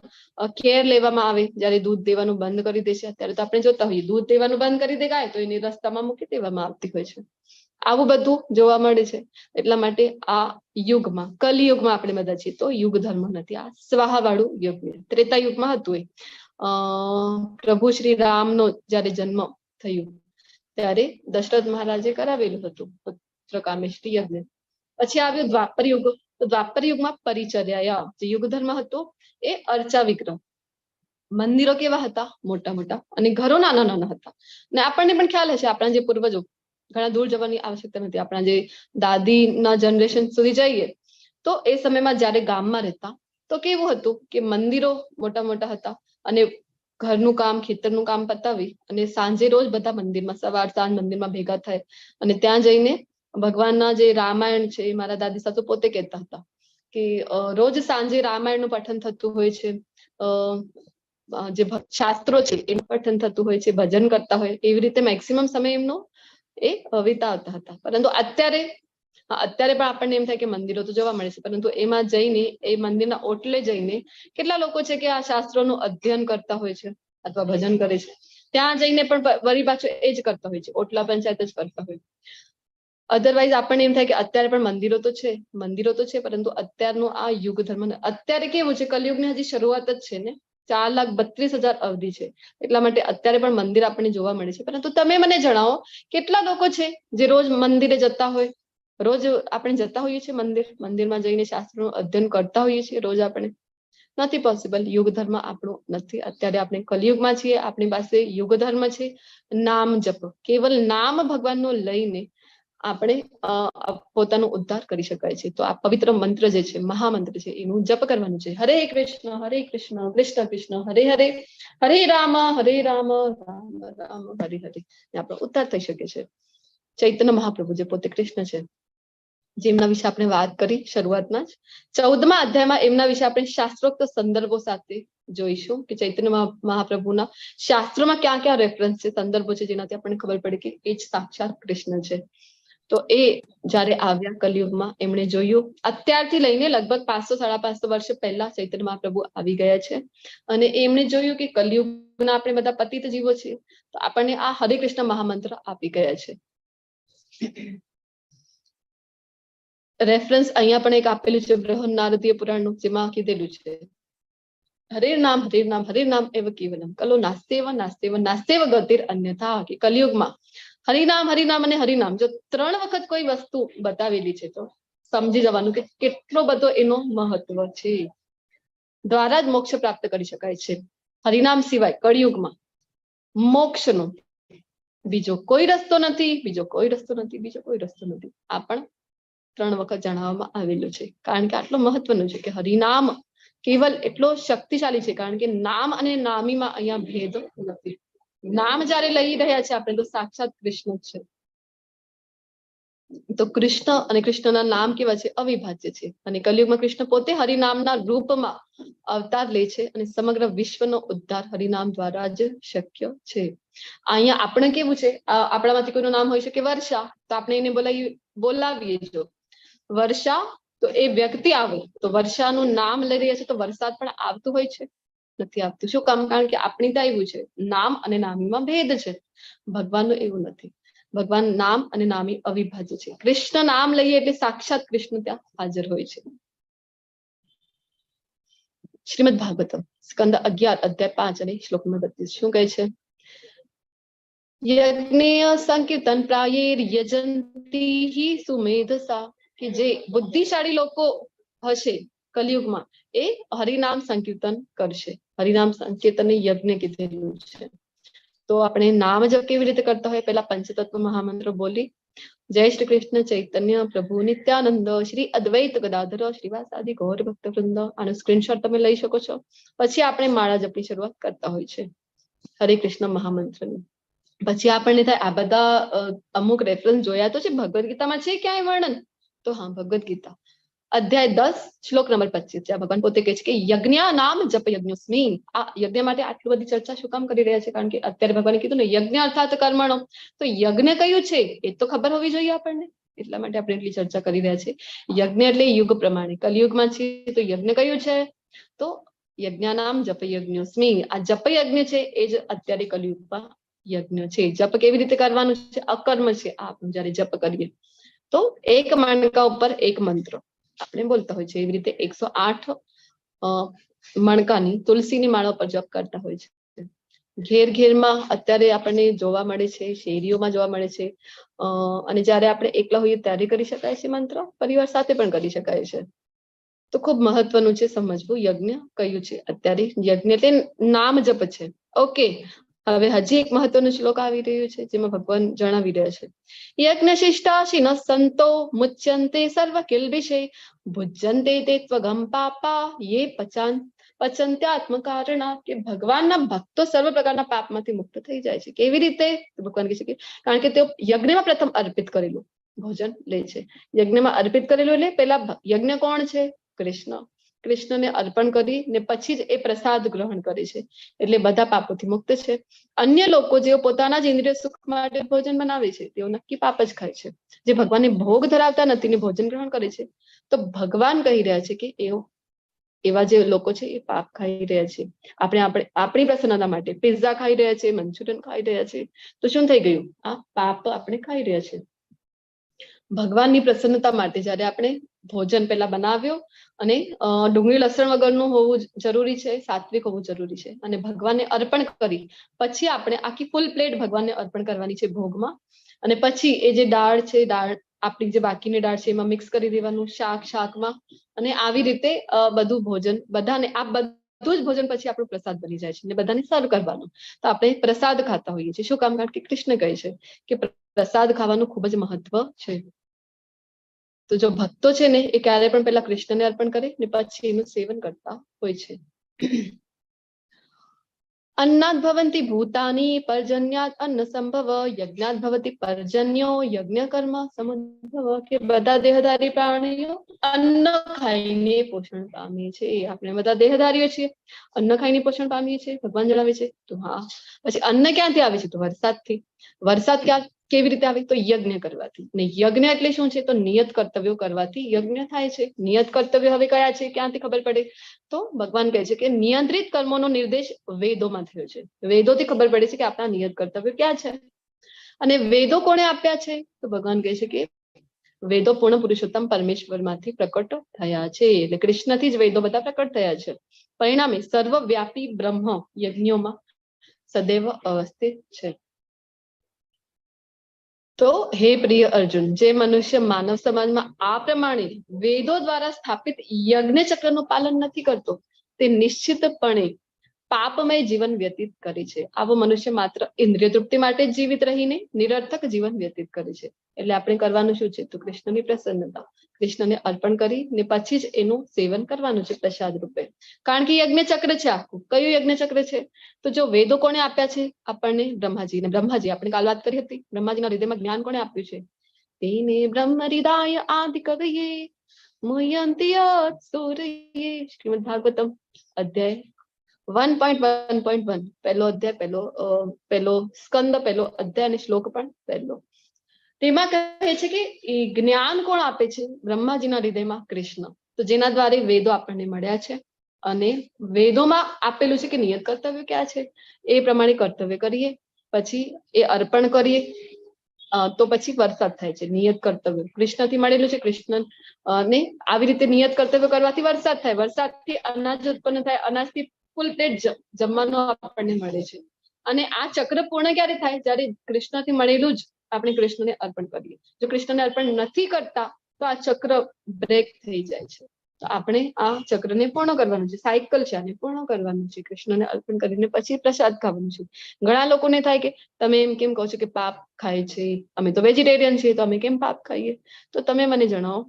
કેર લેવામાં આવે. જયારે દૂધ દેવાનું બંધ કરી દે છે, અત્યારે તો આપણે જોતા હોઈએ દૂધ દેવાનું બંધ કરી દે ગાય તો એની રસ્તામાં મૂકી દેવામાં આવતી હોય છે. આવું બધું જોવા મળે છે. એટલા માટે આ યુગમાં, કલિયુગમાં આપણે બધા છીએ તો યુગ ધર્મ નથી. આ સ્વાહા વાળું યુગ ત્રેતા યુગમાં હતું. પ્રભુ શ્રી રામનો જયારે જન્મ થયું ત્યારે દશરથ મહારાજે કરાવેલું હતું પુત્રકામેષ્ટિ યજ્ઞ. પછી આવ્યો દ્વાપર યુગ. તો દ્વાપર યુગમાં પરિચર્યા જે યુગ ધર્મ હતો એ અર્ચા વિગ્રહ. મંદિરો કેવા હતા? મોટા મોટા, અને ઘરો નાના નાના હતા. અને આપણને પણ ખ્યાલ હશે, આપણા જે પૂર્વજો, ઘણા દૂર જવાની આવશ્યકતા નથી, આપણા જે દાદીના જનરેશન સુધી જઈએ તો એ સમયમાં જયારે ગામમાં રહેતા તો કેવું હતું કે મંદિરો મોટા મોટા હતા, અને ઘરનું કામ, ખેતરનું કામ પતાવી અને સાંજે રોજ બધા મંદિરમાં, સવાર સાંજ મંદિરમાં ભેગા થાય અને ત્યાં જઈને ભગવાનના જે રામાયણ છે, મારા દાદી સાસુ પોતે કહેતા હતા કે રોજ સાંજે રામાયણનું પઠન થતું હોય છે, જે શાસ્ત્રો છે એનું પઠન થતું હોય છે, ભજન કરતા હોય, એવી રીતે મેક્સિમમ સમય એમનો એ વિતાવતા હતા. પરંતુ અત્યારે પણ આપણને એમ થાય કે મંદિરો તો જોવા મળે છે, પરંતુ એમાં જઈને, એ મંદિરના ઓટલે જઈને કેટલા લોકો છે કે આ શાસ્ત્રોનું અધ્યયન કરતા હોય છે અથવા ભજન કરે છે. ત્યાં જઈને પણ વળી પાછું એ જ કરતા હોય છે, ઓટલા પંચાયત જ કરતા હોય. અધરવાઇઝ આપણને એમ થાય કે અત્યારે પણ મંદિરો તો છે, પરંતુ અત્યારનું આ યુગ ધર્મ, અત્યારે કેવું છે, કલયુગની હજી શરૂઆત જ છે ને, 4,32,000 અવધિ છે, એટલા માટે અત્યારે પણ મંદિર આપણને જોવા મળે છે. પરંતુ તમે મને જણાવો, કેટલા લોકો છે જે રોજ મંદિરે જતા હોય? રોજ આપણે જતા હોઈએ છીએ મંદિરમાં જઈને શાસ્ત્રોનું અધ્યયન કરતા હોઈએ છીએ રોજ? આપણે નથી પોસિબલ. યુગ ધર્મ આપણો નથી. અત્યારે આપણે કલયુગમાં છીએ, આપણી પાસે યુગ ધર્મ છે. નામ જપ, કેવલ નામ ભગવાનનો લઈને આપણે પોતાનો ઉદ્ધાર કરી શકાય છે. તો આ પવિત્ર મંત્ર જે છે, મહામંત્ર છે, એનું જપ કરવાનું છે. હરે કૃષ્ણ કૃષ્ણ કૃષ્ણ હરે હરે, હરે રામ રામ રામ હરે હરે. આપણો ઉદ્ધાર થઈ શકે છે. ચૈતન્ય મહાપ્રભુ જે પોતે કૃષ્ણ છે, જેમના વિશે આપણે વાત કરી શરૂઆતમાં જ, 14મા અધ્યાયમાં એમના વિશે આપણે શાસ્ત્રોક્ત સંદર્ભો સાથે જોઈશું કે ચૈતન્ય મહાપ્રભુના શાસ્ત્રોમાં ક્યાં ક્યાં રેફરન્સ છે, સંદર્ભો છે, જેનાથી આપણને ખબર પડે કે એ જ સાક્ષાત કૃષ્ણ છે. તો એ જયારે આવ્યા કલયુગમાં, એમણે જોયું, અત્યારથી લઈને લગભગ 500-550 વર્ષ પહેલા ચૈતન્ય મહાપ્રભુ આવી ગયા છે, અને એમણે જોયું કે કલયુગના આપણે બધા પતિત જીવો છીએ, તો આપણને આ હરે કૃષ્ણ મહામંત્ર આપી ગયા છે. રેફરન્સ અહીંયા પણ એક આપેલું છે, બૃહદ નારદીય પુરાણનું, જેમાં કીધેલું છે હરે નામ હરે નામ એવ કેવલમ કલો નાસ્તેવ નાસ્તેવ નાસ્તેવ ગતિર અન્યથા. કે કલયુગમાં હરિનામ અને હરિનામ જો 3 વખત કોઈ વસ્તુ બતાવેલી છે તો સમજી જવાનું કે કેટલો બધો એનો મહત્વ છે. દ્વારા જ મોક્ષ પ્રાપ્ત કરી શકાય છે. હરિનામ સિવાય કળિયુગમાં મોક્ષનો બીજો કોઈ રસ્તો નથી. આ પણ 3 વખત જણાવવામાં આવેલું છે, કારણ કે આટલો મહત્વનું છે કે હરિનામ કેવલ એટલો શક્તિશાળી છે, કારણ કે નામ અને નામીમાં અહીંયા ભેદ નથી. નામ જયારે લઈ રહ્યા છે આપણે, તો સાક્ષાત કૃષ્ણ છે. તો કૃષ્ણ અને કૃષ્ણના નામ કેવા છે? અવિભાજ્ય છે. અને કલયુગમાં કૃષ્ણ પોતે હરિનામના રૂપમાં અવતાર લે છે, અને સમગ્ર વિશ્વનો ઉદ્ધાર હરિનામ દ્વારા જ શક્ય છે. અહીંયા આપણે કેવું છે, આપણામાંથી કોઈનું નામ હોઈ શકે વર્ષા, તો આપણે એને બોલાવીએ. જો વર્ષા તો એ વ્યક્તિ આવે, તો વર્ષાનું નામ લઈ રહ્યા છે, તો વરસાદ પણ આવતું હોય છે? નથી આવતું. શું કામ? કારણ કે આપણી ત્યાં એવું છે, નામ અને નામીમાં ભેદ છે. ભગવાનનું એવું નથી. ભગવાન નામ અને નામી અવિભાજ્ય છે. કૃષ્ણ નામ લઈએ એટલે સાક્ષાત કૃષ્ણ ત્યાં હાજર હોય છે. શ્રીમદ ભાગવતમ સ્કંદ 11 અધ્યાય 5 અને શ્લોક નંબર 32 શું કહે છે? યજ્ઞેય સંકીર્તન પ્રાયેર યજંતી સુમેધસા. કે જે બુદ્ધિશાળી લોકો હશે કલયુગમાં, એ હરિનામ સંકીર્તન કરશે. હરિનામ સંકીર્તન યજ્ઞ કીધેલું છે. તો આપણે નામ જપ કેવી રીતે કરતા હોય? પહેલા પંચતત્વ મહામંત્ર બોલી, જય શ્રી કૃષ્ણ ચૈતન્ય પ્રભુ નિત્યાનંદ શ્રી અદ્વૈત ગદાધર શ્રીવાસાદિ ગૌર ભક્ત વૃંદ. આનો સ્ક્રીનશોટ તમે લઈ શકો છો. પછી આપણે માળા જપની શરૂઆત કરતા હોય છે હરે કૃષ્ણ મહામંત્રની. પછી આપણને થાય આ બધા અમુક રેફરન્સ જોયા તો છે, ભગવદ ગીતામાં છે ક્યાંય વર્ણન? તો હા, ભગવદ ગીતા અધ્યાય 10 શ્લોક નંબર 25 જ્યાં ભગવાન પોતે કહે છે કે યજ્ઞ નામ જપ યજ્ઞોસ્મિ. આ યજ્ઞ માટે આટલી બધી ચર્ચા શું કામ કરી રહ્યા છે? કારણ કે અત્યારે ભગવાને કીધું ને યજ્ઞ અર્થાત કર્મણો, તો યજ્ઞ કયું છે એ તો ખબર હોવી જોઈએ આપણને, એટલા માટે આપણે એટલી ચર્ચા કરી રહ્યા છે. યજ્ઞ એટલે યુગ પ્રમાણે, કલયુગમાં છે તો યજ્ઞ કયું છે? તો યજ્ઞ નામ જપ યજ્ઞોસ્મિ. આ જપ યજ્ઞ છે એ જ અત્યારે કલયુગમાં યજ્ઞ છે. જપ કેવી રીતે કરવાનું છે? અકર્મ છે. આપણે જયારે જપ કરીએ તો એક માણકા ઉપર એક મંત્ર આપણે બોલતા હોય છે. એવી રીતે 108 મણકાની તુલસીની માળા પર જપ કરતા હોય છે. ઘેર ઘેરમાં અત્યારે આપણને જોવા મળે છે, શેરીઓમાં જોવા મળે છે. અને જ્યારે આપણે એકલા હોઈએ ત્યારે કરી શકાય છે મંત્ર, પરિવાર સાથે પણ કરી શકાય છે. તો ખૂબ મહત્વનું છે સમજવું યજ્ઞ કયું છે. અત્યારે યજ્ઞ એટલે નામ જપ છે. ઓકે, હવે હજી એક મહત્વનું શ્લોક આવી રહ્યું છે જેમાં ભગવાન જણાવી રહ્યા છે, યજ્ઞ શિષ્ટાશિન સંતો મુચ્યંતે સર્વ કિલ્બિષે ભુજ્યંતે તે ત્વગમ પાપા યે પચંત્યાત્મ કારણા, કે ભગવાનના ભક્તો સર્વ પ્રકારના પાપમાંથી મુક્ત થઈ જાય છે. કેવી રીતે? ભગવાન કહે છે કે કારણ કે તેઓ યજ્ઞમાં પ્રથમ અર્પિત કરેલું ભોજન લે છે. યજ્ઞમાં અર્પિત કરેલું એટલે પેલા યજ્ઞ કોણ છે? કૃષ્ણ. કૃષ્ણને અર્પણ કરી ને પછી જ એ પ્રસાદ ગ્રહણ કરે છે, એટલે બધા પાપોથી મુક્ત છે. અન્ય લોકો જેઓ પોતાના જ ઇન્દ્રિય સુખ માટે ભોજન બનાવે છે તેઓ નક્કી પાપ જ ખાય છે. જે ભગવાનને ભોગ ધરાવતા નથી ને ભોજન ગ્રહણ કરે છે, તો ભગવાન કહી રહ્યા છે કે એવા જે લોકો છે એ પાપ ખાઈ રહ્યા છે. આપણે આપણી પ્રસન્નતા માટે પિઝા ખાઈ રહ્યા છે, મંચુરિયન ખાઈ રહ્યા છે, તો શું થઈ ગયું? આ પાપ આપણે ખાઈ રહ્યા છે. ભગવાનની પ્રસન્નતા માટે જયારે આપણે ભોજન પેલા બનાવ્યો અને ડુંગળી લસણ વગરનું હોવું જરૂરી છે, સાત્વિક હોવું જરૂરી છે, અને ભગવાનને અર્પણ કરી પછી આપણે આખી ફૂલ પ્લેટ ભગવાનને અર્પણ કરવાની છે ભોગમાં. અને પછી એ જે દાળ છે, આપણી જે બાકીની દાળ છે એમાં મિક્સ કરી દેવાનું, શાકમાં, અને આવી રીતે બધું ભોજન બધાને આ બધું જ ભોજન પછી આપણું પ્રસાદ બની જાય છે અને બધાને સર્વ કરવાનું. તો આપણે પ્રસાદ ખાતા હોઈએ છીએ. શું કામ? કારણ કે કૃષ્ણ કહે છે કે પ્રસાદ ખાવાનું ખૂબ જ મહત્વ છે. તો જો ભક્તો છે ને એ ક્યારે પણ પેલા કૃષ્ણને અર્પણ કરે ને પછી એનું સેવન કરતા હોય છે. અન્નાદ ભવંતી ભૂતાની પર્જન્યાત અન્ન સંભવ યજ્ઞાત ભવતી પર્જન્યો યજ્ઞ કર્મ સમુદ્ભવ, કે બધા દેહધારી પ્રાણીઓ અન્ન ખાઈને પોષણ પામે છે. આપણે બધા દેહધારીઓ છીએ, અન્ન ખાઈને પોષણ પામીએ છીએ, ભગવાન જણાવે છે. તો હા, પછી અન્ન ક્યાંથી આવે છે? તો વરસાદથી. વરસાદ કેવી રીતે આવે? તો યજ્ઞ કરવાથી. ને યજ્ઞ એટલે શું છે? તો નિયત કર્તવ્યો કરવાથી યજ્ઞ થાય છે. નિયત કર્તવ્ય હવે કયા છે? ક્યાંથી ખબર પડે? તો ભગવાન કહે છે કે નિયંત્રિત કર્મોનો નિર્દેશ વેદોમાં થયો છે. વેદોથી ખબર પડે છે કે આપણા નિયત કર્તવ્ય ક્યાં છે. અને વેદો કોણે આપ્યા છે? તો ભગવાન કહે છે કે વેદો પૂર્ણ પુરુષોત્તમ પરમેશ્વરમાંથી પ્રકટ થયા છે. એટલે કૃષ્ણથી જ વેદો બધા પ્રકટ થયા છે. પરિણામે સર્વવ્યાપી બ્રહ્મ યજ્ઞોમાં સદૈવ અવસ્થિત છે. તો હે પ્રિય અર્જુન, જે મનુષ્ય માનવ સમાજમાં આ પ્રમાણે વેદો દ્વારા સ્થાપિત યજ્ઞ ચક્રનું પાલન નથી કરતો તે નિશ્ચિતપણે પાપમય જીવન વ્યતીત કરે છે. આવો મનુષ્ય માત્ર ઇન્દ્રિય તૃપ્તિ માટે જીવિત રહીને નિરર્થક જીવન વ્યતીત કરે છે. એટલે આપણે કરવાનું શું છે? તો કૃષ્ણની પ્રસન્નતા, કૃષ્ણને અર્પણ કરી ને પછી જ એનું સેવન કરવાનું છે પ્રસાદ રૂપે. કારણ કે યજ્ઞ ચક્ર છે આખું. કયું યજ્ઞ ચક્ર છે? તો જો વેદો કોને આપ્યા છે? આપણને બ્રહ્માજી. બ્રહ્માજી આપણે કાલ વાત કરી હતી, બ્રહ્માજીના હૃદયમાં જ્ઞાન કોને આપ્યું છે? તેને બ્રહ્મ હૃદય આદિ કવયે મુહ્યંતિ સૂરયે. શ્રીમદ ભાગવતમ અધ્યાય 1.1.1 પહેલો અધ્યાય, પહેલો સ્કંદ, પહેલો અધ્યાય અને શ્લોક પણ પહેલો. તેમાં કહે છે કે જ્ઞાન કોણ આપે છે? બ્રહ્માજીના હૃદયમાં કૃષ્ણ. તો જેના દ્વારા વેદો આપણને મળ્યા છે અને વેદોમાં આપેલું છે કે નિયત કર્તવ્ય ક્યાં છે એ પ્રમાણે કર્તવ્ય કરીએ, પછી એ અર્પણ કરીએ તો પછી વરસાદ થાય છે. નિયત કર્તવ્ય કૃષ્ણથી મળેલું છે. કૃષ્ણ ને આવી રીતે નિયત કર્તવ્ય કરવાથી વરસાદ થાય. વરસાદથી અનાજ ઉત્પન્ન થાય. અનાજથી ફૂલ પ્લેટ જમવાનું આપણને મળે છે. અને આ ચક્ર પૂર્ણ ક્યારે થાય? જ્યારે કૃષ્ણથી મળેલું જ આપણે કૃષ્ણને અર્પણ કરીએ. જો કૃષ્ણને અર્પણ નથી કરતા તો આ ચક્ર બ્રેક થઈ જાય છે. તો આપણે આ ચક્રને પૂર્ણ કરવાનું છે. સાયકલ છે, આને પૂર્ણ કરવાનું છે. કૃષ્ણને અર્પણ કરીને પછી પ્રસાદ ખાવાનું છે. ઘણા લોકોને થાય કે તમે એમ કેમ કહો છો કે પાપ ખાય છે, અમે તો વેજીટેરિયન છીએ તો અમે કેમ પાપ ખાઈએ? તો તમે મને જણાવો,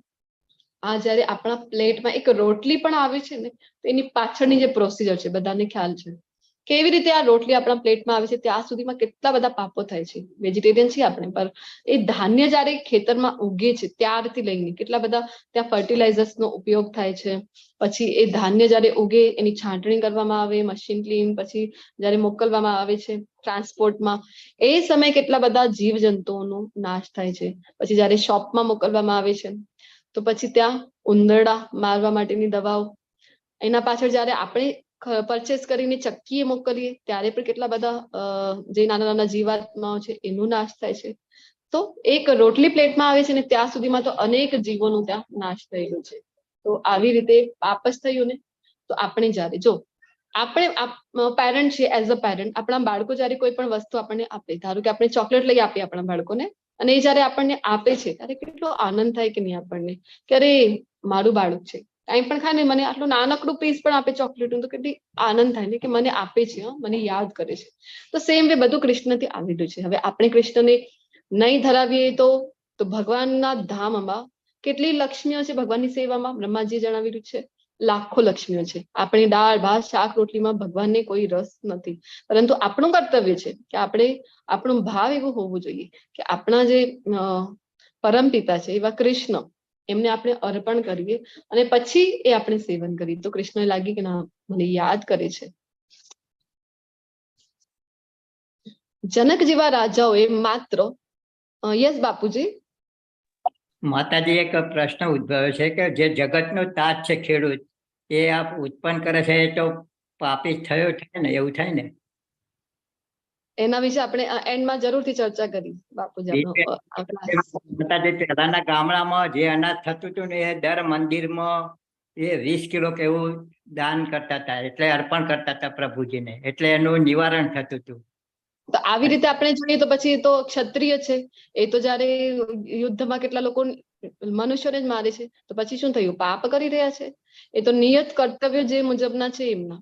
આ જયારે આપણા પ્લેટમાં એક રોટલી પણ આવે છે ને તો એની પાછળની જે પ્રોસિજર છે બધાને ખ્યાલ છે. કેવી રીતે આ રોટલી આપણા પ્લેટમાં આવે છે ત્યાં સુધીમાં કેટલા બધા પાપો થાય છે. વેજીટેરિયન છીએ આપણે, પર એ ધાન્ય જયારે ખેતરમાં ઉગે છે ત્યારથી લઈને કેટલા બધા ત્યાં ફર્ટિલાઇઝર્સનો ઉપયોગ થાય છે. પછી એ ધાન્ય જયારે ઉગે એની છાંટણી કરવામાં આવે, મશીન ક્લીન, પછી જયારે મોકલવામાં આવે છે ટ્રાન્સપોર્ટમાં એ સમયે કેટલા બધા જીવજંતુઓનો નાશ થાય છે. પછી જયારે શોપમાં મોકલવામાં આવે છે તો પછી ત્યાં ઉંદરડા મારવા માટેની દવાઓ, એના પાછળ જયારે આપણે પરચેસ કરીને ચક્કીએ મોકલીએ ત્યારે પણ કેટલા બધા જે નાના નાના જીવાત્માઓ છે એનો નાશ થાય છે. તો એક રોટલી પ્લેટમાં આવે છે ને ત્યાં સુધીમાં તો અનેક જીવોનો ત્યાં નાશ થયેલો છે. તો આવી રીતે પાપ જ થયું ને. તો તો આપણે જ્યારે જો આપણે પેરેન્ટ છીએ, એઝ અ પેરેન્ટ આપણા બાળકો જ્યારે કોઈ પણ વસ્તુ આપણને આપે, ધારો કે આપણે ચોકલેટ લઈ આપીએ આપણા બાળકોને, અને એ જયારે આપણને આપે છે ત્યારે કેટલો આનંદ થાય કે નહીં આપણને, કે અરે મારું બાળક છે, કંઈ પણ ખાય ને મને આટલું નાનકડું પીસ પણ આપે ચોકલેટનું, તો કેટલી આનંદ થાય ને કે મને આપે છે, મને યાદ કરે છે. તો સેમ વે બધું કૃષ્ણથી આવેલું છે. હવે આપણે કૃષ્ણને નહીં ધરાવીએ તો ભગવાનના ધામમાં કેટલી લક્ષ્મીઓ છે, ભગવાનની સેવામાં બ્રહ્માજીએ જણાવેલું છે લાખો લક્ષ્મીઓ છે. આપણી દાળ ભાત શાક રોટલીમાં ભગવાનને કોઈ રસ નથી, પરંતુ આપણું કર્તવ્ય છે કે આપણે આપણું ભાવ એવું હોવું જોઈએ કે આપણા જે પરમપિતા છે એવા કૃષ્ણ, એમને આપણે અર્પણ કરીએ અને પછી એ આપણે સેવન કરીએ તો કૃષ્ણને લાગે કે ના મને યાદ કરે છે. જનક જેવા રાજાઓએ માત્ર યસ બાપુજી. માતાજી એક પ્રશ્ન ઉદ્ભવ્યો છે કે જે જગતનો તાજ છે ખેડૂત, એ આપ ઉત્પન્ન કરે છે તો પાપી થયો થાય ને, એવું થાય ને? એના વિશે આપણે એન્ડમાં જરૂરથી ચર્ચા કરી બાપુજી. માતાજી પહેલાના ગામડામાં જે અનાજ થતું હતું ને એ દર મંદિરમાં એ 20 કિલો કેવું દાન કરતા હતા, એટલે અર્પણ કરતા હતા પ્રભુજીને, એટલે એનું નિવારણ થતું હતું. તો આવી રીતે આપણે જોઈએ તો પછી તો ક્ષત્રિય છે, એ તો જયારે યુદ્ધમાં કેટલા લોકો મનુષ્યોને જ મારે છે, તો પછી શું થયું? પાપ કરી રહ્યા છે. એ તો નિયત કર્તવ્ય જે મુજબના છે એમના,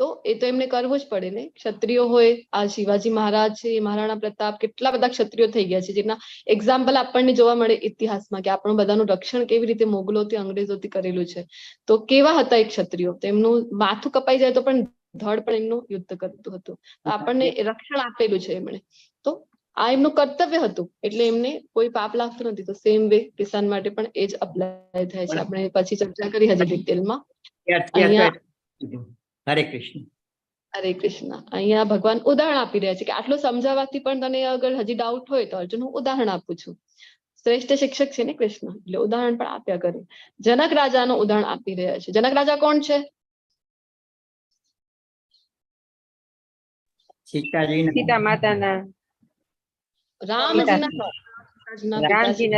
તો એ તો એમને કરવું જ પડે ને. ક્ષત્રિયો હોય, આ શિવાજી મહારાજ છે, મહારાણા પ્રતાપ, કેટલા બધા ક્ષત્રિયો થઈ ગયા છે જેના એક્ઝામ્પલ આપણને જોવા મળે ઇતિહાસમાં કે આપણું બધાનું રક્ષણ કેવી રીતે મોગલોથી અંગ્રેજોથી કરેલું છે. તો કેવા હતા એ ક્ષત્રિયો? તો એમનું માથું કપાઈ જાય તો પણ ધડ પણ એમનું યુદ્ધ કરતું હતું. આપણને રક્ષણ આપેલું છે એમણે, તો આ એમનું કર્તવ્ય હતું, એટલે એમને કોઈ પાપ લાગતું નથી. તો સેમ વે કિસાન માટે પણ એ જ અપ્લાય થાય છે. આપણે પછી ચર્ચા કરી હજી ડિટેલમાં. હરે કૃષ્ણ. હરે કૃષ્ણ. અહીંયા ભગવાન ઉદાહરણ આપી રહ્યા છે કે આટલું સમજાવવાથી પણ તને અગર હજી ડાઉટ હોય તો અર્જુન હું ઉદાહરણ આપું છું. શ્રેષ્ઠ શિક્ષક છે ને કૃષ્ણ, એટલે ઉદાહરણ પણ આપ્યા કરે. જનક રાજાનું ઉદાહરણ આપી રહ્યા છે. જનક રાજા કોણ છે? સીતા માતાના રામજીના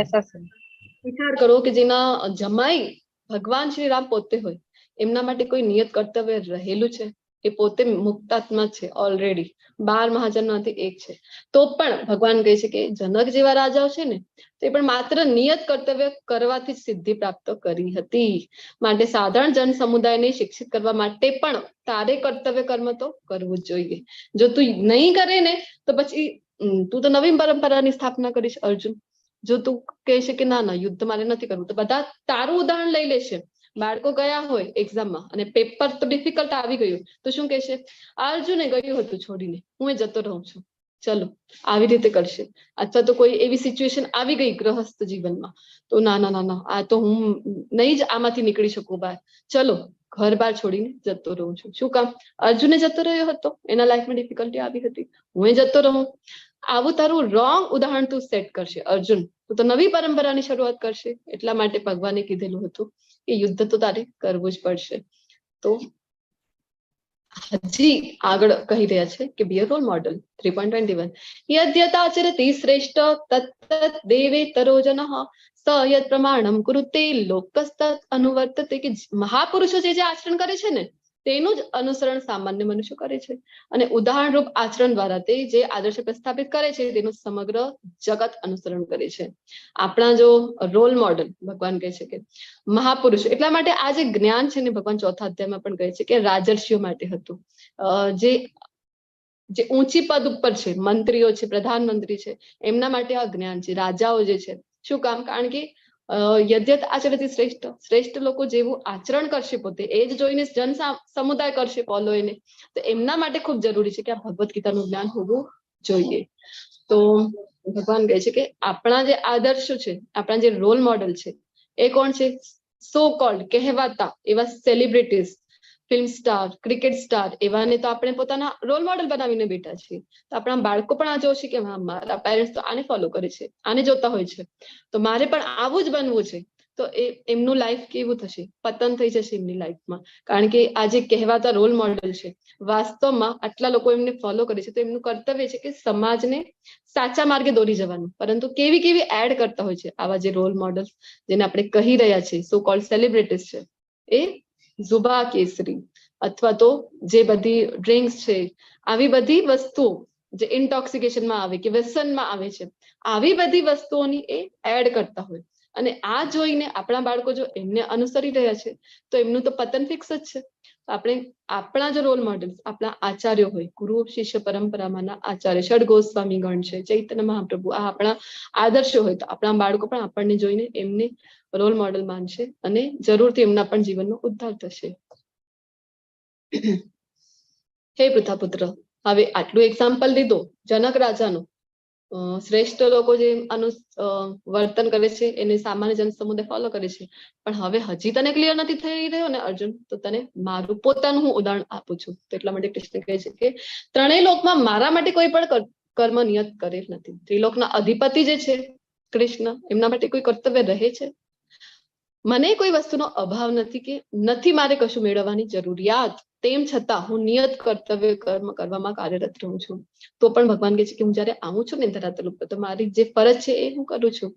સસરા. વિચાર કરો કે જેના જમાઈ ભગવાન શ્રી રામ પોતે હોય, એમના માટે કોઈ નિયત કર્તવ્ય રહેલું છે? એ પોતે મુક્તાત્મા છે ઓલરેડી, 12 મહાજનમાંથી એક છે. તો પણ ભગવાન કહે છે કે જનક જેવા રાજાઓ છે ને, તે પણ માત્ર નિયત કર્તવ્ય કરવાથી સિદ્ધિ પ્રાપ્ત કરી હતી. માટે સાધારણ જન સમુદાયને શિક્ષિત કરવા માટે પણ તારે કર્તવ્ય કર્મ તો કરવું જ જોઈએ. જો તું નહીં કરે ને તો પછી તું તો નવી પરંપરાની સ્થાપના કરીશ અર્જુન. જો તું કહેશે કે ના ના યુદ્ધ મારે નથી કરવું, તો બધા તારું ઉદાહરણ લઈ લેશે. બાળકો ગયા હોય એક્ઝામમાં અને પેપર તો ડિફિકલ્ટ આવી ગયું, તો શું કહેશે? અર્જુને ગયું હતું છોડીને, હું જતો રહું છું. ચલો આવી રીતે કરશે. અથવા તો કોઈ એવી સિચ્યુએશન આવી ગઈ ગ્રહસ્થ જીવનમાં, તો ના ના ના ના આ તો હું નહીં જ આમાંથી નીકળી શકું બહાર, ચલો ઘર બાર છોડીને જતો રહું છું. શું કામ? અર્જુને જતો રહ્યો હતો, એના લાઈફમાં ડિફિકલ્ટી આવી હતી, હું જતો રહું. આવું તારું રોંગ ઉદાહરણ તું સેટ કરશે અર્જુન, તો નવી પરંપરાની શરૂઆત કરશે. એટલા માટે ભગવાને કીધેલું હતું કે યુદ્ધ તો તારે કરવું જ પડશે. તો હજી આગળ કહી રહ્યા છે કે બી અ રોલ મોડલ. 3.21 યદ્યતાચરતિ શ્રેષ્ઠ તત્તત દેવેતરો જનઃ સ યદ પ્રમાણમ કુરુતે લોકસ્તત અનુવર્તતે. કે મહાપુરુષો જે આચરણ કરે છે ને તેનું જ અનુસરણ સામાન્ય મનુષ્ય કરે છે, અને ઉદાહરણ રૂપ આચરણ દ્વારા તે જે આદર્શ પ્રસ્થાપિત કરે છે તેનું સમગ્ર જગત અનુસરણ કરે છે. આપણા જો રોલ મોડલ ભગવાન કહે છે કે મહાપુરુષ, એટલા માટે આ જે જ્ઞાન છે ને ભગવાન 4થા અધ્યાયમાં પણ કહે છે કે રાજર્ષિઓ માટે હતું. જે ઊંચી પદ ઉપર છે, મંત્રીઓ છે, પ્રધાનમંત્રી છે, એમના માટે આ જ્ઞાન છે. રાજાઓ જે છે, શું કામ? કારણ કે યદ્યત આચરતી શ્રેષ્ઠ, શ્રેષ્ઠ લોકો જેવું આચરણ કરશે પોતે, એ જ જોઈને જન સમુદાય કરશે ફોલો એને, તો એમના માટે ખૂબ જરૂરી છે કે આ ભગવદ્ ગીતાનું જ્ઞાન હોવું જોઈએ. તો ભગવાન કહે છે કે આપણા જે આદર્શો છે, આપણા જે રોલ મોડલ છે, એ કોણ છે? સો કોલ્ડ કહેવાતા એવા celebrities, film star, cricket star, એવાને તો આપણે પોતાના રોલ મોડલ બનાવીને બેઠા છીએ. તો આપણા બાળકો પણ આ જોશે કે મારા પેરેન્ટ્સ તો આને ફોલો કરે છે, આને જોતા હોય છે, તો મારે પણ આવું જ બનવું છે. તો એમનું લાઈફ કેવું થશે? પતન થઈ જશે એમની લાઈફમાં. કારણ કે આ જે કહેવાતા રોલ મોડલ છે, વાસ્તવમાં આટલા લોકો એમને ફોલો કરે છે, તો એમનું કર્તવ્ય છે કે સમાજને સાચા માર્ગે દોરી જવાનું. પરંતુ કેવી કેવી એડ કરતા હોય છે આવા જે રોલ મોડલ, જેને આપણે કહી રહ્યા છીએ સો કોલ્ડ સેલિબ્રિટીઝ છે, એ ઝુબા કેસરી અથવા તો જે બધી ડ્રિંક્સ છે, આવી બધી વસ્તુઓ જે ઇન્ટોક્સિકેશનમાં આવે કે વ્યસનમાં આવે છે, આવી બધી વસ્તુઓની એ એડ કરતા હોય અને આ જોઈને આપણા બાળકો જો એમને અનુસરી રહ્યા છે તો એમનું તો પતન ફિક્સ જ છે. આપણે આપણા જો રોલ મોડેલ આપણા આચાર્યો હોય, ગુરુ શિષ્ય પરંપરામાંના આચાર્ય ષડ ગોસ્વામી ગણ છે, ચૈતન્ય મહાપ્રભુ, આ આપણા આદર્શો હોય તો આપણા બાળકો પણ આપણને જોઈને એમને રોલ મોડેલ માનશે અને જરૂરથી એમના પણ જીવનનો ઉદ્ધાર થશે. હે પૃથાપુત્ર, હવે આટલું એક્ઝામ્પલ લીધો જનક રાજાનું. શ્રેષ્ઠ લોકો જે વર્તન કરે છે એને સામાન્ય જન સમુદાય ફોલો કરે છે. પણ હવે હજી તને ક્લિયર નથી થઈ રહ્યો ને અર્જુન, તો તને મારું પોતાનું હું ઉદાહરણ આપું છું. તો એટલા માટે કૃષ્ણ કહે છે કે ત્રણેય લોકમાં મારા માટે કોઈ પણ કર્મ નિયત કરેલ નથી. ત્રિલોકના અધિપતિ જે છે કૃષ્ણ, એમના માટે કોઈ કર્તવ્ય રહે છે? મને કોઈ વસ્તુનો અભાવ નથી કે નથી મારે કશું મેળવવાની જરૂરિયાત, તેમ છતાં હું નિયત કર્તવ્ય કર્મ કરવામાં કાર્યરત રહું છું. તો પણ ભગવાન કહે છે કે હું જયારે આવું છું ને ધરાતલ ઉપર તો મારી જે ફરજ છે એ હું કરું છું.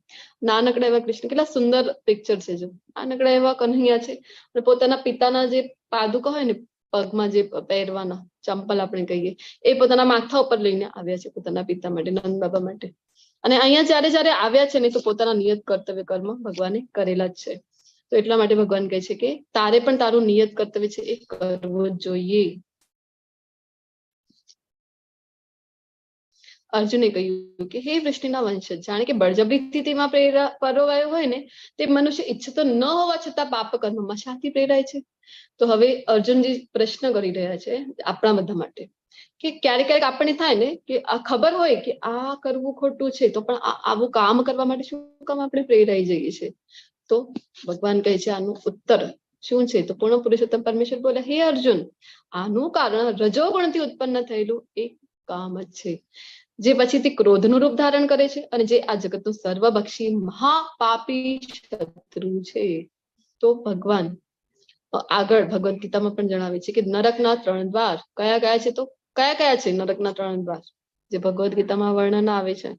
નાનકડા એવા કૃષ્ણ, કેટલા સુંદર પિક્ચર છે. જો નાનકડા એવા કન્હૈયા છે અને પોતાના પિતાના જે પાદુકા હોય ને પગમાં જે પહેરવાના ચંપલ આપણે કહીએ, એ પોતાના માથા ઉપર લઈને આવ્યા છે પોતાના પિતા માટે, નંદ બાબા માટે. અને અહીંયા જયારે આવ્યા છે ને તો પોતાના નિયત કર્તવ્ય કર્મ ભગવાને કરેલા જ છે. તો એટલા માટે ભગવાન કહે છે કે તારે પણ તારું નિયત કર્તવ્ય છે એ કરવું જોઈએ. અર્જુને કહ્યું કે હે વૃષ્ણિના વંશજ, જાણે કે બળજબરીથી તેમાં પરોવાયો હોય ને તે મનુષ્ય ઈચ્છતો ન હોવા છતાં પાપ કર્મમાં શાથી પ્રેરાય છે. તો હવે અર્જુનજી પ્રશ્ન કરી રહ્યા છે આપણા બધા માટે કે ક્યારેક આપણને થાય ને કે આ ખબર હોય કે આ કરવું ખોટું છે તો પણ આવું કામ કરવા માટે શું કામ આપણે પ્રેરાઈ જઈએ છીએ. તો ભગવાન કહે છે આનું ઉત્તર શું છે? તો પૂર્ણ પુરુષોત્તમ પરમેશ્વર બોલે, હે અર્જુન, આનું કારણ રજોગુણથી ઉત્પન્ન થયેલું એક કામ જ છે, જે પછીથી ક્રોધનું રૂપ ધારણ કરે છે અને જે આ જગતનું સર્વભક્ષી મહાપાપી શત્રુ છે. તો ભગવાન આગળ ભગવદ ગીતામાં પણ જણાવે છે કે નરકના 3 દ્વાર કયા છે? તો કયા છે નરકના 3 દ્વાર જે ભગવદ ગીતામાં વર્ણન આવે છે?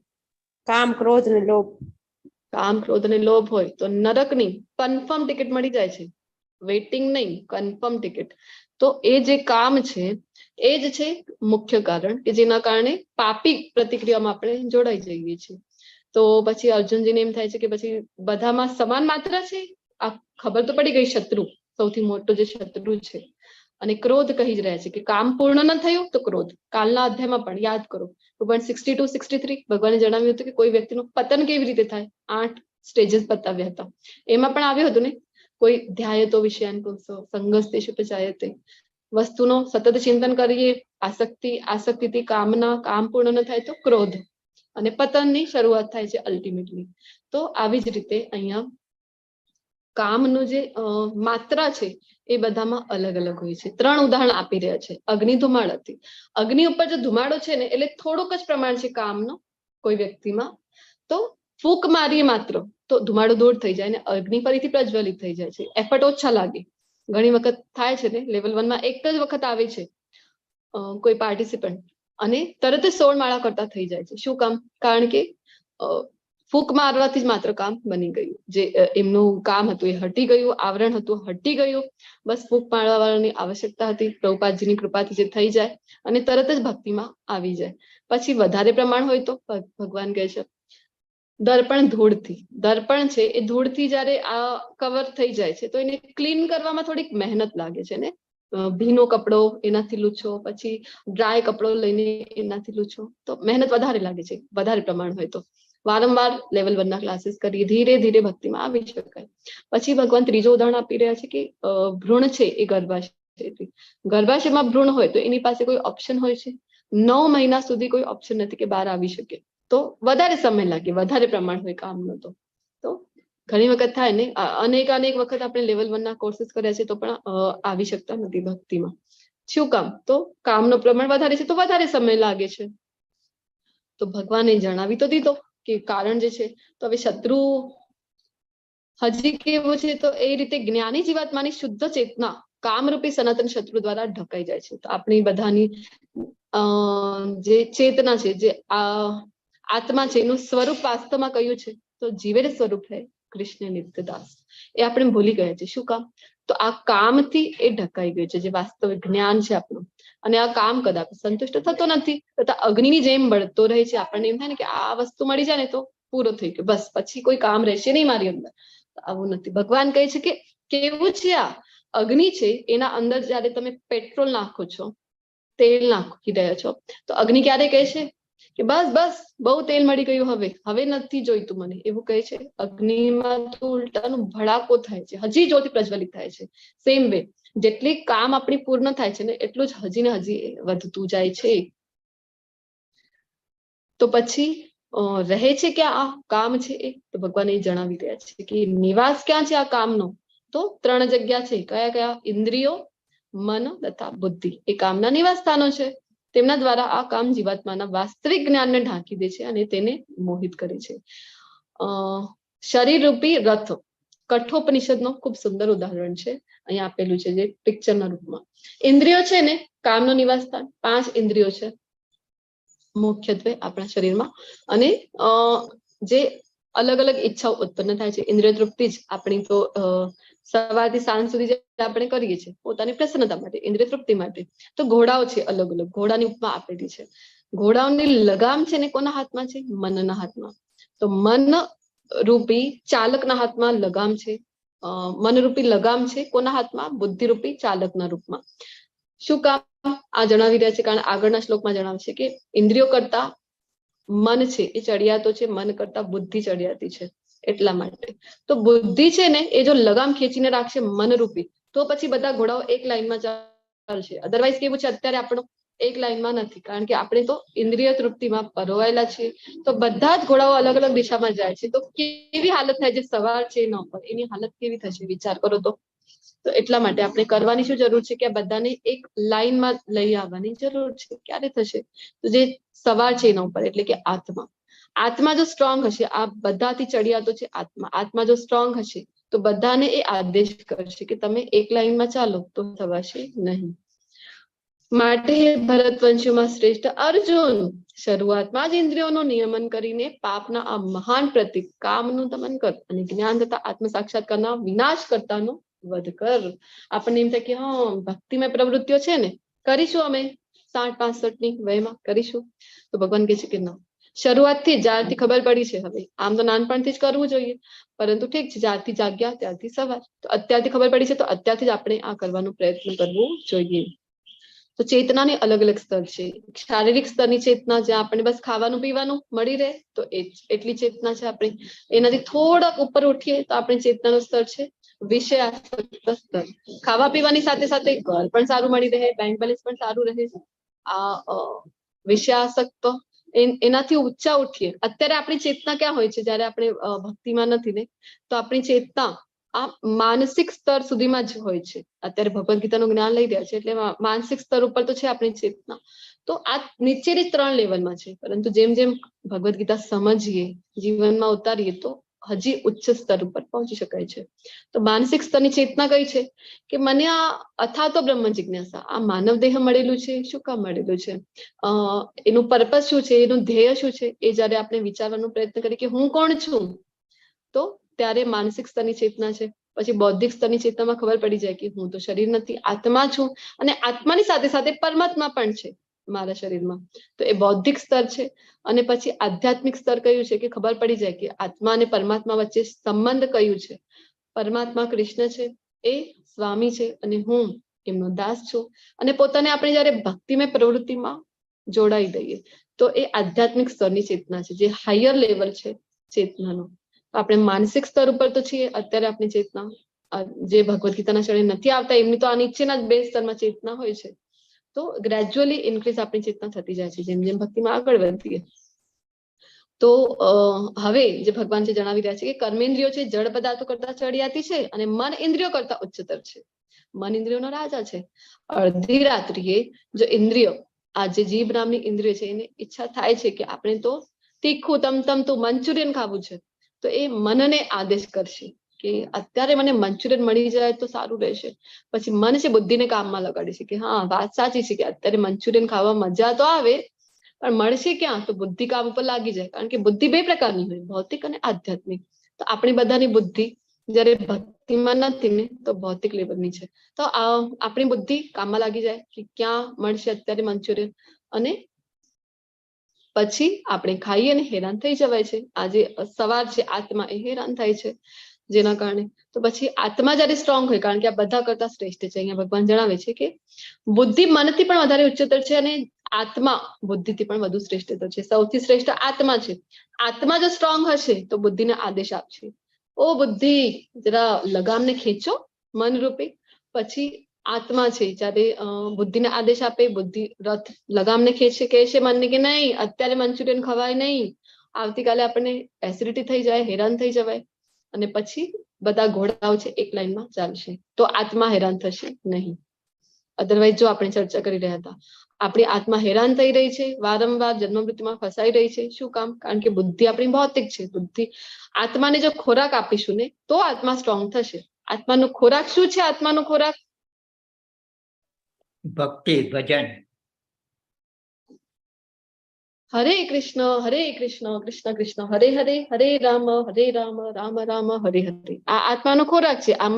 કામ, ક્રોધ ને લોભ. કામ, ક્રોધ અને લોભ હોય તો નરકની કન્ફર્મ ટિકિટ મળી જાય છે, વેઇટિંગ નહીં, કન્ફર્મ ટિકિટ. તો એ જે કામ છે એ જ છે મુખ્ય કારણ કે જેના કારણે પાપી પ્રતિક્રિયામાં આપણે જોડાઈ જઈએ છીએ. તો પછી અર્જુનજીને એમ થાય છે કે પછી બધામાં સમાન માત્રા છે. આ ખબર તો પડી ગઈ, શત્રુ સૌથી મોટો જે શત્રુ છે. અને ક્રોધ કહી જ રહ્યા છે કે કામ પૂર્ણ ન થયું તો ક્રોધ. કાલના અધ્યાયમાં પણ યાદ કરો 2.62-63 ભગવાને જણાવ્યું હતું કે કોઈ વ્યક્તિનું પતન કેવી રીતે થાય, 8 સ્ટેજીસ બતાવ્યા હતા. એમાં પણ આવ્યું હતું ને, કોઈ ધ્યાયતો વિષયાન પુંસો સંગસ્તેષુ પ્રજાયતે, વસ્તુનો સતત ચિંતન કરીએ, આસક્તિથી કામના, કામ પૂર્ણ ન થાય તો ક્રોધ, અને પતનની શરૂઆત થાય છે અલ્ટિમેટલી. તો આવી જ રીતે અહીંયા કામનું જે માત્રા છે એ બધામાં અલગ અલગ હોય છે. 3 ઉદાહરણ આપી રહ્યા છે. અગ્નિ, ધુમાડાથી. અગ્નિ ઉપર જો ધુમાડો છે ને એટલે થોડુંક જ પ્રમાણ છે કામનો કોઈ વ્યક્તિમાં, તો ફૂંક મારીએ માત્ર તો ધુમાડો દૂર થઈ જાય અને અગ્નિ ફરીથી પ્રજ્વલિત થઈ જાય છે. એફર્ટ ઓછા લાગે. ઘણી વખત થાય છે ને, લેવલ 1 માં એક જ વખત આવે છે કોઈ પાર્ટિસિપન્ટ અને તરત જ 16 માળા કરતા થઈ જાય છે. શું કામ? કારણ કે ફૂંક મારવાથી જ માત્ર કામ બની ગયું. જે એમનું કામ હતું એ હટી ગયું, આવરણ હતું હટી ગયું. બસ ફૂંક મારવા વાળાની આવશ્યકતા હતી. પ્રભુપાદજીની કૃપાથી જે થઈ જાય અને તરત જ ભક્તિમાં આવી જાય. પછી વધારે પ્રમાણ હોય તો ભગવાન કહે છે દર્પણ, ધૂળથી. દર્પણ છે એ ધૂળથી જયારે આ કવર થઈ જાય છે તો એને ક્લીન કરવામાં થોડીક મહેનત લાગે છે ને. ભીનો કપડો એનાથી લૂછો, પછી ડ્રાય કપડો લઈને એનાથી લૂછો તો મહેનત વધારે લાગે છે, વધારે પ્રમાણ હોય તો. વારંવાર લેવલ 1 ના ક્લાસીસ કરીએ, ધીરે ધીરે ભક્તિમાં આવી શકાય. પછી ભગવાન ત્રીજો ઉદાહરણ આપી રહ્યા છે કે ભ્રૂણ છે એ ગર્ભાશયથી. ગર્ભાશયમાં ભ્રૂણ હોય તો એની પાસે કોઈ ઓપ્શન હોય છે? 9 મહિના સુધી કોઈ ઓપ્શન નથી કે બહાર આવી શકે. તો વધારે સમય લાગે, વધારે પ્રમાણ હોય કામનો. તો ઘણી વખત થાય ને, અનેક વખત આપણે લેવલ 1 ના કોર્સીસ કર્યા છે તો પણ આવી શકતા નથી ભક્તિમાં. શું કામ? તો કામનું પ્રમાણ વધારે છે તો વધારે સમય લાગે છે. તો ભગવાને જણાવી તો દીધો કે કારણ જે છે. તો હવે શત્રુ હજી કેવું છે? તો એ રીતે જ્ઞાની જીવાત્માની શુદ્ધ ચેતના કામરૂપી સનાતન શત્રુ દ્વારા ઢકાઈ જાય છે. તો આપણી બધાની જે ચેતના છે, જે આત્મા છે, એનું સ્વરૂપ વાસ્તવમાં કયું છે? તો જીવેર સ્વરૂપ હે કૃષ્ણ નિત્યદાસ. એ આપણે ભૂલી ગયા છે. શું કામ? તો આ કામથી એ ઢકાઈ ગયું છે, જે વાસ્તવિક જ્ઞાન છે આપણું. અને આ કામ કદાપી સંતુષ્ટ થતો નથી, તથા અગ્નિની જેમ બળતો રહે છે. આપણને એમ થાય ને કે આ વસ્તુ મળી જાય ને તો પૂરો થઈ ગયો, બસ પછી કોઈ કામ રહેશે નહીં મારી અંદર. આવું નથી. ભગવાન કહે છે કે કેવું છે આ અગ્નિ છે, એના અંદર જયારે તમે પેટ્રોલ નાખો છો, તેલ નાખી રહ્યા છો, તો અગ્નિ ક્યારે કહે છે કે બસ બસ બહુ તેલ મળી ગયું, હવે નથી જોઈતું મને, એવું કહે છે. અગ્નિમાં તો ઉલટાનું ભડાકો થાય છે, હજી જ્યોતિ પ્રજ્વલિત થાય છે. સેમ વે જેટલી કામ આપણી પૂર્ણ થાય છે ને એટલું જ હજી ને હજી વધતું જાય છે. તો પછી રહે છે ક્યાં આ કામ છે એ? તો ભગવાન એ જણાવી રહ્યા છે કે નિવાસ ક્યાં છે આ કામનો? તો 3 જગ્યા છે. કયા કયા? ઇન્દ્રિયો, મન તથા બુદ્ધિ એ કામના નિવાસ સ્થાનો છે. તેમના દ્વારા આ કામ જીવાત્માના વાસ્તવિક જ્ઞાનને ઢાંકી દે છે અને તેને મોહિત કરે છે. શરીર રૂપી રથ કઠોપનિષદનો ખૂબ સુંદર ઉદાહરણ છે, અહીંયા આપેલું છે, જે પિક્ચરના રૂપમાં. ઇન્દ્રિયો છે ને કામનો નિવાસ સ્થાન. 5 ઇન્દ્રિયો છે મુખ્યત્વે આપણા શરીરમાં, અને જે અલગ અલગ ઈચ્છાઓ ઉત્પન્ન થાય છે. ઇન્દ્રિય તૃપ્તિ જ આપણી તો સવારથી સાંજ સુધી જે આપણે કરીએ છીએ પોતાની પ્રસન્નતા માટે, ઇન્દ્રિય તૃપ્તિ માટે. તો ઘોડાઓ છે અલગ અલગ, ઘોડાની ઉપમા આપેલી છે. ઘોડાઓની લગામ છે ને કોના હાથમાં છે? મનના હાથમાં. તો મન રૂપી ચાલકના હાથમાં લગામ છે. મનરૂપી લગામ છે કોના હાથમાં? બુદ્ધિરૂપી ચાલકના રૂપમાં. શું કામ આ જણાવી રહ્યા છે? કારણ આગળના શ્લોકમાં જણાવશે કે ઇન્દ્રિયો કરતા મન છે એ ચડિયાતો છે, મન કરતા બુદ્ધિ ચડિયાતી છે. એટલા માટે તો બુદ્ધિ છે ને એ જો લગામ ખેંચીને રાખશે મનરૂપી, તો પછી બધા ઘોડાઓ એક લાઈનમાં ચાલશે. અધરવાઇઝ કેવું છે, અત્યારે આપણો એક લાઈનમાં નથી, કારણ કે આપણે તો ઇન્દ્રિય તૃપ્તિમાં પરોવાયેલા છીએ. તો બધા જ ઘોડાઓ અલગ અલગ દિશામાં જાય છે. તો કેવી હાલત થાય? જે સવાર છે એના ઉપર, એની હાલત કેવી થશે? વિચાર કરો તો એટલા માટે આપણે કરવાની શું જરૂર છે કે આ બધાને એક લાઈનમાં લઈ આવવાની જરૂર છે. ક્યારે થશે? તો જે સવાર છે એના ઉપર, એટલે કે આત્મા જો સ્ટ્રોંગ હશે, આ બધાથી ચડિયાતો છે આત્મા જો સ્ટ્રોંગ હશે તો બધાને એ આદેશ કરશે કે તમે એક લાઈનમાં ચાલો, તો થવાશે નહીં. માટે ભરતવંશીઓમાં શ્રેષ્ઠ અર્જુન, શરૂઆતમાં જ ઇન્દ્રિયોનું નિયમન કરીને પાપના આ મહાન પ્રતીક કામનું દમન કર અને જ્ઞાન તથા આત્મ સાક્ષાત્કારના વિનાશ કરતાનો વધ કર. આપણને એમ થાય કે હા ભક્તિમય પ્રવૃત્તિઓ છે ને કરીશું, અમે 60-65 ની વયમાં કરીશું. તો ભગવાન કહે છે કે ના, શરૂઆતથી જ્યારથી ખબર પડી છે, હવે આમ તો નાનપણથી જ કરવું જોઈએ, પરંતુ ઠીક છે, જ્યારથી જાગ્યા ત્યારથી સવાર, તો અત્યારથી ખબર પડી છે તો અત્યારથી જ આપણે આ કરવાનો પ્રયત્ન કરવો જોઈએ. તો ચેતનાને અલગ અલગ સ્તર છે. શારીરિક સ્તરની ચેતના, જ્યાં આપણને બસ ખાવાનું પીવાનું મળી રહે, તો એટલી ચેતના છે આપણી. એનાથી થોડાક ઉપર ઉઠીએ તો આપણી ચેતનાનું સ્તર છે વિષયાસક્ત સ્તર. ખાવા પીવાની સાથે સાથે ઘર પણ સારું મળી રહે, બેંક બેલેન્સ પણ સારું રહે, આ વિષયાસક્ત. એનાથી ઊંચા ઉઠીએ. અત્યારે આપણી ચેતના ક્યાં હોય છે? જયારે આપણે ભક્તિમાં નથી ને, તો આપણી ચેતના આ માનસિક સ્તર સુધીમાં જ હોય છે. અત્યારે ભગવદ ગીતાનું જ્ઞાન લઈ રહ્યા છે એટલે માનસિક સ્તર ઉપર તો છે આપણી ચેતના. તો આ નીચેની 3 લેવલમાં છે, પરંતુ જેમ જેમ ભગવદ ગીતા સમજીએ, જીવનમાં ઉતારીએ, તો હજી ઉચ્ચ સ્તર ઉપર પહોંચી શકાય છે. તો માનસિક સ્તરની ચેતના કઈ છે કે મને આ અથાતો બ્રહ્મ જિજ્ઞાસા, આ માનવ દેહ મળેલું છે, શું કામ મળેલું છે, એનું પર્પસ શું છે, એનું ધ્યેય શું છે, એ જયારે આપણે વિચારવાનો પ્રયત્ન કરીએ કે હું કોણ છું, તો ત્યારે માનસિક સ્તરની ચેતના છે. પછી બૌદ્ધિક સ્તરની ચેતનામાં ખબર પડી જાય કે હું તો શરીર નથી, આત્મા છું, અને આત્માની સાથે સાથે પરમાત્મા પણ છે મારા શરીરમાં. તો એ બૌદ્ધિક સ્તર છે. અને પછી આધ્યાત્મિક સ્તર કયું છે કે ખબર પડી જાય કે આત્મા અને પરમાત્મા વચ્ચે સંબંધ કયું છે. પરમાત્મા કૃષ્ણ છે, એ સ્વામી છે, અને હું એમનો દાસ છું. અને પોતાને આપણે જયારે ભક્તિમય પ્રવૃત્તિમાં જોડાઈ દઈએ, તો એ આધ્યાત્મિક સ્તરની ચેતના છે, જે હાયર લેવલ છે ચેતનાનો. આપણે માનસિક સ્તર ઉપર તો છીએ અત્યારે. આપણી ચેતના જે ભગવદ ગીતાના શરણે નથી આવતા, એમની તો આ નીચેના જ 2 સ્તરમાં ચેતના હોય છે. તો ગ્રેજ્યુઅલી ઇન્ક્રીઝ આપણી ચેતના થતી જાય છે જેમ જેમ ભક્તિમાં આગળ વધીએ. તો હવે જે ભગવાન જે જણાવી રહ્યા છે કે કર્મેન્દ્રિયો છે જડ પદાર્થો કરતા ચડિયાતી છે, અને મન ઇન્દ્રિયો કરતા ઉચ્ચતર છે. મન ઇન્દ્રિયોનો રાજા છે. અડધી રાત્રિએ જો ઇન્દ્રિયો, આ જે જીભ નામની ઇન્દ્રિય છે, એને ઈચ્છા થાય છે કે આપણે તો તીખું તમતમતું મંચુરિયન ખાવું છે, તો એ મનને આદેશ કરશે કે અત્યારે મને મંચુરિયન મળી જાય તો સારું રહેશે. પછી મન છે બુદ્ધિને કામમાં લગાડે છે કે હા વાત સાચી છે કે અત્યારે મંચુરિયન ખાવા મજા તો આવે, પણ મળશે ક્યાં? તો બુદ્ધિ કામ ઉપર લાગી જાય. કારણ કે બુદ્ધિ 2 પ્રકારની હોય, ભૌતિક અને આધ્યાત્મિક. તો આપણી બધાની બુદ્ધિ જયારે ભક્તિ ભક્તિમાં નથી ને તો ભૌતિક લેવલની છે. તો આપણી બુદ્ધિ કામમાં લાગી જાય કે ક્યાં મળશે અત્યારે મંચુરિયન, અને પછી આપણે ખાઈએ ને હેરાન થઈ જવાય છે. આજે સવાર છે આત્મા એ હેરાન થાય છે જેના કારણે. તો પછી આત્મા જયારે સ્ટ્રોંગ હોય, કારણ કે આ બધા કરતા શ્રેષ્ઠ છે. અહીંયા ભગવાન જણાવે છે કે બુદ્ધિ મનથી પણ વધારે ઉચ્ચતર છે અને આત્મા બુદ્ધિથી પણ વધુ શ્રેષ્ઠતર છે. સૌથી શ્રેષ્ઠ આત્મા છે. આત્મા જો સ્ટ્રોંગ હશે તો બુદ્ધિને આદેશ આપશે, ઓ બુદ્ધિ જરા લગામને ખેંચો મન રૂપે. પછી આત્મા છે જયારે બુદ્ધિને આદેશ આપે, બુદ્ધિ રથ લગામને ખેંચે, કહે છે મનને કે નહીં અત્યારે મંચુરિયન ખવાય નહીં, આવતીકાલે આપણને એસિડિટી થઈ જાય, હેરાન થઈ જવાય. અને પછી બધા ઘોડાઓ છે એક લાઈનમાં ચાલશે તો આત્મા હેરાન થશે નહીં. અધરવાઇઝ જો આપણે ચર્ચા કરી રહ્યા હતા, આપણી આત્મા હેરાન થઈ રહી છે, વારંવાર જન્મ મૃત્યુમાં ફસાઈ રહી છે. શું કામ? કારણ કે બુદ્ધિ આપણી ભૌતિક છે. બુદ્ધિ આત્માને જો ખોરાક આપીશું ને તો આત્મા સ્ટ્રોંગ થશે. આત્માનો ખોરાક શું છે? આત્માનો ખોરાક ભક્તિ, ભજન. હરે કૃષ્ણ કૃષ્ણ કૃષ્ણ હરે હરે, હરે રામ રામ રામ હરે હરે. આ આત્માનો ખોરાક છે. આ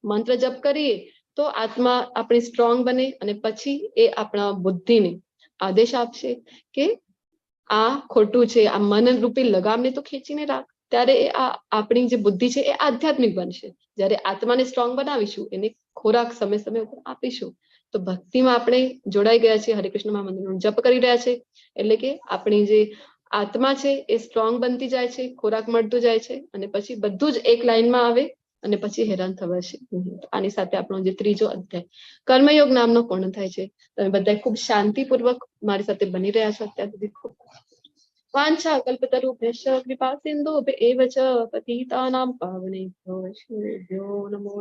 મંત્ર જપ કરીએ તો આત્મા આપણી સ્ટ્રોંગ બને, અને પછી એ આપણા બુદ્ધિને આદેશ આપશે કે આ ખોટું છે, આ મન રૂપી લગામને તો ખેંચીને રાખ. ત્યારે આ આપણી જે બુદ્ધિ છે એ આધ્યાત્મિક બનશે. જ્યારે આત્માને સ્ટ્રોંગ બનાવીશું, એને ખોરાક સમય સમય ઉપર આપીશું, તો ભક્તિમાં આપણે જોડાઈ ગયા છીએ, હરે કૃષ્ણ મહામંત્રનો જપ કરી રહ્યા છે. એટલે કે આપણી જે આત્મા છે એ સ્ટ્રોંગ બનતી જાય છે, ખોરાક મળતું જાય છે, અને પછી બધું જ એક લાઈનમાં આવે, અને પછી હેરાન થવાશે. આની સાથે આપણો જે ત્રીજો અધ્યાય કર્મયોગ નામનો પૂર્ણ થાય છે. તમે બધા ખૂબ શાંતિપૂર્વક મારી સાથે બની રહ્યા છો અત્યાર સુધી. ખૂબ વાંછા કલ્પતરુભ્યશ્ચ કૃપા સિંધુભ્ય એવ ચ પતિતાનાં પાવનેભ્યો વૈષ્ણવેભ્યો નમો